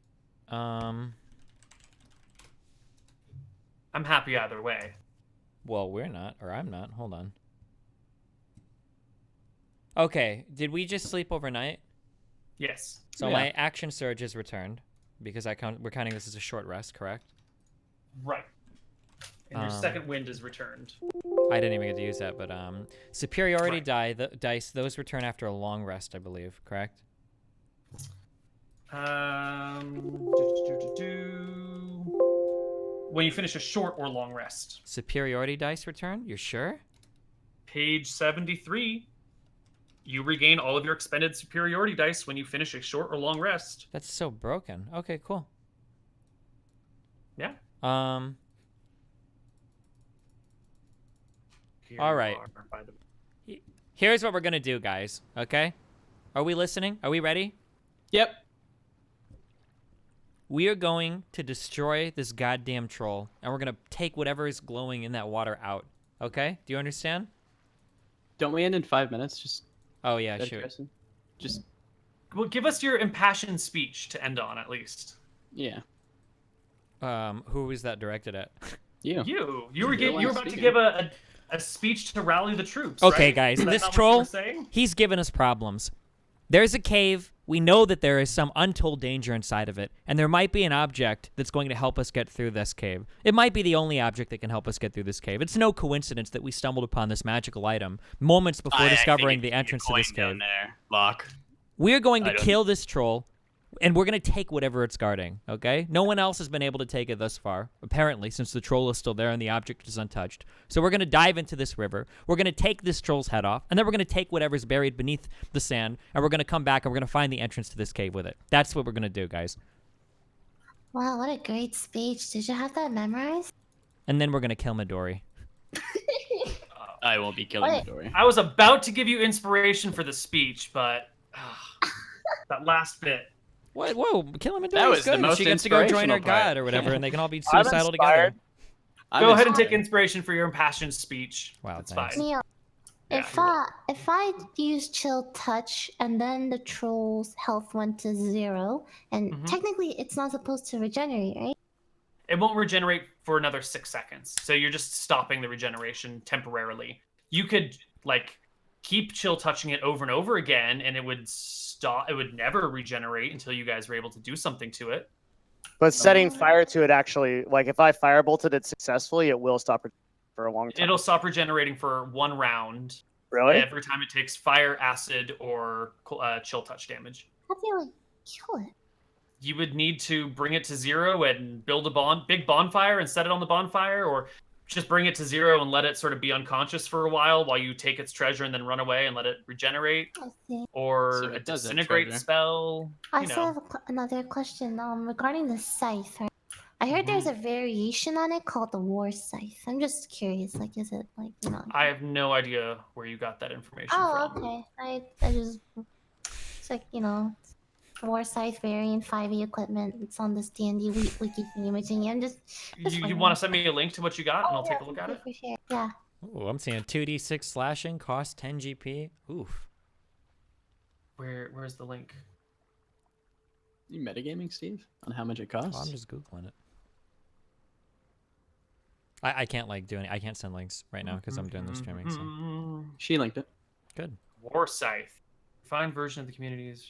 I'm happy either way. Well, we're not, or I'm not. Hold on. Okay, did we just sleep overnight? Yes. So Yeah. my action surge is returned because we're counting this as a short rest, correct? Right. And your second wind is returned. I didn't even get to use that, but superiority dice those return after a long rest, I believe, correct? When you finish a short or long rest. Superiority dice return? You're sure? Page 73. You regain all of your expended superiority dice when you finish a short or long rest. That's so broken. Okay, cool. Yeah. All Here right. you are, by the- Here's what we're gonna do, guys. Okay? Are we listening? Are we ready? Yep. We are going to destroy this goddamn troll, and we're gonna take whatever is glowing in that water out. Okay? Do you understand? Don't we end in 5 minutes? Just Oh yeah, dead sure. person? Just Well, give us your impassioned speech to end on, at least. yeah. Who was that directed at? You. You were the one about to speaking. give a speech to rally the troops. Okay, right? guys, Is that this not what you troll, were saying? he's giving us problems. There's a cave. We know that there is some untold danger inside of it, and there might be an object that's going to help us get through this cave. It might be the only object that can help us get through this cave. It's no coincidence that we stumbled upon this magical item moments before discovering the entrance to this cave. There, Lock. We're going to kill this troll, and we're going to take whatever it's guarding, okay? No one else has been able to take it thus far, apparently, since the troll is still there and the object is untouched. So we're going to dive into this river. We're going to take this troll's head off, and then we're going to take whatever's buried beneath the sand, and we're going to come back, and we're going to find the entrance to this cave with it. That's what we're going to do, guys. Wow, what a great speech. Did you have that memorized? And then we're going to kill Midori. I won't be killing What? Midori. I was about to give you inspiration for the speech, but that last bit. What? Whoa, killing Midori That is was the good. most She gets to go join her inspirational part. god or whatever, and they can all be I'm suicidal together. inspired. Go ahead and take inspiration for your impassioned speech. Wow, That's thanks. fine. Neil, Yeah, if I use chill touch and then the troll's health went to 0, and technically it's not supposed to regenerate, right? It won't regenerate for another 6 seconds, so you're just stopping the regeneration temporarily. You could keep chill touching it over and over again, and it would stop. It would never regenerate until you guys were able to do something to it. But setting fire to it actually, if I firebolted it successfully, it will stop it for a long time. It'll stop regenerating for 1 round Really? every time it takes fire, acid, or chill touch damage. How do you kill it? You would need to bring it to 0 and build a big bonfire and set it on the bonfire, or just bring it to 0 and let it sort of be unconscious for a while you take its treasure and then run away and let it regenerate, I see. or So a it does that disintegrate treasure. spell. I still have another question regarding the scythe. Right? I heard there's a variation on it called the war scythe. I'm just curious, is it I have no idea where you got that information Oh, from. okay. I just it's war scythe variant 5e equipment. It's on this D&D wiki thingy. I'm just You want to send me a link to what you got, and I'll take a look at it? for sure. Yeah. Ooh, I'm seeing 2d6 slashing, cost 10 GP. Oof. Where's the link? You metagaming, Steve? On how much it Oh, costs? I'm just Googling it. I can't do any. I can't send links right now because I'm doing the streaming. So She linked it. good. War Scythe. refined version of the community's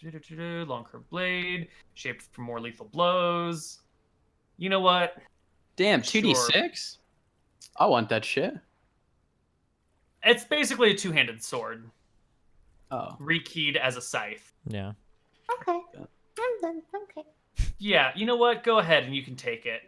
long curved blade, shaped for more lethal blows. You know what? Damn, Sure. 2d6? I want that shit. It's basically a two-handed sword, Oh. rekeyed as a scythe. Yeah. Okay. I'm done. Okay. Yeah, you know what? Go ahead and you can take it.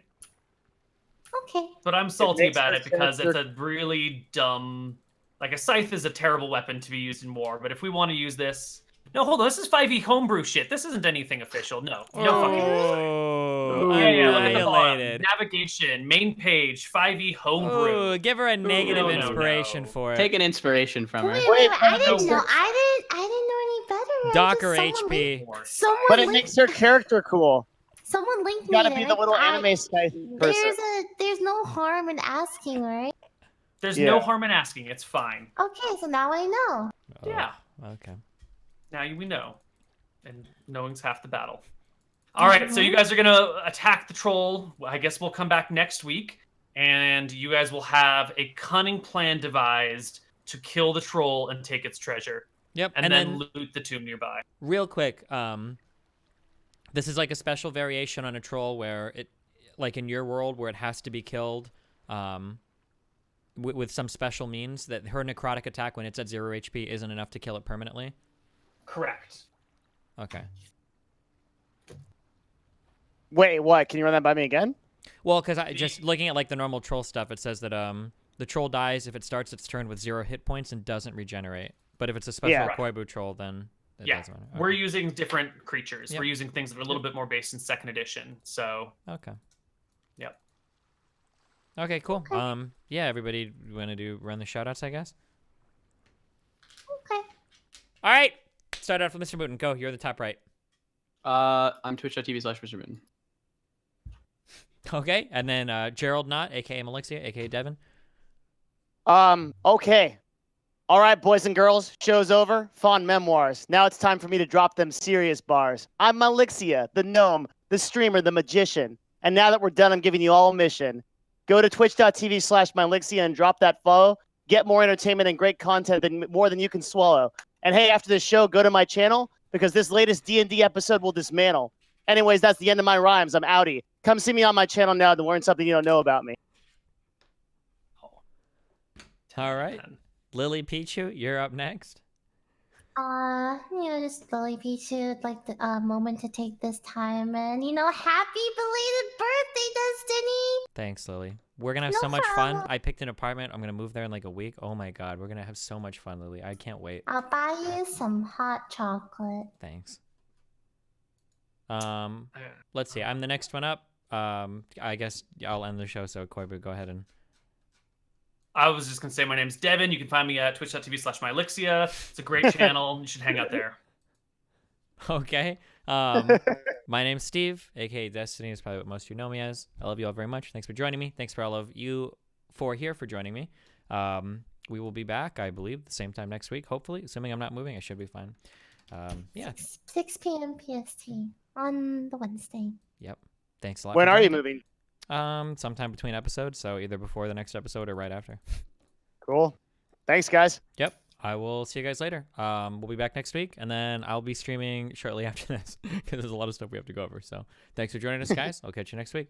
Okay. But I'm salty makes about no it because sense it's a really dumb... Like, a scythe is a terrible weapon to be used in war, but if we want to use this... No, hold on. This is 5e homebrew shit. This isn't anything official. No. No fucking... Oh, Yeah, look at the bottom. annihilated. Navigation, main page, 5e homebrew. Ooh, give her a negative no, inspiration no. for it. Take an inspiration from her. Wait. but I it didn't makes know. her- I didn't know any better. Docker Someone HP. Someone But it linked, makes her character cool. someone linked You gotta me. be and the little anime scythe person. There's no harm in asking, right? There's Yeah. no harm in asking. It's fine. Okay, so now I know. Oh, Yeah. Okay. Now we know. And knowing's half the battle. All right, so you guys are going to attack the troll. I guess we'll come back next week, and you guys will have a cunning plan devised to kill the troll and take its treasure. Yep. And then loot the tomb nearby. Real quick, this is like a special variation on a troll where it, like in your world, where it has to be killed with some special means, that her necrotic attack when it's at 0 HP isn't enough to kill it permanently. Correct. Okay. Wait, what? Can you run that by me again? Well, because I just looking at like the normal troll stuff, it says that the troll dies if it starts its turn with 0 hit points and doesn't regenerate. But if it's a special Yeah. Koibu troll, then it Yeah, doesn't matter. we're Okay. using different creatures. Yep. We're using things that are a little bit more based in 2nd edition. So, Okay. yep. Okay, cool. Okay. Yeah, everybody want to run the shoutouts, I guess? Okay. All right. Start out with Mr. Mouton. Go. You're the top right. I'm twitch.tv/MrMouton. Okay. And then Gerald Knott, a.k.a. Mylixia, a.k.a. Devin. Okay. All right, boys and girls, show's over. Fond memoirs. Now it's time for me to drop them serious bars. I'm Mylixia, the gnome, the streamer, the magician. And now that we're done, I'm giving you all a mission. Go to twitch.tv/Mylixia and drop that follow. Get more entertainment and great content more than you can swallow. And hey, after this show, go to my channel because this latest D&D episode will dismantle. Anyways, that's the end of my rhymes. I'm outie. Come see me on my channel now to learn something you don't know about me. All right. LilyPichu, you're up next. Just LilyPichu, I'd like the moment to take this time and, happy belated birthday, Destiny! Thanks, Lily. We're going to have No so much fun. problem. I picked an apartment. I'm going to move there in like a week. Oh my God. We're going to have so much fun, Lily. I can't wait. I'll buy you some hot chocolate. Thanks. Let's see. I'm the next one up. I guess I'll end the show. So Koibu, go ahead and. I was just going to say my name's Devin. You can find me at twitch.tv/Mylixia. It's a great channel. You should hang out there. Okay. My name's Steve, aka Destiny is probably what most of you know me as. I love you all very much. Thanks for joining me. Thanks for all of you here for joining me. We will be back, I believe, the same time next week, hopefully. Assuming I'm not moving, I should be fine. Yeah. 6 p.m. PST on the Wednesday. Yep. Thanks a lot. When for are you joining. moving? Sometime between episodes, so either before the next episode or right after. Cool. Thanks, guys. Yep. I will see you guys later. We'll be back next week, and then I'll be streaming shortly after this because there's a lot of stuff we have to go over. So thanks for joining us, guys. I'll catch you next week.